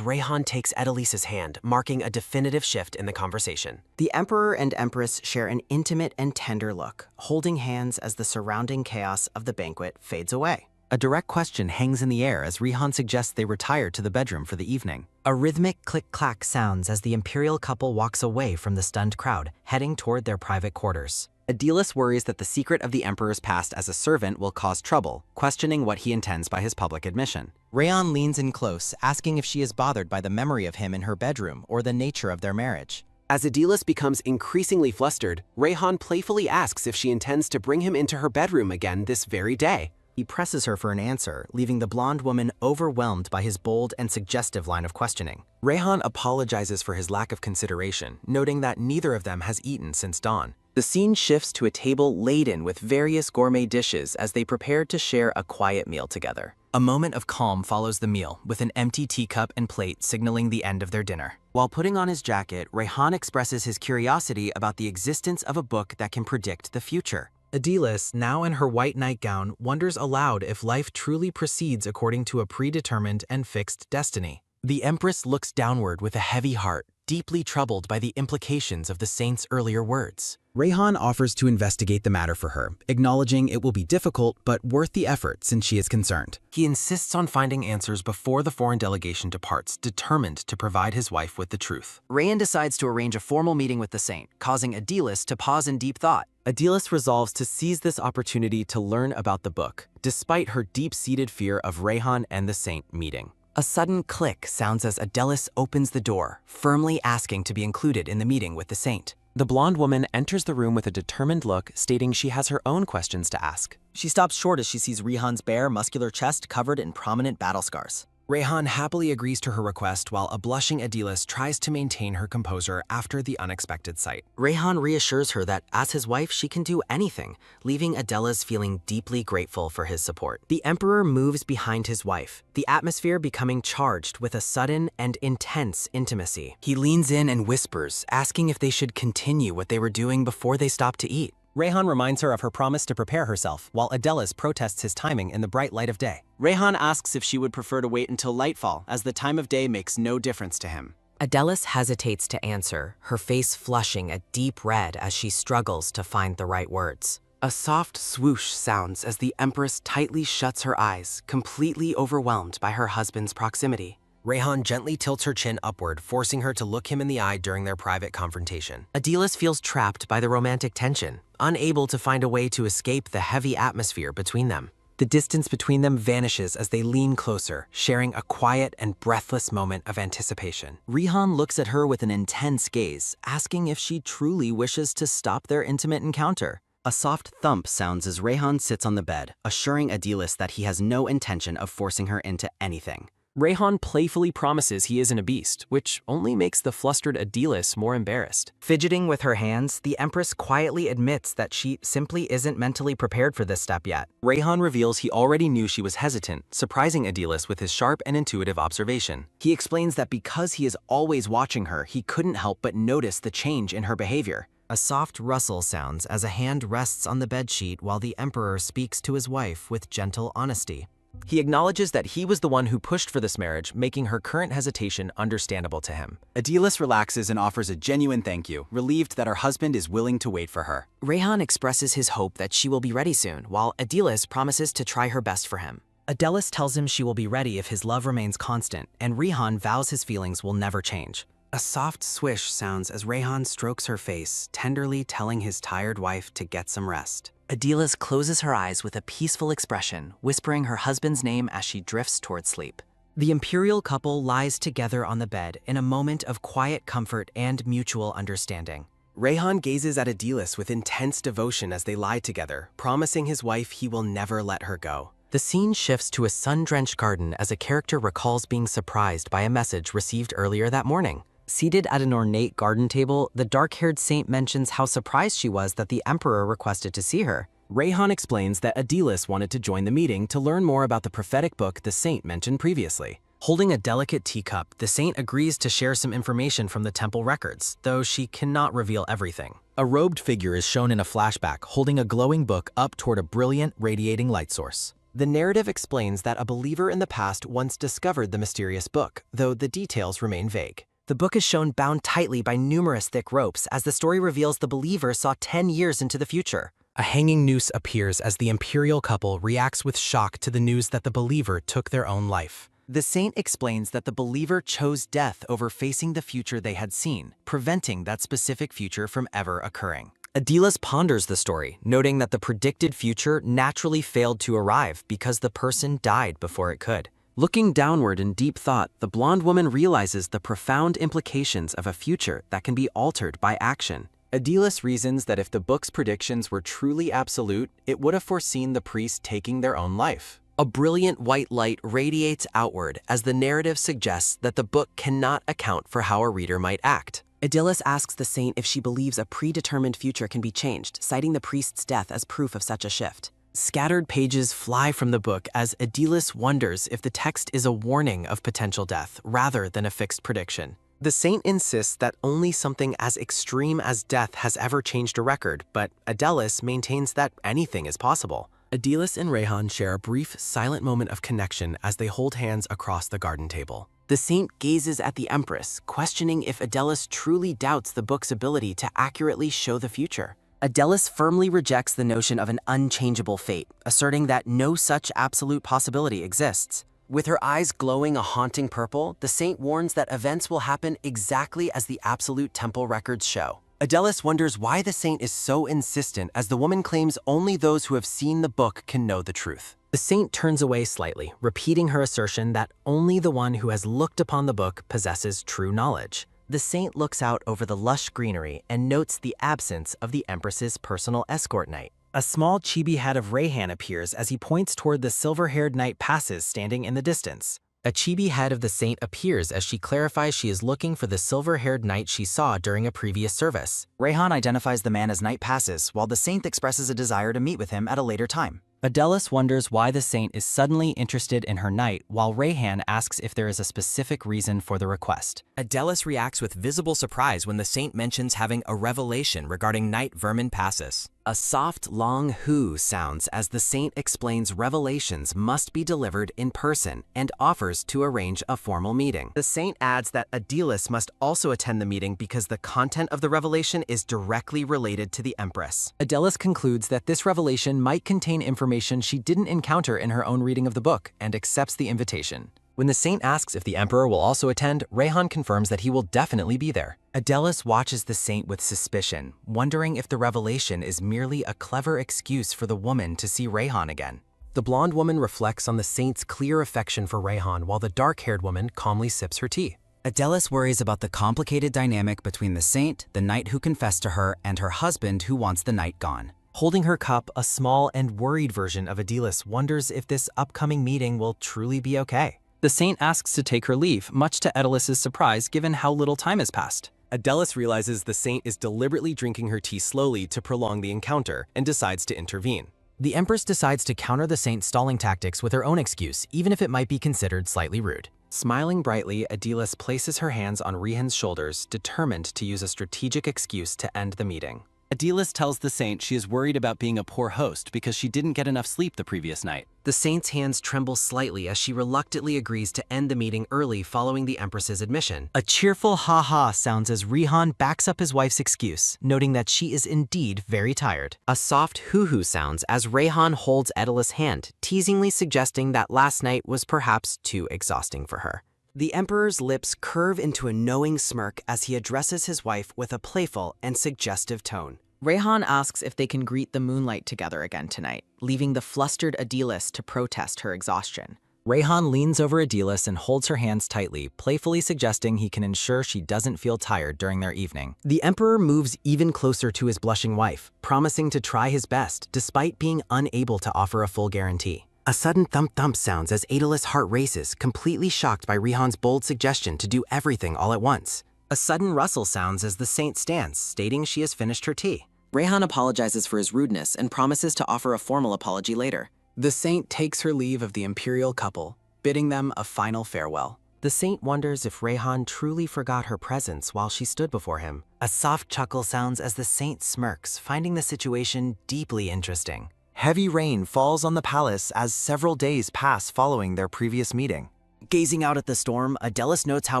Rayhan takes Adelise's hand, marking a definitive shift in the conversation. The emperor and empress share an intimate and tender look, holding hands as the surrounding chaos of the banquet fades away. A direct question hangs in the air as Rayhan suggests they retire to the bedroom for the evening. A rhythmic click-clack sounds as the imperial couple walks away from the stunned crowd, heading toward their private quarters. Adilis worries that the secret of the emperor's past as a servant will cause trouble, questioning what he intends by his public admission. Rayhan leans in close, asking if she is bothered by the memory of him in her bedroom or the nature of their marriage. As Adilis becomes increasingly flustered, Rayhan playfully asks if she intends to bring him into her bedroom again this very day. He presses her for an answer, leaving the blonde woman overwhelmed by his bold and suggestive line of questioning. Rayhan apologizes for his lack of consideration, noting that neither of them has eaten since dawn. The scene shifts to a table laden with various gourmet dishes as they prepare to share a quiet meal together. A moment of calm follows the meal, with an empty teacup and plate signaling the end of their dinner. While putting on his jacket, Rayhan expresses his curiosity about the existence of a book that can predict the future. Adilis, now in her white nightgown, wonders aloud if life truly proceeds according to a predetermined and fixed destiny. The Empress looks downward with a heavy heart, deeply troubled by the implications of the saint's earlier words. Rayhan offers to investigate the matter for her, acknowledging it will be difficult but worth the effort since she is concerned. He insists on finding answers before the foreign delegation departs, determined to provide his wife with the truth. Rayhan decides to arrange a formal meeting with the saint, causing Adilis to pause in deep thought. Adilis resolves to seize this opportunity to learn about the book, despite her deep-seated fear of Rayhan and the saint meeting. A sudden click sounds as Adilis opens the door, firmly asking to be included in the meeting with the saint. The blonde woman enters the room with a determined look, stating she has her own questions to ask. She stops short as she sees Rayhan's bare, muscular chest covered in prominent battle scars. Rayhan happily agrees to her request while a blushing Adilis tries to maintain her composure after the unexpected sight. Rayhan reassures her that as his wife she can do anything, leaving Adilis feeling deeply grateful for his support. The Emperor moves behind his wife, the atmosphere becoming charged with a sudden and intense intimacy. He leans in and whispers, asking if they should continue what they were doing before they stopped to eat. Rayhan reminds her of her promise to prepare herself, while Adilis protests his timing in the bright light of day. Rayhan asks if she would prefer to wait until lightfall, as the time of day makes no difference to him. Adilis hesitates to answer, her face flushing a deep red as she struggles to find the right words. A soft swoosh sounds as the Empress tightly shuts her eyes, completely overwhelmed by her husband's proximity. Rayhan gently tilts her chin upward, forcing her to look him in the eye during their private confrontation. Adilis feels trapped by the romantic tension, unable to find a way to escape the heavy atmosphere between them. The distance between them vanishes as they lean closer, sharing a quiet and breathless moment of anticipation. Rayhan looks at her with an intense gaze, asking if she truly wishes to stop their intimate encounter. A soft thump sounds as Rayhan sits on the bed, assuring Adilis that he has no intention of forcing her into anything. Rayhan playfully promises he isn't a beast, which only makes the flustered Adilis more embarrassed. Fidgeting with her hands, the Empress quietly admits that she simply isn't mentally prepared for this step yet. Rayhan reveals he already knew she was hesitant, surprising Adilis with his sharp and intuitive observation. He explains that because he is always watching her, he couldn't help but notice the change in her behavior. A soft rustle sounds as a hand rests on the bedsheet while the Emperor speaks to his wife with gentle honesty. He acknowledges that he was the one who pushed for this marriage, making her current hesitation understandable to him. Adilis relaxes and offers a genuine thank you, relieved that her husband is willing to wait for her. Rayhan expresses his hope that she will be ready soon, while Adilis promises to try her best for him. Adilis tells him she will be ready if his love remains constant, and Rayhan vows his feelings will never change. A soft swish sounds as Rayhan strokes her face, tenderly telling his tired wife to get some rest. Adilis closes her eyes with a peaceful expression, whispering her husband's name as she drifts toward sleep. The imperial couple lies together on the bed in a moment of quiet comfort and mutual understanding. Rayhan gazes at Adilis with intense devotion as they lie together, promising his wife he will never let her go. The scene shifts to a sun-drenched garden as a character recalls being surprised by a message received earlier that morning. Seated at an ornate garden table, the dark-haired saint mentions how surprised she was that the emperor requested to see her. Rayhan explains that Adilis wanted to join the meeting to learn more about the prophetic book the saint mentioned previously. Holding a delicate teacup, the saint agrees to share some information from the temple records, though she cannot reveal everything. A robed figure is shown in a flashback holding a glowing book up toward a brilliant, radiating light source. The narrative explains that a believer in the past once discovered the mysterious book, though the details remain vague. The book is shown bound tightly by numerous thick ropes as the story reveals the believer saw 10 years into the future. A hanging noose appears as the imperial couple reacts with shock to the news that the believer took their own life. The saint explains that the believer chose death over facing the future they had seen, preventing that specific future from ever occurring. Adilis ponders the story, noting that the predicted future naturally failed to arrive because the person died before it could. Looking downward in deep thought, the blonde woman realizes the profound implications of a future that can be altered by action. Adilis reasons that if the book's predictions were truly absolute, it would have foreseen the priest taking their own life. A brilliant white light radiates outward as the narrative suggests that the book cannot account for how a reader might act. Adilis asks the saint if she believes a predetermined future can be changed, citing the priest's death as proof of such a shift. Scattered pages fly from the book as Adilis wonders if the text is a warning of potential death rather than a fixed prediction. The saint insists that only something as extreme as death has ever changed a record, but Adilis maintains that anything is possible. Adilis and Rayhan share a brief, silent moment of connection as they hold hands across the garden table. The saint gazes at the empress, questioning if Adilis truly doubts the book's ability to accurately show the future. Adilis firmly rejects the notion of an unchangeable fate, asserting that no such absolute possibility exists. With her eyes glowing a haunting purple, the saint warns that events will happen exactly as the absolute temple records show. Adilis wonders why the saint is so insistent as the woman claims only those who have seen the book can know the truth. The saint turns away slightly, repeating her assertion that only the one who has looked upon the book possesses true knowledge. The saint looks out over the lush greenery and notes the absence of the empress's personal escort knight. A small chibi head of Rayhan appears as he points toward the silver-haired knight passes standing in the distance. A chibi head of the saint appears as she clarifies she is looking for the silver-haired knight she saw during a previous service. Rayhan identifies the man as Knight Passes, while the saint expresses a desire to meet with him at a later time. Adilis wonders why the saint is suddenly interested in her knight, while Rayhan asks if there is a specific reason for the request. Adilis reacts with visible surprise when the saint mentions having a revelation regarding Knight Vermin Passus. A soft, long hoo sounds as the saint explains revelations must be delivered in person and offers to arrange a formal meeting. The saint adds that Adilis must also attend the meeting because the content of the revelation is directly related to the Empress. Adilis concludes that this revelation might contain information she didn't encounter in her own reading of the book and accepts the invitation. When the saint asks if the emperor will also attend, Rayhan confirms that he will definitely be there. Adilis watches the saint with suspicion, wondering if the revelation is merely a clever excuse for the woman to see Rayhan again. The blonde woman reflects on the saint's clear affection for Rayhan while the dark-haired woman calmly sips her tea. Adilis worries about the complicated dynamic between the saint, the knight who confessed to her, and her husband who wants the knight gone. Holding her cup, a small and worried version of Adilis wonders if this upcoming meeting will truly be okay. The saint asks to take her leave, much to Adilis' surprise given how little time has passed. Adilis realizes the saint is deliberately drinking her tea slowly to prolong the encounter and decides to intervene. The Empress decides to counter the saint's stalling tactics with her own excuse, even if it might be considered slightly rude. Smiling brightly, Adilis places her hands on Rayhan's shoulders, determined to use a strategic excuse to end the meeting. Adilis tells the saint she is worried about being a poor host because she didn't get enough sleep the previous night. The saint's hands tremble slightly as she reluctantly agrees to end the meeting early following the Empress's admission. A cheerful ha-ha sounds as Rayhan backs up his wife's excuse, noting that she is indeed very tired. A soft hoo-hoo sounds as Rayhan holds Adilis' hand, teasingly suggesting that last night was perhaps too exhausting for her. The Emperor's lips curve into a knowing smirk as he addresses his wife with a playful and suggestive tone. Rayhan asks if they can greet the moonlight together again tonight, leaving the flustered Adilis to protest her exhaustion. Rayhan leans over Adilis and holds her hands tightly, playfully suggesting he can ensure she doesn't feel tired during their evening. The Emperor moves even closer to his blushing wife, promising to try his best despite being unable to offer a full guarantee. A sudden thump-thump sounds as Adilis' heart races, completely shocked by Rayhan's bold suggestion to do everything all at once. A sudden rustle sounds as the saint stands, stating she has finished her tea. Rayhan apologizes for his rudeness and promises to offer a formal apology later. The saint takes her leave of the imperial couple, bidding them a final farewell. The saint wonders if Rayhan truly forgot her presence while she stood before him. A soft chuckle sounds as the saint smirks, finding the situation deeply interesting. Heavy rain falls on the palace as several days pass following their previous meeting. Gazing out at the storm, Adilis notes how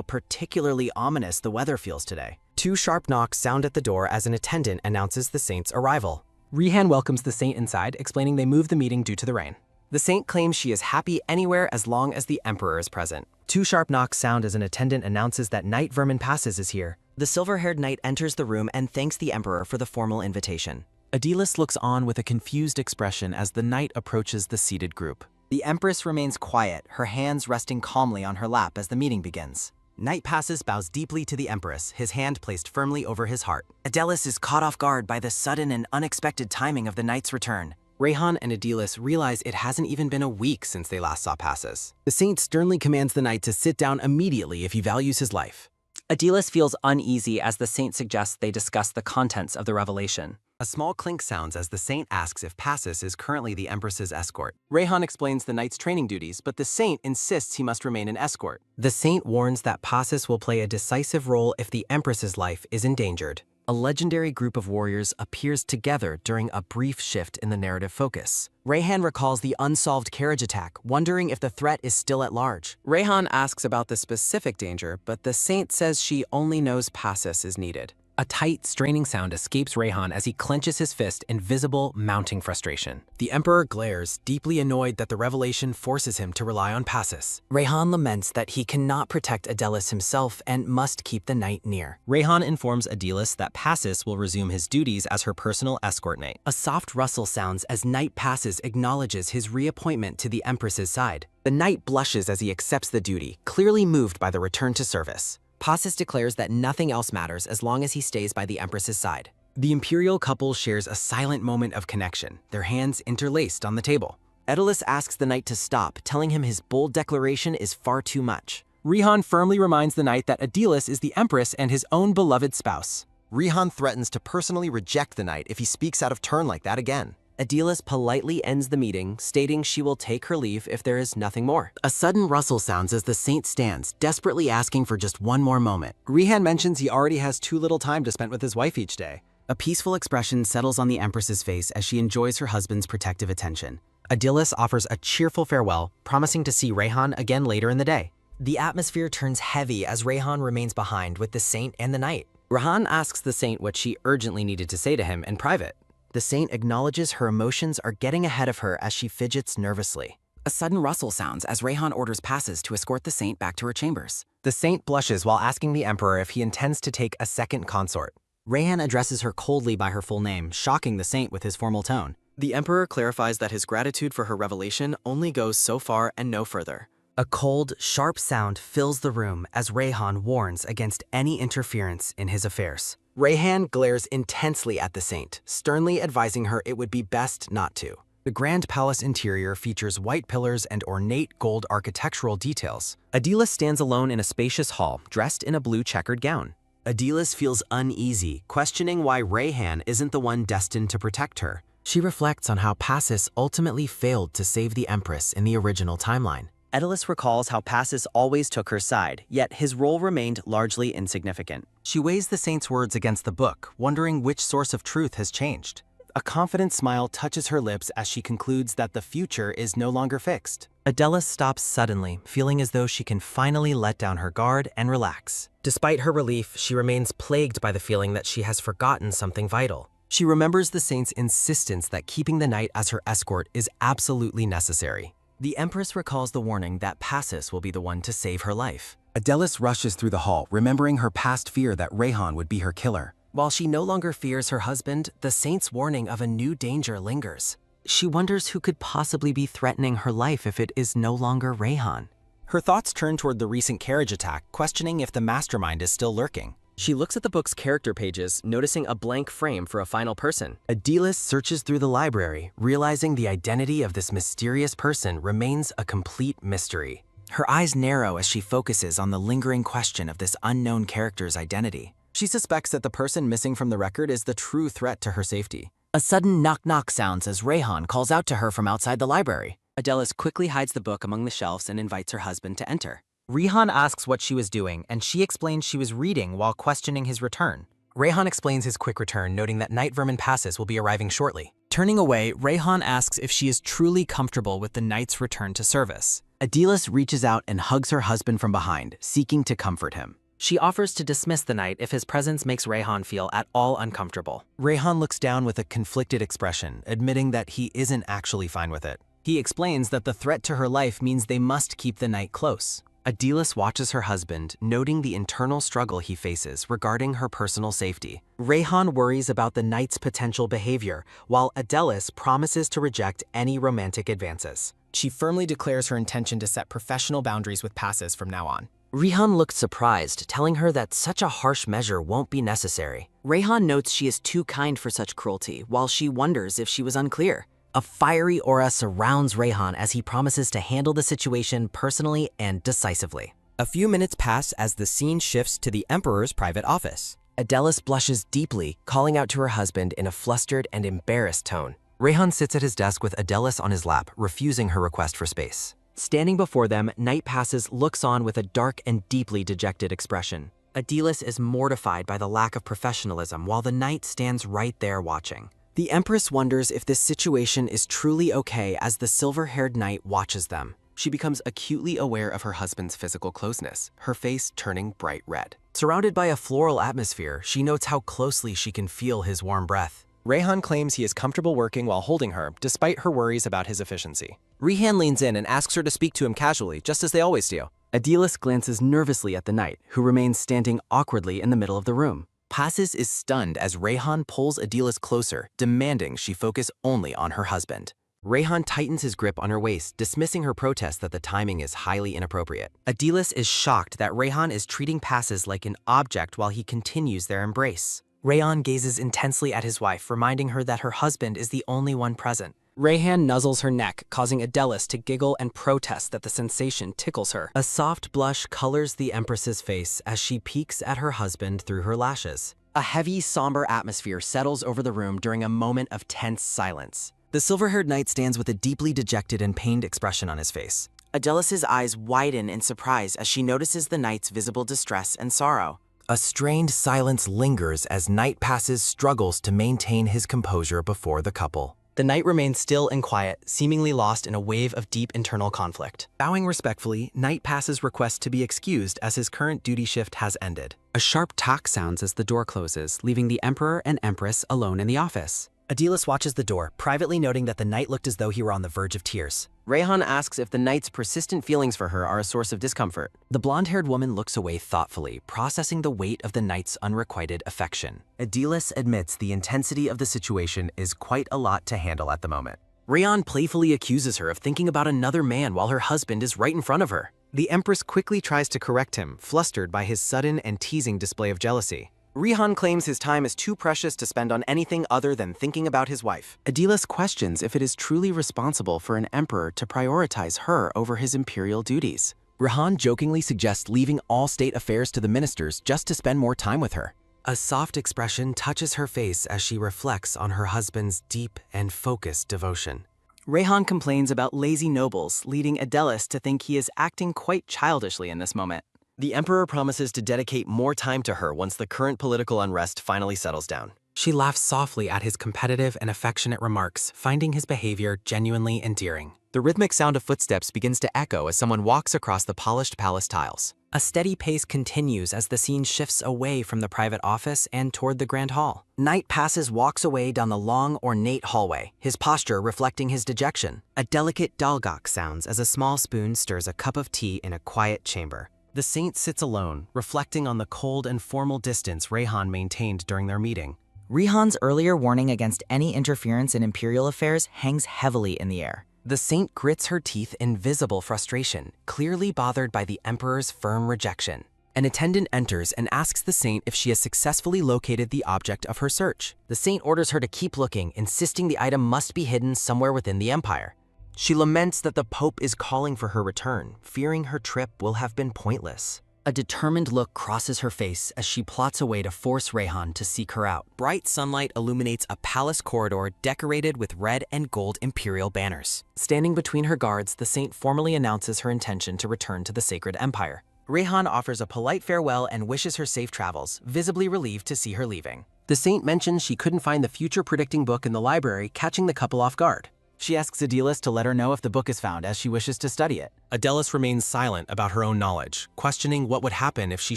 particularly ominous the weather feels today. 2 sharp knocks sound at the door as an attendant announces the saint's arrival. Rayhan welcomes the saint inside, explaining they moved the meeting due to the rain. The saint claims she is happy anywhere as long as the emperor is present. 2 sharp knocks sound as an attendant announces that Knight Vermin Passes is here. The silver-haired knight enters the room and thanks the emperor for the formal invitation. Adilis looks on with a confused expression as the knight approaches the seated group. The empress remains quiet, her hands resting calmly on her lap as the meeting begins. Knight Passes bows deeply to the empress, his hand placed firmly over his heart. Adilis is caught off guard by the sudden and unexpected timing of the knight's return. Rayhan and Adilis realize it hasn't even been a week since they last saw Passes. The saint sternly commands the knight to sit down immediately if he values his life. Adilis feels uneasy as the saint suggests they discuss the contents of the revelation. A small clink sounds as the saint asks if Passes is currently the empress's escort. Rayhan explains the knight's training duties, but the saint insists he must remain an escort. The saint warns that Passes will play a decisive role if the empress's life is endangered. A legendary group of warriors appears together during a brief shift in the narrative focus. Rayhan recalls the unsolved carriage attack, wondering if the threat is still at large. Rayhan asks about the specific danger, but the saint says she only knows Passes is needed. A tight, straining sound escapes Rayhan as he clenches his fist in visible, mounting frustration. The Emperor glares, deeply annoyed that the revelation forces him to rely on Passes. Rayhan laments that he cannot protect Adilis himself and must keep the knight near. Rayhan informs Adilis that Passes will resume his duties as her personal escort knight. A soft rustle sounds as Knight Passes acknowledges his reappointment to the Empress's side. The knight blushes as he accepts the duty, clearly moved by the return to service. Passes declares that nothing else matters as long as he stays by the Empress's side. The imperial couple shares a silent moment of connection, their hands interlaced on the table. Adilis asks the knight to stop, telling him his bold declaration is far too much. Rayhan firmly reminds the knight that Adilis is the empress and his own beloved spouse. Rayhan threatens to personally reject the knight if he speaks out of turn like that again. Adilis politely ends the meeting, stating she will take her leave if there is nothing more. A sudden rustle sounds as the saint stands, desperately asking for just one more moment. Rayhan mentions he already has too little time to spend with his wife each day. A peaceful expression settles on the Empress's face as she enjoys her husband's protective attention. Adilis offers a cheerful farewell, promising to see Rayhan again later in the day. The atmosphere turns heavy as Rayhan remains behind with the saint and the knight. Rayhan asks the saint what she urgently needed to say to him in private. The saint acknowledges her emotions are getting ahead of her as she fidgets nervously. A sudden rustle sounds as Rayhan orders Passes to escort the saint back to her chambers. The saint blushes while asking the emperor if he intends to take a second consort. Rayhan addresses her coldly by her full name, shocking the saint with his formal tone. The emperor clarifies that his gratitude for her revelation only goes so far and no further. A cold, sharp sound fills the room as Rayhan warns against any interference in his affairs. Rayhan glares intensely at the saint, sternly advising her it would be best not to. The grand palace interior features white pillars and ornate gold architectural details. Adilis stands alone in a spacious hall, dressed in a blue checkered gown. Adilis feels uneasy, questioning why Rayhan isn't the one destined to protect her. She reflects on how Passes ultimately failed to save the Empress in the original timeline. Adilis recalls how Passes always took her side, yet his role remained largely insignificant. She weighs the saint's words against the book, wondering which source of truth has changed. A confident smile touches her lips as she concludes that the future is no longer fixed. Adilis stops suddenly, feeling as though she can finally let down her guard and relax. Despite her relief, she remains plagued by the feeling that she has forgotten something vital. She remembers the saint's insistence that keeping the knight as her escort is absolutely necessary. The Empress recalls the warning that Passes will be the one to save her life. Adilis rushes through the hall, remembering her past fear that Rayhan would be her killer. While she no longer fears her husband, the saint's warning of a new danger lingers. She wonders who could possibly be threatening her life if it is no longer Rehan. Her thoughts turn toward the recent carriage attack, questioning if the mastermind is still lurking. She looks at the book's character pages, noticing a blank frame for a final person. Adilis searches through the library, realizing the identity of this mysterious person remains a complete mystery. Her eyes narrow as she focuses on the lingering question of this unknown character's identity. She suspects that the person missing from the record is the true threat to her safety. A sudden knock-knock sounds as Rehan calls out to her from outside the library. Adelis quickly hides the book among the shelves and invites her husband to enter. Rehan asks what she was doing, and she explains she was reading while questioning his return. Rehan explains his quick return, noting that night vermin passes will be arriving shortly. Turning away, Rehan asks if she is truly comfortable with the knight's return to service. Adilis reaches out and hugs her husband from behind, seeking to comfort him. She offers to dismiss the knight if his presence makes Rehan feel at all uncomfortable. Rehan looks down with a conflicted expression, admitting that he isn't actually fine with it. He explains that the threat to her life means they must keep the knight close. Adilis watches her husband, noting the internal struggle he faces regarding her personal safety. Rehan worries about the knight's potential behavior, while Adelis promises to reject any romantic advances. She firmly declares her intention to set professional boundaries with passes from now on. Rehan looked surprised, telling her that such a harsh measure won't be necessary. Rehan notes she is too kind for such cruelty, while she wonders if she was unclear. A fiery aura surrounds Rehan as he promises to handle the situation personally and decisively. A few minutes pass as the scene shifts to the Emperor's private office. Adelis blushes deeply, calling out to her husband in a flustered and embarrassed tone. Rehan sits at his desk with Adelis on his lap, refusing her request for space. Standing before them, Night Passes looks on with a dark and deeply dejected expression. Adelis is mortified by the lack of professionalism, while the knight stands right there watching. The Empress wonders if this situation is truly okay as the silver-haired knight watches them. She becomes acutely aware of her husband's physical closeness, her face turning bright red. Surrounded by a floral atmosphere, she notes how closely she can feel his warm breath. Rehan claims he is comfortable working while holding her, despite her worries about his efficiency. Rehan leans in and asks her to speak to him casually, just as they always do. Adelis glances nervously at the knight, who remains standing awkwardly in the middle of the room. Passes is stunned as Rehan pulls Adelis closer, demanding she focus only on her husband. Rehan tightens his grip on her waist, dismissing her protest that the timing is highly inappropriate. Adelis is shocked that Rehan is treating Passes like an object while he continues their embrace. Rehan gazes intensely at his wife, reminding her that her husband is the only one present. Rehan nuzzles her neck, causing Adelis to giggle and protest that the sensation tickles her. A soft blush colors the Empress's face as she peeks at her husband through her lashes. A heavy, somber atmosphere settles over the room during a moment of tense silence. The silver-haired knight stands with a deeply dejected and pained expression on his face. Adelis's eyes widen in surprise as she notices the knight's visible distress and sorrow. A strained silence lingers as Night Passes struggles to maintain his composure before the couple. The knight remains still and quiet, seemingly lost in a wave of deep internal conflict. Bowing respectfully, Night Passes requests to be excused as his current duty shift has ended. A sharp tock sounds as the door closes, leaving the Emperor and Empress alone in the office. Adelis watches the door, privately noting that the knight looked as though he were on the verge of tears. Rehan asks if the knight's persistent feelings for her are a source of discomfort. The blonde-haired woman looks away thoughtfully, processing the weight of the knight's unrequited affection. Adelis admits the intensity of the situation is quite a lot to handle at the moment. Rehan playfully accuses her of thinking about another man while her husband is right in front of her. The Empress quickly tries to correct him, flustered by his sudden and teasing display of jealousy. Rehan claims his time is too precious to spend on anything other than thinking about his wife. Adelis questions if it is truly responsible for an emperor to prioritize her over his imperial duties. Rehan jokingly suggests leaving all state affairs to the ministers just to spend more time with her. A soft expression touches her face as she reflects on her husband's deep and focused devotion. Rehan complains about lazy nobles, leading Adelis to think he is acting quite childishly in this moment. The Emperor promises to dedicate more time to her once the current political unrest finally settles down. She laughs softly at his competitive and affectionate remarks, finding his behavior genuinely endearing. The rhythmic sound of footsteps begins to echo as someone walks across the polished palace tiles. A steady pace continues as the scene shifts away from the private office and toward the grand hall. Night Passes walks away down the long, ornate hallway, his posture reflecting his dejection. A delicate dalgok sounds as a small spoon stirs a cup of tea in a quiet chamber. The saint sits alone, reflecting on the cold and formal distance Rehan maintained during their meeting. Rihan's earlier warning against any interference in imperial affairs hangs heavily in the air. The saint grits her teeth in visible frustration, clearly bothered by the emperor's firm rejection. An attendant enters and asks the saint if she has successfully located the object of her search. The saint orders her to keep looking, insisting the item must be hidden somewhere within the empire. She laments that the Pope is calling for her return, fearing her trip will have been pointless. A determined look crosses her face as she plots a way to force Rayhan to seek her out. Bright sunlight illuminates a palace corridor decorated with red and gold imperial banners. Standing between her guards, the saint formally announces her intention to return to the sacred empire. Rayhan offers a polite farewell and wishes her safe travels, visibly relieved to see her leaving. The saint mentions she couldn't find the future-predicting book in the library, catching the couple off guard. She asks Adelis to let her know if the book is found, as she wishes to study it. Adelis remains silent about her own knowledge, questioning what would happen if she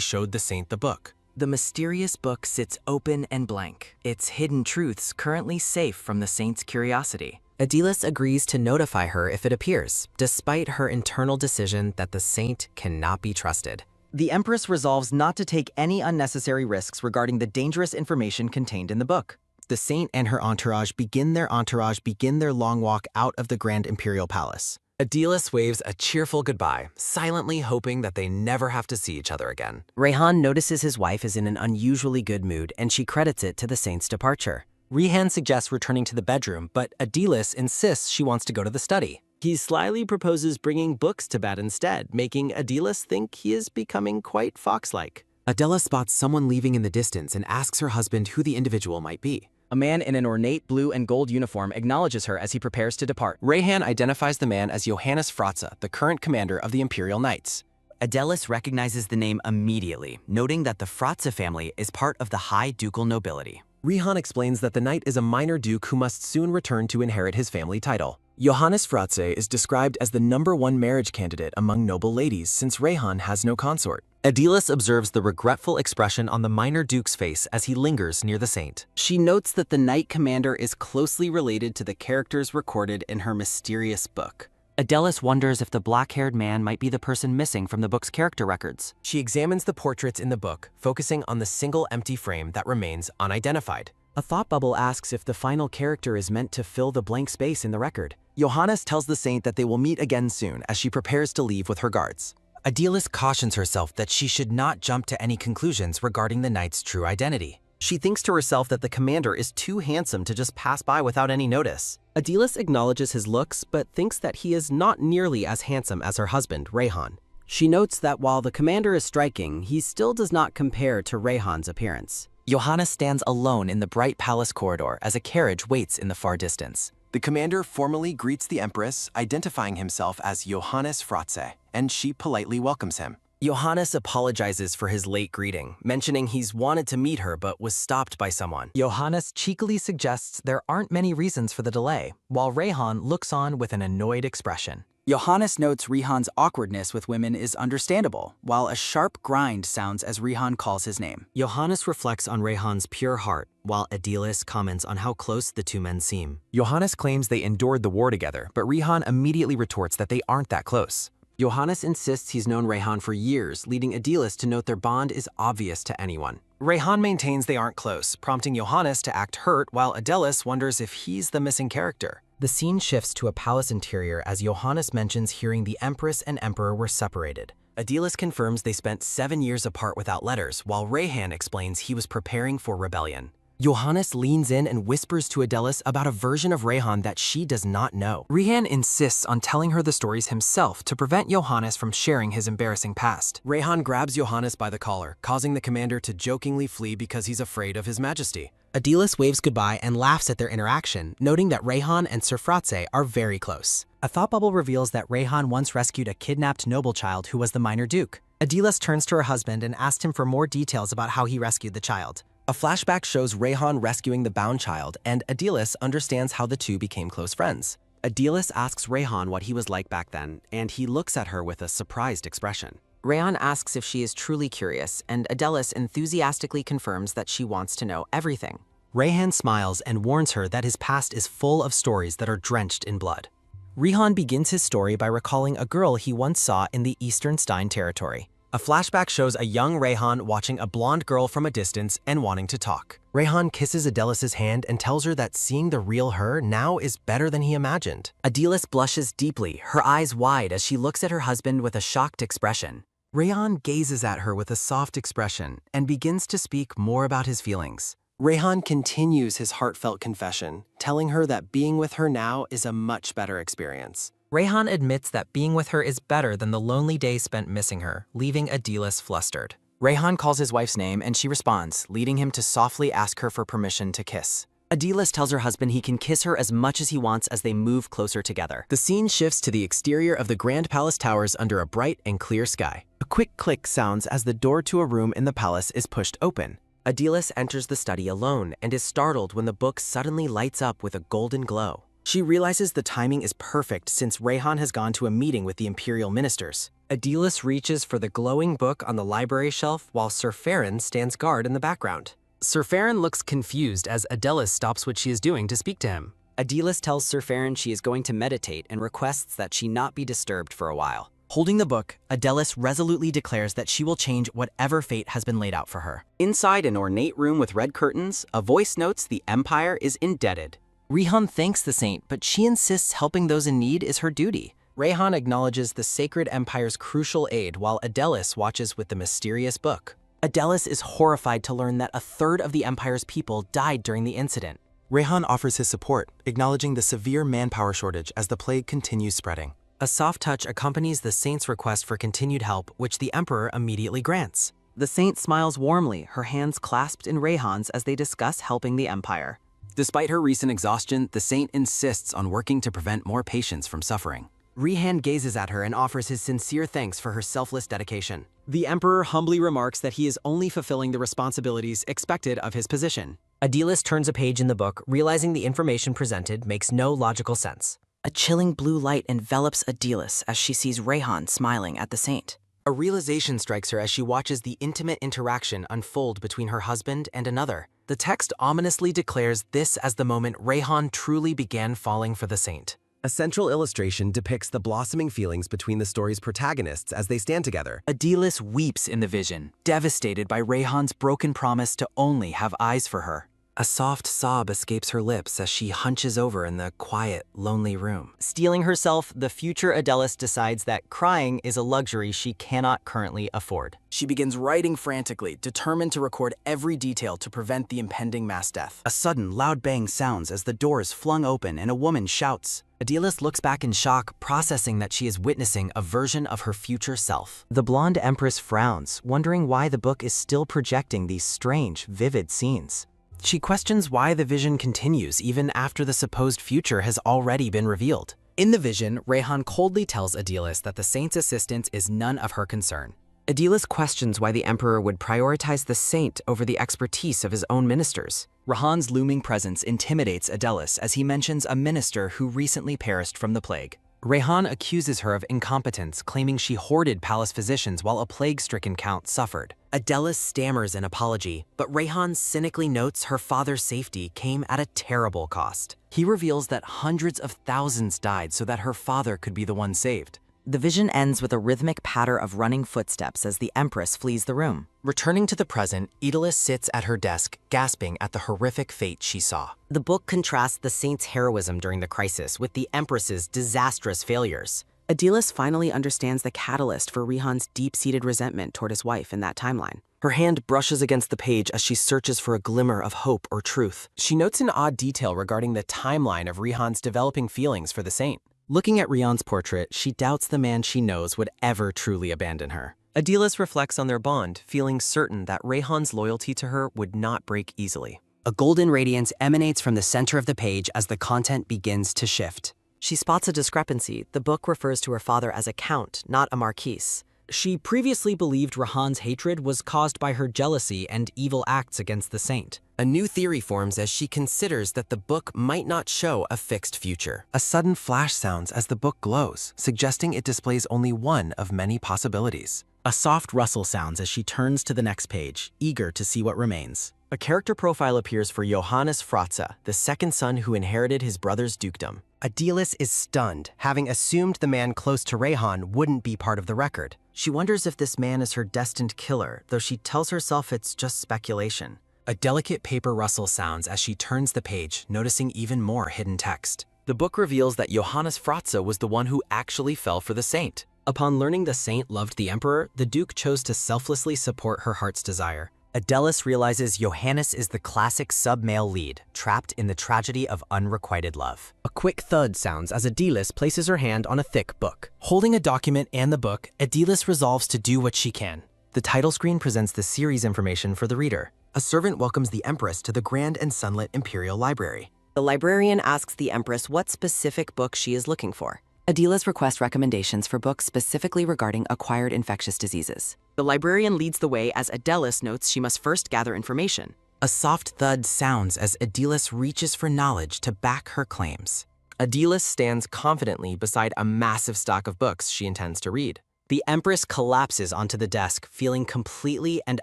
showed the saint the book. The mysterious book sits open and blank, its hidden truths currently safe from the saint's curiosity. Adelis agrees to notify her if it appears, despite her internal decision that the saint cannot be trusted. The Empress resolves not to take any unnecessary risks regarding the dangerous information contained in the book. The saint and her entourage begin their long walk out of the Grand Imperial Palace. Adelis waves a cheerful goodbye, silently hoping that they never have to see each other again. Rayhan notices his wife is in an unusually good mood, and she credits it to the saint's departure. Rihan suggests returning to the bedroom, but Adelis insists she wants to go to the study. He slyly proposes bringing books to bed instead, making Adelis think he is becoming quite fox-like. Adela spots someone leaving in the distance and asks her husband who the individual might be. A man in an ornate blue and gold uniform acknowledges her as he prepares to depart. Rayhan identifies the man as Johannes Fratze, the current commander of the Imperial Knights. Adelis recognizes the name immediately, noting that the Fratze family is part of the high ducal nobility. Rihan explains that the knight is a minor duke who must soon return to inherit his family title. Johannes Fratze is described as the #1 marriage candidate among noble ladies since Rayhan has no consort. Adelis observes the regretful expression on the minor duke's face as he lingers near the saint. She notes that the knight commander is closely related to the characters recorded in her mysterious book. Adelis wonders if the black-haired man might be the person missing from the book's character records. She examines the portraits in the book, focusing on the single empty frame that remains unidentified. A thought bubble asks if the final character is meant to fill the blank space in the record. Johannes tells the saint that they will meet again soon as she prepares to leave with her guards. Adelis cautions herself that she should not jump to any conclusions regarding the knight's true identity. She thinks to herself that the commander is too handsome to just pass by without any notice. Adelis acknowledges his looks, but thinks that he is not nearly as handsome as her husband, Rayhan. She notes that while the commander is striking, he still does not compare to Rayhan's appearance. Johannes stands alone in the bright palace corridor as a carriage waits in the far distance. The commander formally greets the Empress, identifying himself as Johannes Fratze, and she politely welcomes him. Johannes apologizes for his late greeting, mentioning he's wanted to meet her but was stopped by someone. Johannes cheekily suggests there aren't many reasons for the delay, while Rayhan looks on with an annoyed expression. Johannes notes Rihan's awkwardness with women is understandable, while a sharp grind sounds as Rihan calls his name. Johannes reflects on Rayhan's pure heart, while Adelis comments on how close the two men seem. Johannes claims they endured the war together, but Rihan immediately retorts that they aren't that close. Johannes insists he's known Rayhan for years, leading Adelis to note their bond is obvious to anyone. Rayhan maintains they aren't close, prompting Johannes to act hurt, while Adelis wonders if he's the missing character. The scene shifts to a palace interior as Johannes mentions hearing the Empress and Emperor were separated. Adelis confirms they spent 7 years apart without letters, while Rayhan explains he was preparing for rebellion. Johannes leans in and whispers to Adelis about a version of Rayhan that she does not know. Rayhan insists on telling her the stories himself to prevent Johannes from sharing his embarrassing past. Rayhan grabs Johannes by the collar, causing the commander to jokingly flee because he's afraid of his majesty. Adelis waves goodbye and laughs at their interaction, noting that Rayhan and Sir Fratze are very close. A thought bubble reveals that Rayhan once rescued a kidnapped noble child who was the minor duke. Adelis turns to her husband and asks him for more details about how he rescued the child. A flashback shows Rayhan rescuing the bound child, and Adelis understands how the two became close friends. Adelis asks Rayhan what he was like back then, and he looks at her with a surprised expression. Rayhan asks if she is truly curious, and Adelis enthusiastically confirms that she wants to know everything. Rayhan smiles and warns her that his past is full of stories that are drenched in blood. Rayhan begins his story by recalling a girl he once saw in the Eastern Stein territory. A flashback shows a young Rayhan watching a blonde girl from a distance and wanting to talk. Rayhan kisses Adelis's hand and tells her that seeing the real her now is better than he imagined. Adelis blushes deeply, her eyes wide as she looks at her husband with a shocked expression. Rayhan gazes at her with a soft expression and begins to speak more about his feelings. Rayhan continues his heartfelt confession, telling her that being with her now is a much better experience. Rayhan admits that being with her is better than the lonely days spent missing her, leaving Adelis flustered. Rayhan calls his wife's name and she responds, leading him to softly ask her for permission to kiss. Adelis tells her husband he can kiss her as much as he wants as they move closer together. The scene shifts to the exterior of the Grand Palace Towers under a bright and clear sky. A quick click sounds as the door to a room in the palace is pushed open. Adelis enters the study alone and is startled when the book suddenly lights up with a golden glow. She realizes the timing is perfect since Rayhan has gone to a meeting with the imperial ministers. Adelis reaches for the glowing book on the library shelf while Sir Farron stands guard in the background. Sir Farron looks confused as Adelis stops what she is doing to speak to him. Adelis tells Sir Farron she is going to meditate and requests that she not be disturbed for a while. Holding the book, Adelis resolutely declares that she will change whatever fate has been laid out for her. Inside an ornate room with red curtains, a voice notes the Empire is indebted. Rayhan thanks the saint, but she insists helping those in need is her duty. Rayhan acknowledges the Sacred Empire's crucial aid while Adelis watches with the mysterious book. Adelis is horrified to learn that a third of the Empire's people died during the incident. Rayhan offers his support, acknowledging the severe manpower shortage as the plague continues spreading. A soft touch accompanies the saint's request for continued help, which the Emperor immediately grants. The saint smiles warmly, her hands clasped in Rayhan's as they discuss helping the Empire. Despite her recent exhaustion, the saint insists on working to prevent more patients from suffering. Rayhan gazes at her and offers his sincere thanks for her selfless dedication. The Emperor humbly remarks that he is only fulfilling the responsibilities expected of his position. Adelis turns a page in the book, realizing the information presented makes no logical sense. A chilling blue light envelops Adelis as she sees Rayhan smiling at the saint. A realization strikes her as she watches the intimate interaction unfold between her husband and another. The text ominously declares this as the moment Rayhan truly began falling for the saint. A central illustration depicts the blossoming feelings between the story's protagonists as they stand together. Adelis weeps in the vision, devastated by Rayhan's broken promise to only have eyes for her. A soft sob escapes her lips as she hunches over in the quiet, lonely room. Steeling herself, the future Adelis decides that crying is a luxury she cannot currently afford. She begins writing frantically, determined to record every detail to prevent the impending mass death. A sudden, loud bang sounds as the door is flung open and a woman shouts. Adelis looks back in shock, processing that she is witnessing a version of her future self. The blonde empress frowns, wondering why the book is still projecting these strange, vivid scenes. She questions why the vision continues even after the supposed future has already been revealed. In the vision, Rayhan coldly tells Adelis that the saint's assistance is none of her concern. Adelis questions why the Emperor would prioritize the saint over the expertise of his own ministers. Rayhan's looming presence intimidates Adelis as he mentions a minister who recently perished from the plague. Rayhan accuses her of incompetence, claiming she hoarded palace physicians while a plague-stricken count suffered. Adelis stammers an apology, but Rayhan cynically notes her father's safety came at a terrible cost. He reveals that hundreds of thousands died so that her father could be the one saved. The vision ends with a rhythmic patter of running footsteps as the Empress flees the room. Returning to the present, Adelis sits at her desk, gasping at the horrific fate she saw. The book contrasts the saint's heroism during the crisis with the Empress's disastrous failures. Adelis finally understands the catalyst for Rayhan's deep-seated resentment toward his wife in that timeline. Her hand brushes against the page as she searches for a glimmer of hope or truth. She notes an odd detail regarding the timeline of Rayhan's developing feelings for the saint. Looking at Rayhan's portrait, she doubts the man she knows would ever truly abandon her. Adelis reflects on their bond, feeling certain that Rayhan's loyalty to her would not break easily. A golden radiance emanates from the center of the page as the content begins to shift. She spots a discrepancy. The book refers to her father as a count, not a marquise. She previously believed Rayhan's hatred was caused by her jealousy and evil acts against the saint. A new theory forms as she considers that the book might not show a fixed future. A sudden flash sounds as the book glows, suggesting it displays only one of many possibilities. A soft rustle sounds as she turns to the next page, eager to see what remains. A character profile appears for Johannes Fratze, the second son who inherited his brother's dukedom. Adilis is stunned, having assumed the man close to Rayhan wouldn't be part of the record. She wonders if this man is her destined killer, though she tells herself it's just speculation. A delicate paper rustle sounds as she turns the page, noticing even more hidden text. The book reveals that Johannes Fratze was the one who actually fell for the saint. Upon learning the saint loved the emperor, the duke chose to selflessly support her heart's desire. Adilis realizes Johannes is the classic sub-male lead, trapped in the tragedy of unrequited love. A quick thud sounds as Adilis places her hand on a thick book. Holding a document and the book, Adilis resolves to do what she can. The title screen presents the series information for the reader. A servant welcomes the Empress to the grand and sunlit Imperial Library. The librarian asks the Empress what specific book she is looking for. Adilis requests recommendations for books specifically regarding acquired infectious diseases. The librarian leads the way as Adilis notes she must first gather information. A soft thud sounds as Adilis reaches for knowledge to back her claims. Adilis stands confidently beside a massive stock of books she intends to read. The Empress collapses onto the desk, feeling completely and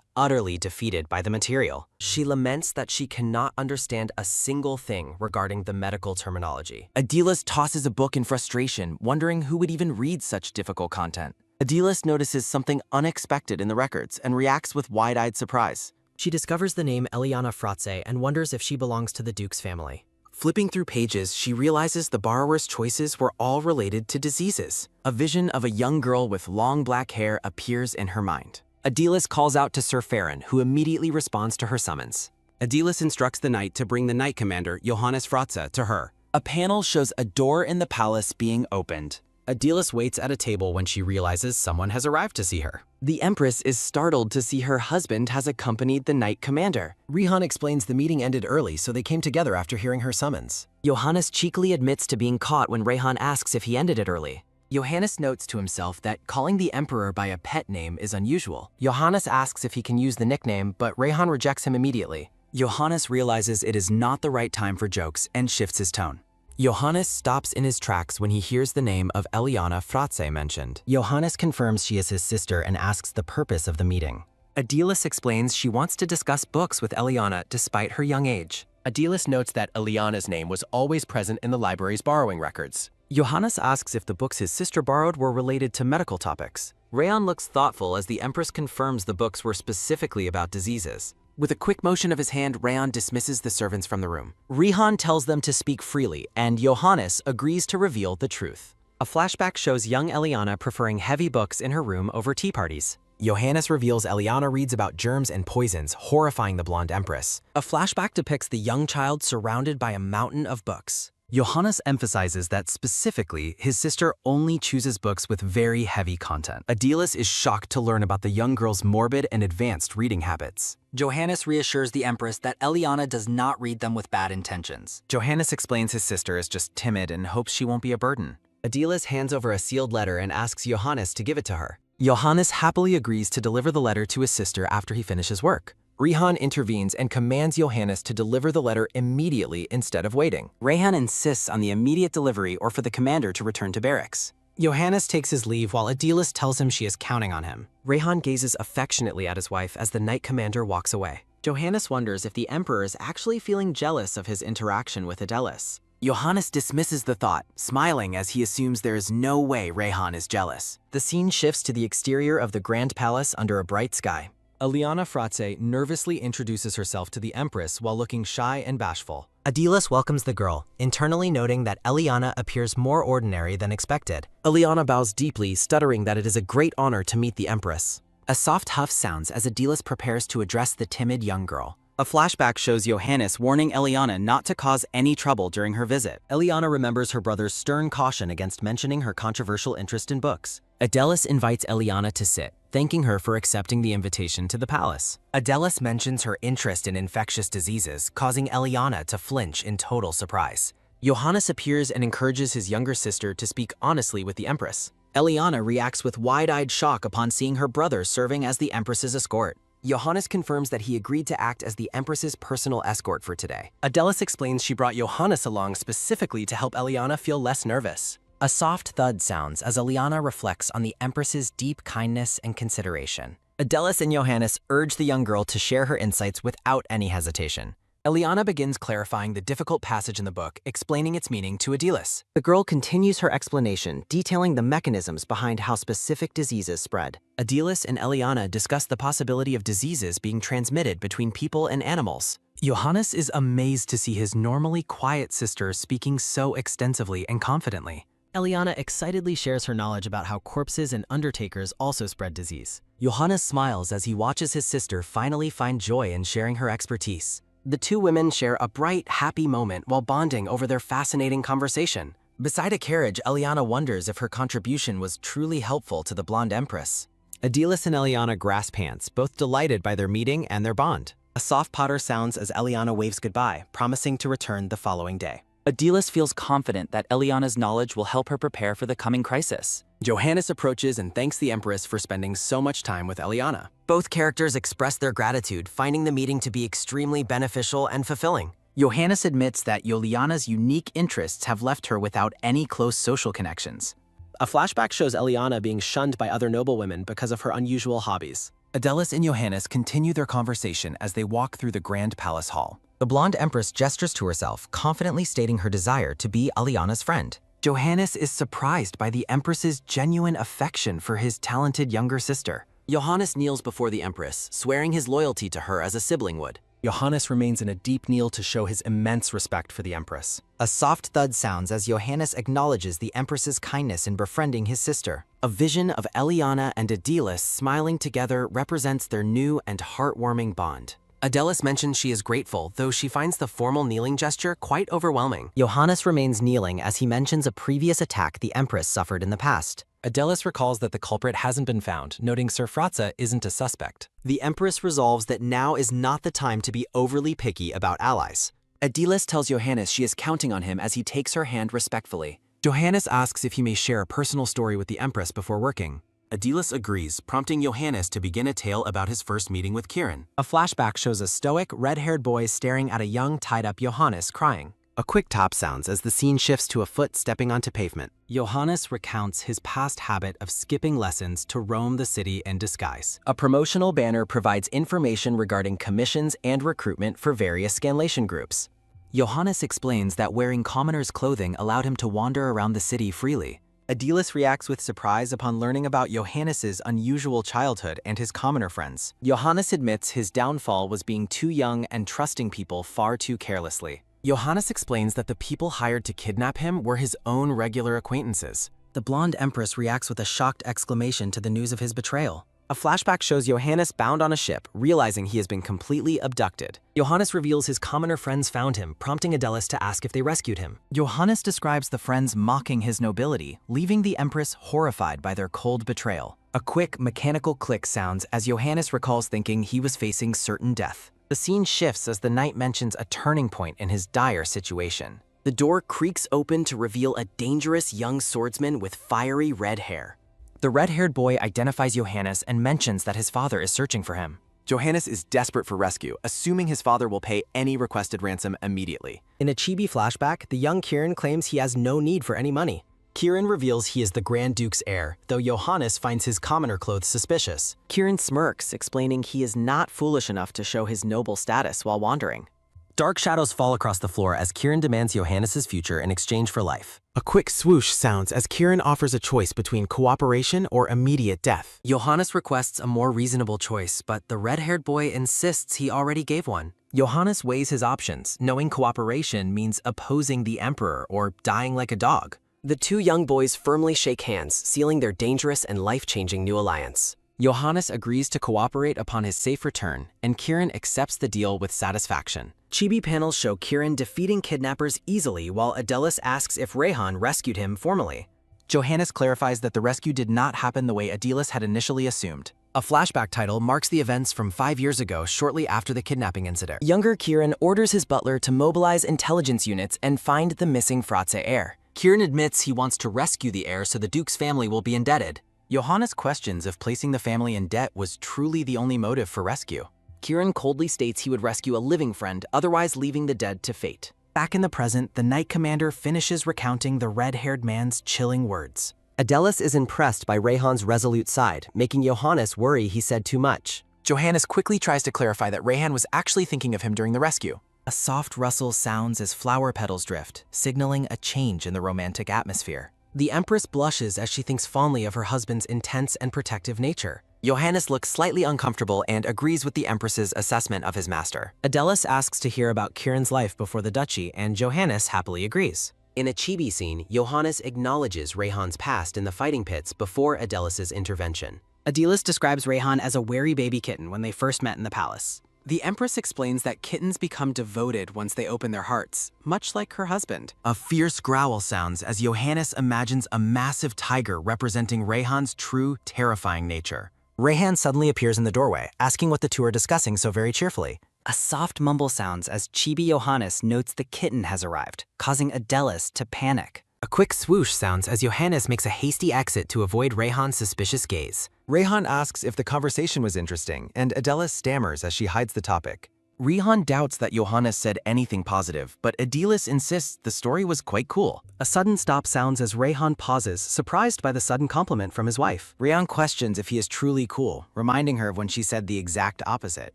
utterly defeated by the material. She laments that she cannot understand a single thing regarding the medical terminology. Adilis tosses a book in frustration, wondering who would even read such difficult content. Adilis notices something unexpected in the records and reacts with wide-eyed surprise. She discovers the name Eliana Fratze and wonders if she belongs to the Duke's family. Flipping through pages, she realizes the borrower's choices were all related to diseases. A vision of a young girl with long black hair appears in her mind. Adilis calls out to Sir Farron, who immediately responds to her summons. Adilis instructs the knight to bring the knight commander, Johannes Fratze, to her. A panel shows a door in the palace being opened. Adilis waits at a table when she realizes someone has arrived to see her. The Empress is startled to see her husband has accompanied the knight commander. Rayhan explains the meeting ended early, so they came together after hearing her summons. Johannes cheekily admits to being caught when Rayhan asks if he ended it early. Johannes notes to himself that calling the Emperor by a pet name is unusual. Johannes asks if he can use the nickname, but Rayhan rejects him immediately. Johannes realizes it is not the right time for jokes and shifts his tone. Johannes stops in his tracks when he hears the name of Eliana Fratze mentioned. Johannes confirms she is his sister and asks the purpose of the meeting. Adilis explains she wants to discuss books with Eliana despite her young age. Adilis notes that Eliana's name was always present in the library's borrowing records. Johannes asks if the books his sister borrowed were related to medical topics. Rayhan looks thoughtful as the Empress confirms the books were specifically about diseases. With a quick motion of his hand, Rayhan dismisses the servants from the room. Rayhan tells them to speak freely, and Johannes agrees to reveal the truth. A flashback shows young Eliana preferring heavy books in her room over tea parties. Johannes reveals Eliana reads about germs and poisons, horrifying the blonde Empress. A flashback depicts the young child surrounded by a mountain of books. Johannes emphasizes that specifically, his sister only chooses books with very heavy content. Adilis is shocked to learn about the young girl's morbid and advanced reading habits. Johannes reassures the Empress that Eliana does not read them with bad intentions. Johannes explains his sister is just timid and hopes she won't be a burden. Adilis hands over a sealed letter and asks Johannes to give it to her. Johannes happily agrees to deliver the letter to his sister after he finishes work. Rayhan intervenes and commands Johannes to deliver the letter immediately instead of waiting. Rayhan insists on the immediate delivery or for the commander to return to barracks. Johannes takes his leave while Adilis tells him she is counting on him. Rayhan gazes affectionately at his wife as the knight commander walks away. Johannes wonders if the Emperor is actually feeling jealous of his interaction with Adilis. Johannes dismisses the thought, smiling as he assumes there is no way Rayhan is jealous. The scene shifts to the exterior of the Grand Palace under a bright sky. Eliana Fratze nervously introduces herself to the Empress while looking shy and bashful. Adilis welcomes the girl, internally noting that Eliana appears more ordinary than expected. Eliana bows deeply, stuttering that it is a great honor to meet the Empress. A soft huff sounds as Adilis prepares to address the timid young girl. A flashback shows Johannes warning Eliana not to cause any trouble during her visit. Eliana remembers her brother's stern caution against mentioning her controversial interest in books. Adilis invites Eliana to sit, thanking her for accepting the invitation to the palace. Adilis mentions her interest in infectious diseases, causing Eliana to flinch in total surprise. Johannes appears and encourages his younger sister to speak honestly with the Empress. Eliana reacts with wide-eyed shock upon seeing her brother serving as the Empress's escort. Johannes confirms that he agreed to act as the Empress's personal escort for today. Adilis explains she brought Johannes along specifically to help Eliana feel less nervous. A soft thud sounds as Eliana reflects on the Empress's deep kindness and consideration. Adilis and Johannes urge the young girl to share her insights without any hesitation. Eliana begins clarifying the difficult passage in the book, explaining its meaning to Adilis. The girl continues her explanation, detailing the mechanisms behind how specific diseases spread. Adilis and Eliana discuss the possibility of diseases being transmitted between people and animals. Johannes is amazed to see his normally quiet sister speaking so extensively and confidently. Eliana excitedly shares her knowledge about how corpses and undertakers also spread disease. Johannes smiles as he watches his sister finally find joy in sharing her expertise. The two women share a bright, happy moment while bonding over their fascinating conversation. Beside a carriage, Eliana wonders if her contribution was truly helpful to the blonde empress. Adilis and Eliana grasp hands, both delighted by their meeting and their bond. A soft patter sounds as Eliana waves goodbye, promising to return the following day. Adilis feels confident that Eliana's knowledge will help her prepare for the coming crisis. Johannes approaches and thanks the Empress for spending so much time with Eliana. Both characters express their gratitude, finding the meeting to be extremely beneficial and fulfilling. Johannes admits that Juliana's unique interests have left her without any close social connections. A flashback shows Eliana being shunned by other noblewomen because of her unusual hobbies. Adilis and Johannes continue their conversation as they walk through the grand palace hall. The blonde empress gestures to herself, confidently stating her desire to be Eliana's friend. Johannes is surprised by the Empress's genuine affection for his talented younger sister. Johannes kneels before the Empress, swearing his loyalty to her as a sibling would. Johannes remains in a deep kneel to show his immense respect for the Empress. A soft thud sounds as Johannes acknowledges the Empress's kindness in befriending his sister. A vision of Eliana and Adilis smiling together represents their new and heartwarming bond. Adilis mentions she is grateful, though she finds the formal kneeling gesture quite overwhelming. Johannes remains kneeling as he mentions a previous attack the Empress suffered in the past. Adilis recalls that the culprit hasn't been found, noting Sir Fratza isn't a suspect. The Empress resolves that now is not the time to be overly picky about allies. Adilis tells Johannes she is counting on him as he takes her hand respectfully. Johannes asks if he may share a personal story with the Empress before working. Adilis agrees, prompting Johannes to begin a tale about his first meeting with Kieran. A flashback shows a stoic, red-haired boy staring at a young, tied-up Johannes crying. A quick tap sounds as the scene shifts to a foot stepping onto pavement. Johannes recounts his past habit of skipping lessons to roam the city in disguise. A promotional banner provides information regarding commissions and recruitment for various scanlation groups. Johannes explains that wearing commoners' clothing allowed him to wander around the city freely. Adilis reacts with surprise upon learning about Johannes's unusual childhood and his commoner friends. Johannes admits his downfall was being too young and trusting people far too carelessly. Johannes explains that the people hired to kidnap him were his own regular acquaintances. The blonde empress reacts with a shocked exclamation to the news of his betrayal. A flashback shows Johannes bound on a ship, realizing he has been completely abducted. Johannes reveals his commoner friends found him, prompting Adilis to ask if they rescued him. Johannes describes the friends mocking his nobility, leaving the Empress horrified by their cold betrayal. A quick, mechanical click sounds as Johannes recalls thinking he was facing certain death. The scene shifts as the knight mentions a turning point in his dire situation. The door creaks open to reveal a dangerous young swordsman with fiery red hair. The red-haired boy identifies Johannes and mentions that his father is searching for him. Johannes is desperate for rescue, assuming his father will pay any requested ransom immediately. In a chibi flashback, the young Kieran claims he has no need for any money. Kieran reveals he is the Grand Duke's heir, though Johannes finds his commoner clothes suspicious. Kieran smirks, explaining he is not foolish enough to show his noble status while wandering. Dark shadows fall across the floor as Kieran demands Johannes's future in exchange for life. A quick swoosh sounds as Kieran offers a choice between cooperation or immediate death. Johannes requests a more reasonable choice, but the red-haired boy insists he already gave one. Johannes weighs his options, knowing cooperation means opposing the Emperor or dying like a dog. The two young boys firmly shake hands, sealing their dangerous and life-changing new alliance. Johannes agrees to cooperate upon his safe return, and Kieran accepts the deal with satisfaction. Chibi panels show Kieran defeating kidnappers easily while Adilis asks if Rehan rescued him formally. Johannes clarifies that the rescue did not happen the way Adilis had initially assumed. A flashback title marks the events from 5 years ago, shortly after the kidnapping incident. Younger Kieran orders his butler to mobilize intelligence units and find the missing Fratze heir. Kieran admits he wants to rescue the heir so the Duke's family will be indebted. Johannes questions if placing the family in debt was truly the only motive for rescue. Kieran coldly states he would rescue a living friend, otherwise leaving the dead to fate. Back in the present, the Knight Commander finishes recounting the red-haired man's chilling words. Adilis is impressed by Rehan's resolute side, making Johannes worry he said too much. Johannes quickly tries to clarify that Rehan was actually thinking of him during the rescue. A soft rustle sounds as flower petals drift, signaling a change in the romantic atmosphere. The Empress blushes as she thinks fondly of her husband's intense and protective nature. Johannes looks slightly uncomfortable and agrees with the Empress's assessment of his master. Adelis asks to hear about Kieran's life before the duchy, and Johannes happily agrees. In a chibi scene, Johannes acknowledges Rayhan's past in the fighting pits before Adelis's intervention. Adilis describes Rayhan as a wary baby kitten when they first met in the palace. The Empress explains that kittens become devoted once they open their hearts, much like her husband. A fierce growl sounds as Johannes imagines a massive tiger representing Rayhan's true, terrifying nature. Rayhan suddenly appears in the doorway, asking what the two are discussing so very cheerfully. A soft mumble sounds as Chibi Johannes notes the kitten has arrived, causing Adelis to panic. A quick swoosh sounds as Johannes makes a hasty exit to avoid Rayhan's suspicious gaze. Rayhan asks if the conversation was interesting, and Adelis stammers as she hides the topic. Rayhan doubts that Johannes said anything positive, but Adelis insists the story was quite cool. A sudden stop sounds as Rayhan pauses, surprised by the sudden compliment from his wife. Rayhan questions if he is truly cool, reminding her of when she said the exact opposite.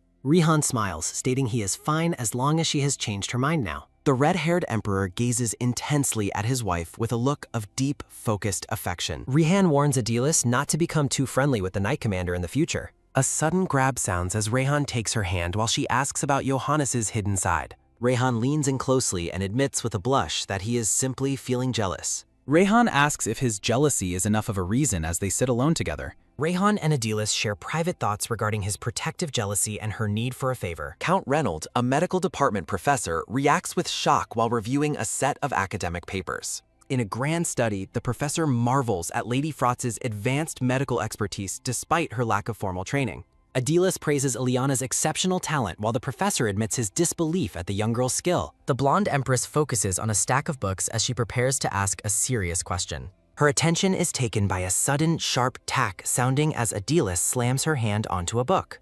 Rayhan smiles, stating he is fine as long as she has changed her mind now. The red-haired emperor gazes intensely at his wife with a look of deep, focused affection. Rayhan warns Adelis not to become too friendly with the Knight Commander in the future. A sudden grab sounds as Rayhan takes her hand while she asks about Johannes's hidden side. Rayhan leans in closely and admits with a blush that he is simply feeling jealous. Rayhan asks if his jealousy is enough of a reason as they sit alone together. Rayhan and Adelis share private thoughts regarding his protective jealousy and her need for a favor. Count Reynolds, a medical department professor, reacts with shock while reviewing a set of academic papers. In a grand study, the professor marvels at Lady Frotz's advanced medical expertise despite her lack of formal training. Adelis praises Ileana's exceptional talent while the professor admits his disbelief at the young girl's skill. The blonde empress focuses on a stack of books as she prepares to ask a serious question. Her attention is taken by a sudden, sharp tack sounding as Adelis slams her hand onto a book.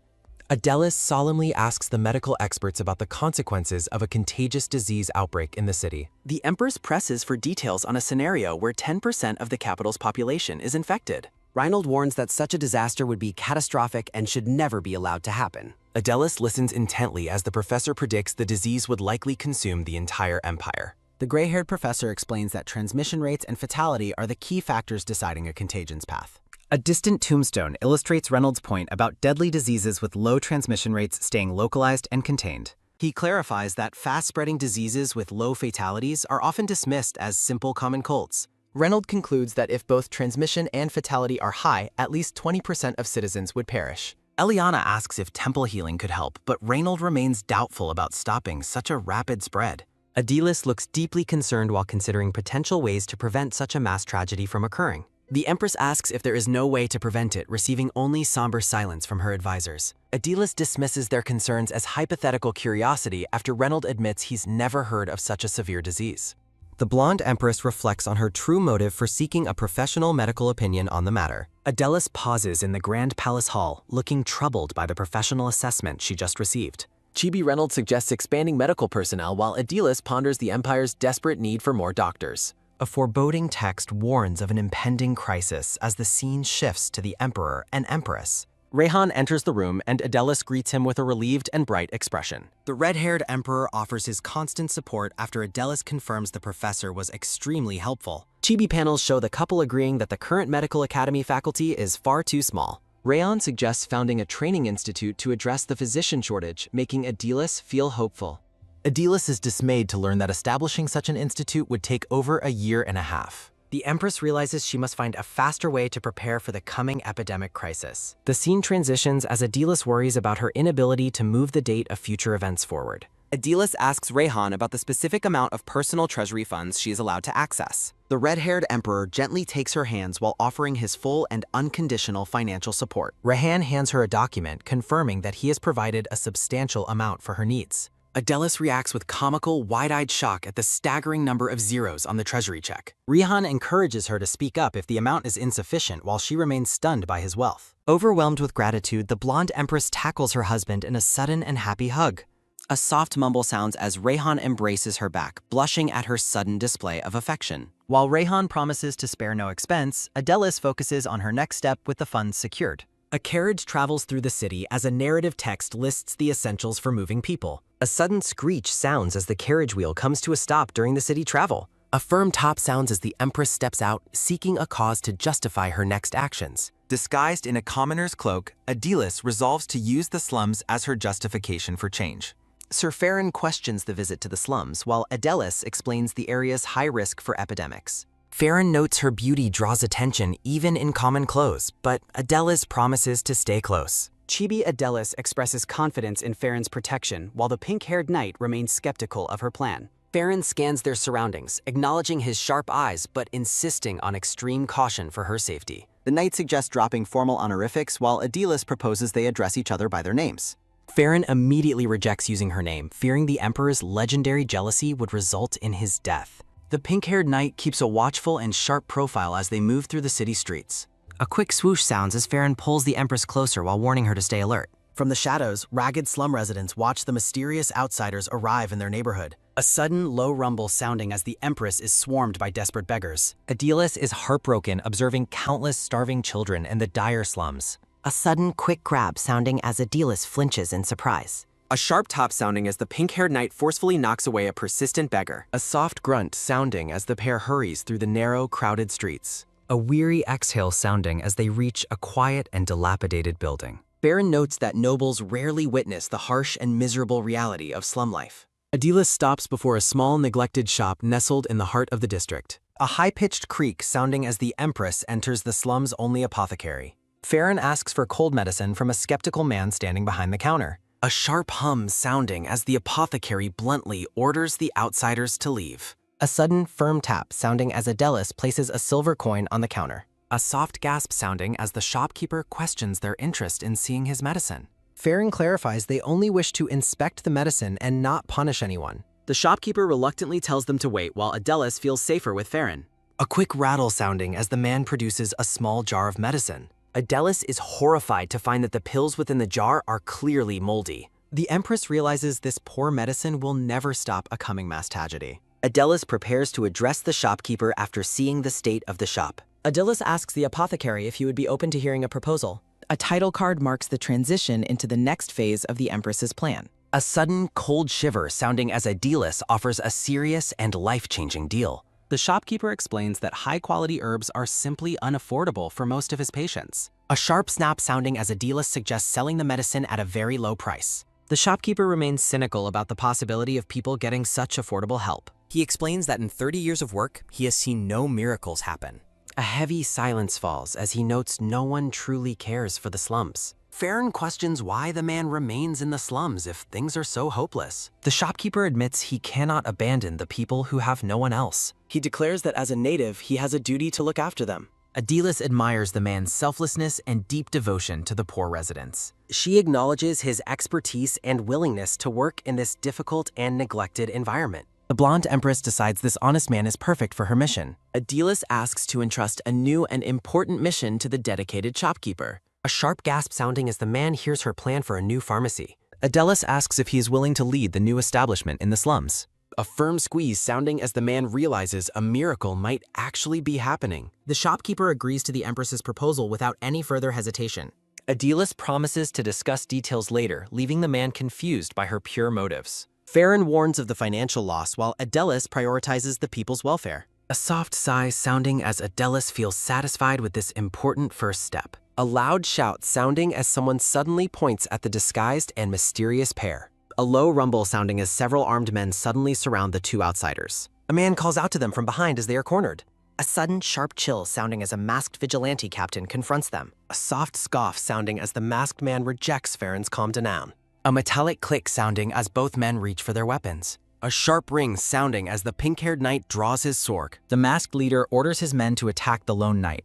Adelis solemnly asks the medical experts about the consequences of a contagious disease outbreak in the city. The Empress presses for details on a scenario where 10% of the capital's population is infected. Reinhold warns that such a disaster would be catastrophic and should never be allowed to happen. Adelis listens intently as the professor predicts the disease would likely consume the entire empire. The gray-haired professor explains that transmission rates and fatality are the key factors deciding a contagion's path. A distant tombstone illustrates Reynolds' point about deadly diseases with low transmission rates staying localized and contained. He clarifies that fast-spreading diseases with low fatalities are often dismissed as simple common colds. Reynolds concludes that if both transmission and fatality are high, at least 20% of citizens would perish. Eliana asks if temple healing could help, but Reynolds remains doubtful about stopping such a rapid spread. Adelis looks deeply concerned while considering potential ways to prevent such a mass tragedy from occurring. The Empress asks if there is no way to prevent it, receiving only somber silence from her advisors. Adelis dismisses their concerns as hypothetical curiosity after Reynolds admits he's never heard of such a severe disease. The blonde Empress reflects on her true motive for seeking a professional medical opinion on the matter. Adelis pauses in the Grand Palace Hall, looking troubled by the professional assessment she just received. Chibi Reynolds suggests expanding medical personnel while Adelis ponders the Empire's desperate need for more doctors. A foreboding text warns of an impending crisis as the scene shifts to the Emperor and Empress. Rayhan enters the room and Adelis greets him with a relieved and bright expression. The red-haired Emperor offers his constant support after Adelis confirms the professor was extremely helpful. Chibi panels show the couple agreeing that the current medical academy faculty is far too small. Rayhan suggests founding a training institute to address the physician shortage, making Adelis feel hopeful. Adelis is dismayed to learn that establishing such an institute would take over a year and a half. The Empress realizes she must find a faster way to prepare for the coming epidemic crisis. The scene transitions as Adelis worries about her inability to move the date of future events forward. Adelis asks Rayhan about the specific amount of personal treasury funds she is allowed to access. The red-haired emperor gently takes her hands while offering his full and unconditional financial support. Rayhan hands her a document confirming that he has provided a substantial amount for her needs. Adelis reacts with comical, wide-eyed shock at the staggering number of zeros on the treasury check. Rayhan encourages her to speak up if the amount is insufficient while she remains stunned by his wealth. Overwhelmed with gratitude, the blonde Empress tackles her husband in a sudden and happy hug. A soft mumble sounds as Rayhan embraces her back, blushing at her sudden display of affection. While Rayhan promises to spare no expense, Adelis focuses on her next step with the funds secured. A carriage travels through the city as a narrative text lists the essentials for moving people. A sudden screech sounds as the carriage wheel comes to a stop during the city travel. A firm tap sounds as the Empress steps out, seeking a cause to justify her next actions. Disguised in a commoner's cloak, Adilis resolves to use the slums as her justification for change. Sir Farron questions the visit to the slums, while Adelis explains the area's high risk for epidemics. Farron notes her beauty draws attention even in common clothes, but Adelis promises to stay close. Chibi Adelis expresses confidence in Farron's protection, while the pink-haired knight remains skeptical of her plan. Farron scans their surroundings, acknowledging his sharp eyes but insisting on extreme caution for her safety. The knight suggests dropping formal honorifics while Adilis proposes they address each other by their names. Farron immediately rejects using her name, fearing the Emperor's legendary jealousy would result in his death. The pink-haired knight keeps a watchful and sharp profile as they move through the city streets. A quick swoosh sounds as Farron pulls the Empress closer while warning her to stay alert. From the shadows, ragged slum residents watch the mysterious outsiders arrive in their neighborhood. A sudden low rumble sounding as the Empress is swarmed by desperate beggars. Adilis is heartbroken observing countless starving children in the dire slums. A sudden quick grab sounding as Adilis flinches in surprise. A sharp tap sounding as the pink-haired knight forcefully knocks away a persistent beggar. A soft grunt sounding as the pair hurries through the narrow, crowded streets. A weary exhale sounding as they reach a quiet and dilapidated building. Farron notes that nobles rarely witness the harsh and miserable reality of slum life. Adilis stops before a small, neglected shop nestled in the heart of the district. A high-pitched creak sounding as the Empress enters the slum's only apothecary. Farron asks for cold medicine from a skeptical man standing behind the counter. A sharp hum sounding as the apothecary bluntly orders the outsiders to leave. A sudden firm tap sounding as Adelis places a silver coin on the counter. A soft gasp sounding as the shopkeeper questions their interest in seeing his medicine. Farron clarifies they only wish to inspect the medicine and not punish anyone. The shopkeeper reluctantly tells them to wait while Adelis feels safer with Farron. A quick rattle sounding as the man produces a small jar of medicine. Adelis is horrified to find that the pills within the jar are clearly moldy. The Empress realizes this poor medicine will never stop a coming mass tragedy. Adelis prepares to address the shopkeeper after seeing the state of the shop. Adelis asks the apothecary if he would be open to hearing a proposal. A title card marks the transition into the next phase of the Empress's plan. A sudden cold shiver sounding as Adelis offers a serious and life-changing deal. The shopkeeper explains that high-quality herbs are simply unaffordable for most of his patients. A sharp snap sounding as Adelis suggests selling the medicine at a very low price. The shopkeeper remains cynical about the possibility of people getting such affordable help. He explains that in 30 years of work, he has seen no miracles happen. A heavy silence falls as he notes no one truly cares for the slums. Farron questions why the man remains in the slums if things are so hopeless. The shopkeeper admits he cannot abandon the people who have no one else. He declares that as a native, he has a duty to look after them. Adilis admires the man's selflessness and deep devotion to the poor residents. She acknowledges his expertise and willingness to work in this difficult and neglected environment. The blonde Empress decides this honest man is perfect for her mission. Adilis asks to entrust a new and important mission to the dedicated shopkeeper. A sharp gasp sounding as the man hears her plan for a new pharmacy. Adelis asks if he is willing to lead the new establishment in the slums. A firm squeeze sounding as the man realizes a miracle might actually be happening. The shopkeeper agrees to the Empress's proposal without any further hesitation. Adilis promises to discuss details later, leaving the man confused by her pure motives. Farron warns of the financial loss while Adelis prioritizes the people's welfare. A soft sigh sounding as Adelis feels satisfied with this important first step. A loud shout sounding as someone suddenly points at the disguised and mysterious pair. A low rumble sounding as several armed men suddenly surround the two outsiders. A man calls out to them from behind as they are cornered. A sudden sharp chill sounding as a masked vigilante captain confronts them. A soft scoff sounding as the masked man rejects Farron's calm down. A metallic click sounding as both men reach for their weapons. A sharp ring sounding as the pink-haired knight draws his sword. The masked leader orders his men to attack the lone knight.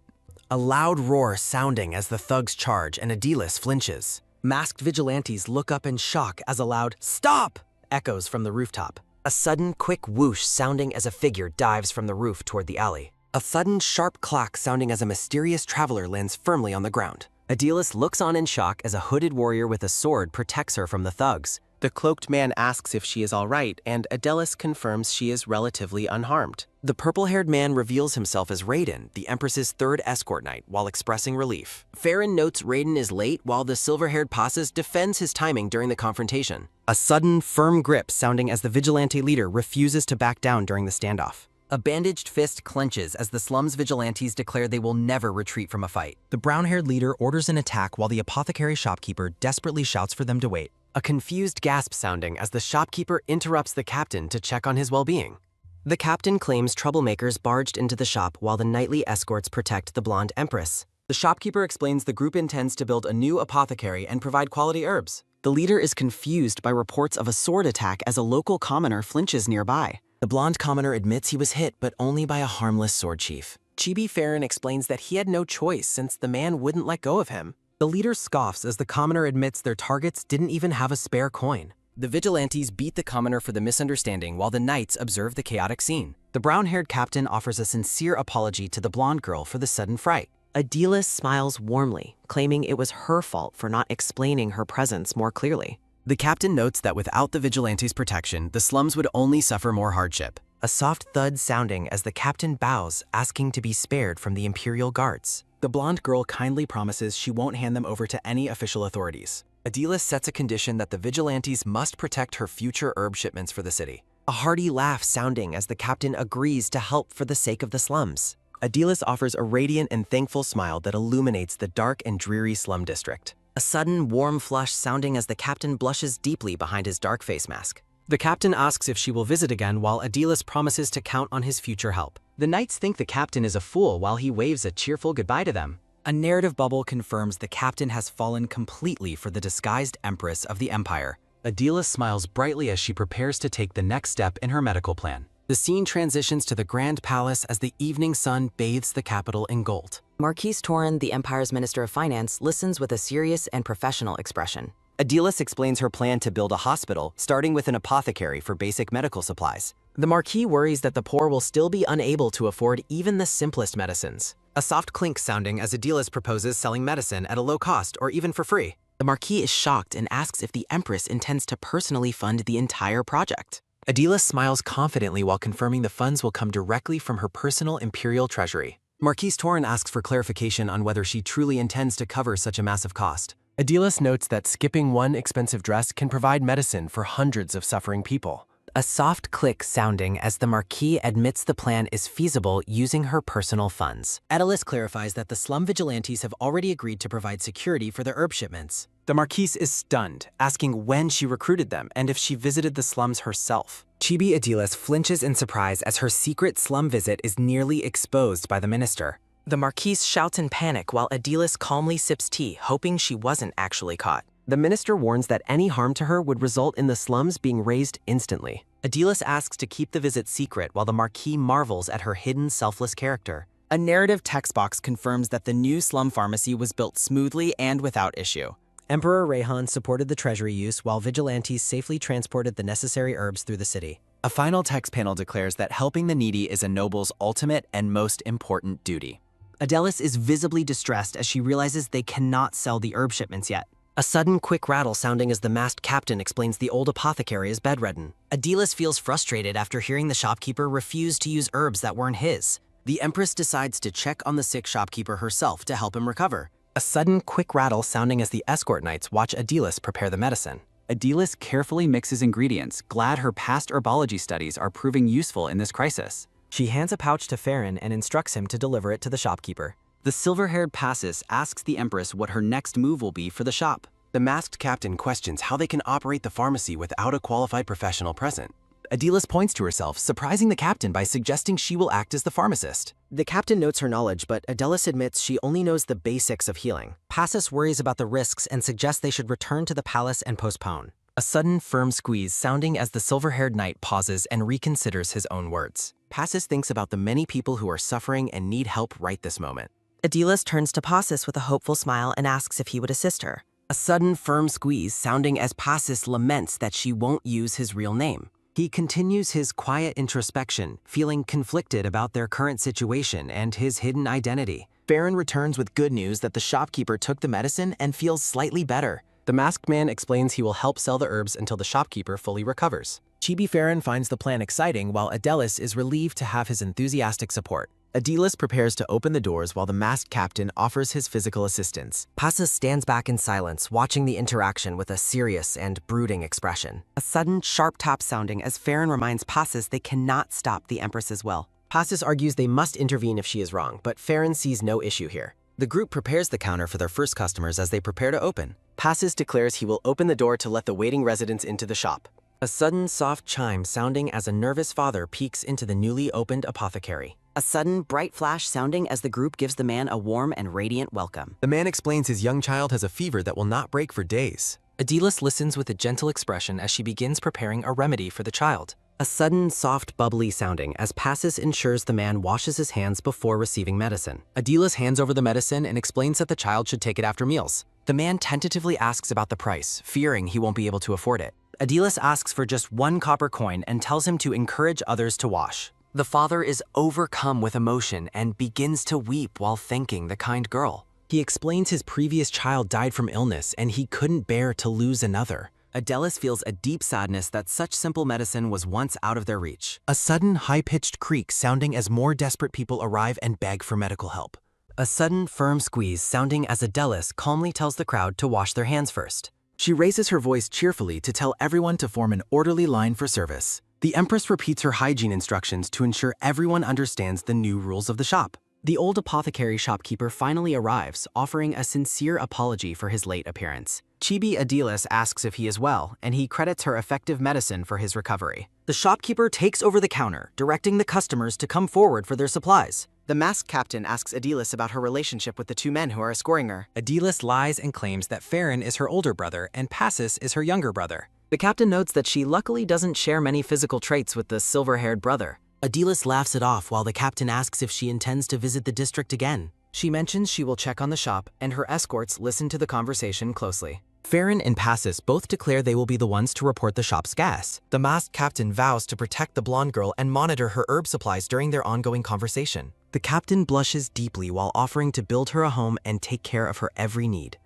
A loud roar sounding as the thugs charge and Adilis flinches. Masked vigilantes look up in shock as a loud "Stop!" echoes from the rooftop. A sudden quick whoosh sounding as a figure dives from the roof toward the alley. A sudden sharp clack sounding as a mysterious traveler lands firmly on the ground. Adilis looks on in shock as a hooded warrior with a sword protects her from the thugs. The cloaked man asks if she is all right, and Adelis confirms she is relatively unharmed. The purple-haired man reveals himself as Raiden, the Empress's third escort knight, while expressing relief. Farron notes Raiden is late, while the silver-haired Passes defends his timing during the confrontation. A sudden, firm grip sounding as the vigilante leader refuses to back down during the standoff. A bandaged fist clenches as the slum's vigilantes declare they will never retreat from a fight. The brown-haired leader orders an attack while the apothecary shopkeeper desperately shouts for them to wait. A confused gasp sounding as the shopkeeper interrupts the captain to check on his well-being. The captain claims troublemakers barged into the shop while the knightly escorts protect the blonde empress. The shopkeeper explains the group intends to build a new apothecary and provide quality herbs. The leader is confused by reports of a sword attack as a local commoner flinches nearby. The blonde commoner admits he was hit, but only by a harmless sword chief. Chibi Farron explains that he had no choice since the man wouldn't let go of him. The leader scoffs as the commoner admits their targets didn't even have a spare coin. The vigilantes beat the commoner for the misunderstanding while the knights observe the chaotic scene. The brown-haired captain offers a sincere apology to the blonde girl for the sudden fright. Adelis smiles warmly, claiming it was her fault for not explaining her presence more clearly. The captain notes that without the vigilantes' protection, the slums would only suffer more hardship. A soft thud sounding as the captain bows, asking to be spared from the Imperial Guards. The blonde girl kindly promises she won't hand them over to any official authorities. Adelis sets a condition that the vigilantes must protect her future herb shipments for the city. A hearty laugh sounding as the captain agrees to help for the sake of the slums. Adelis offers a radiant and thankful smile that illuminates the dark and dreary slum district. A sudden warm flush sounding as the captain blushes deeply behind his dark face mask. The captain asks if she will visit again while Adelis promises to count on his future help. The knights think the captain is a fool while he waves a cheerful goodbye to them. A narrative bubble confirms the captain has fallen completely for the disguised empress of the empire. Adelis smiles brightly as she prepares to take the next step in her medical plan. The scene transitions to the Grand Palace as the evening sun bathes the capital in gold. Marquise Torin, the Empire's Minister of Finance, listens with a serious and professional expression. Adelis explains her plan to build a hospital, starting with an apothecary for basic medical supplies. The Marquis worries that the poor will still be unable to afford even the simplest medicines. A soft clink sounding as Adelis proposes selling medicine at a low cost or even for free. The Marquis is shocked and asks if the Empress intends to personally fund the entire project. Adelis smiles confidently while confirming the funds will come directly from her personal imperial treasury. Marquise Torin asks for clarification on whether she truly intends to cover such a massive cost. Adelis notes that skipping one expensive dress can provide medicine for hundreds of suffering people. A soft click sounding as the Marquis admits the plan is feasible using her personal funds. Adelis clarifies that the slum vigilantes have already agreed to provide security for the herb shipments. The Marquise is stunned, asking when she recruited them and if she visited the slums herself. Chibi Adelis flinches in surprise as her secret slum visit is nearly exposed by the minister. The Marquise shouts in panic while Adelis calmly sips tea, hoping she wasn't actually caught. The minister warns that any harm to her would result in the slums being razed instantly. Adelis asks to keep the visit secret while the Marquis marvels at her hidden selfless character. A narrative text box confirms that the new slum pharmacy was built smoothly and without issue. Emperor Rayhan supported the treasury use while vigilantes safely transported the necessary herbs through the city. A final text panel declares that helping the needy is a noble's ultimate and most important duty. Adelis is visibly distressed as she realizes they cannot sell the herb shipments yet. A sudden quick rattle sounding as the masked captain explains the old apothecary is bedridden. Adelis feels frustrated after hearing the shopkeeper refuse to use herbs that weren't his. The Empress decides to check on the sick shopkeeper herself to help him recover. A sudden quick rattle sounding as the escort knights watch Adelis prepare the medicine. Adelis carefully mixes ingredients, glad her past herbology studies are proving useful in this crisis. She hands a pouch to Farron and instructs him to deliver it to the shopkeeper. The silver-haired Passes asks the Empress what her next move will be for the shop. The masked captain questions how they can operate the pharmacy without a qualified professional present. Adelis points to herself, surprising the captain by suggesting she will act as the pharmacist. The captain notes her knowledge, but Adelis admits she only knows the basics of healing. Passes worries about the risks and suggests they should return to the palace and postpone. A sudden firm squeeze sounding as the silver-haired knight pauses and reconsiders his own words. Passes thinks about the many people who are suffering and need help right this moment. Adelis turns to Passes with a hopeful smile and asks if he would assist her. A sudden firm squeeze sounding as Passes laments that she won't use his real name. He continues his quiet introspection, feeling conflicted about their current situation and his hidden identity. Farron returns with good news that the shopkeeper took the medicine and feels slightly better. The masked man explains he will help sell the herbs until the shopkeeper fully recovers. Chibi Farron finds the plan exciting while Adelis is relieved to have his enthusiastic support. Adelis prepares to open the doors while the masked captain offers his physical assistance. Passes stands back in silence, watching the interaction with a serious and brooding expression. A sudden, sharp tap sounding as Farron reminds Passes they cannot stop the Empress's will. Passes argues they must intervene if she is wrong, but Farron sees no issue here. The group prepares the counter for their first customers as they prepare to open. Passes declares he will open the door to let the waiting residents into the shop. A sudden, soft chime sounding as a nervous father peeks into the newly opened apothecary. A sudden, bright flash sounding as the group gives the man a warm and radiant welcome. The man explains his young child has a fever that will not break for days. Adelis listens with a gentle expression as she begins preparing a remedy for the child. A sudden, soft, bubbly sounding as Passes ensures the man washes his hands before receiving medicine. Adelis hands over the medicine and explains that the child should take it after meals. The man tentatively asks about the price, fearing he won't be able to afford it. Adelis asks for just 1 copper coin and tells him to encourage others to wash. The father is overcome with emotion and begins to weep while thanking the kind girl. He explains his previous child died from illness and he couldn't bear to lose another. Adelis feels a deep sadness that such simple medicine was once out of their reach. A sudden, high-pitched creak sounding as more desperate people arrive and beg for medical help. A sudden, firm squeeze sounding as Adelis calmly tells the crowd to wash their hands first. She raises her voice cheerfully to tell everyone to form an orderly line for service. The Empress repeats her hygiene instructions to ensure everyone understands the new rules of the shop. The old apothecary shopkeeper finally arrives, offering a sincere apology for his late appearance. Chibi Adelis asks if he is well, and he credits her effective medicine for his recovery. The shopkeeper takes over the counter, directing the customers to come forward for their supplies. The masked captain asks Adelis about her relationship with the 2 men who are escorting her. Adelis lies and claims that Farron is her older brother and Passes is her younger brother. The captain notes that she luckily doesn't share many physical traits with the silver-haired brother. Adelis laughs it off while the captain asks if she intends to visit the district again. She mentions she will check on the shop, and her escorts listen to the conversation closely. Farron and Passes both declare they will be the ones to report the shop's gas. The masked captain vows to protect the blonde girl and monitor her herb supplies during their ongoing conversation. The captain blushes deeply while offering to build her a home and take care of her every need.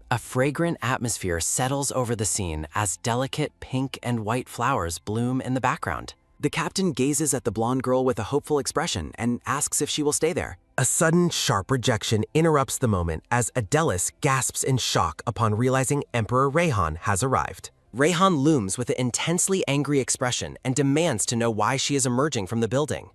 A fragrant atmosphere settles over the scene as delicate pink and white flowers bloom in the background. The captain gazes at the blonde girl with a hopeful expression and asks if she will stay there. A sudden, sharp rejection interrupts the moment as Adelis gasps in shock upon realizing Emperor Rayhan has arrived. Rayhan looms with an intensely angry expression and demands to know why she is emerging from the building.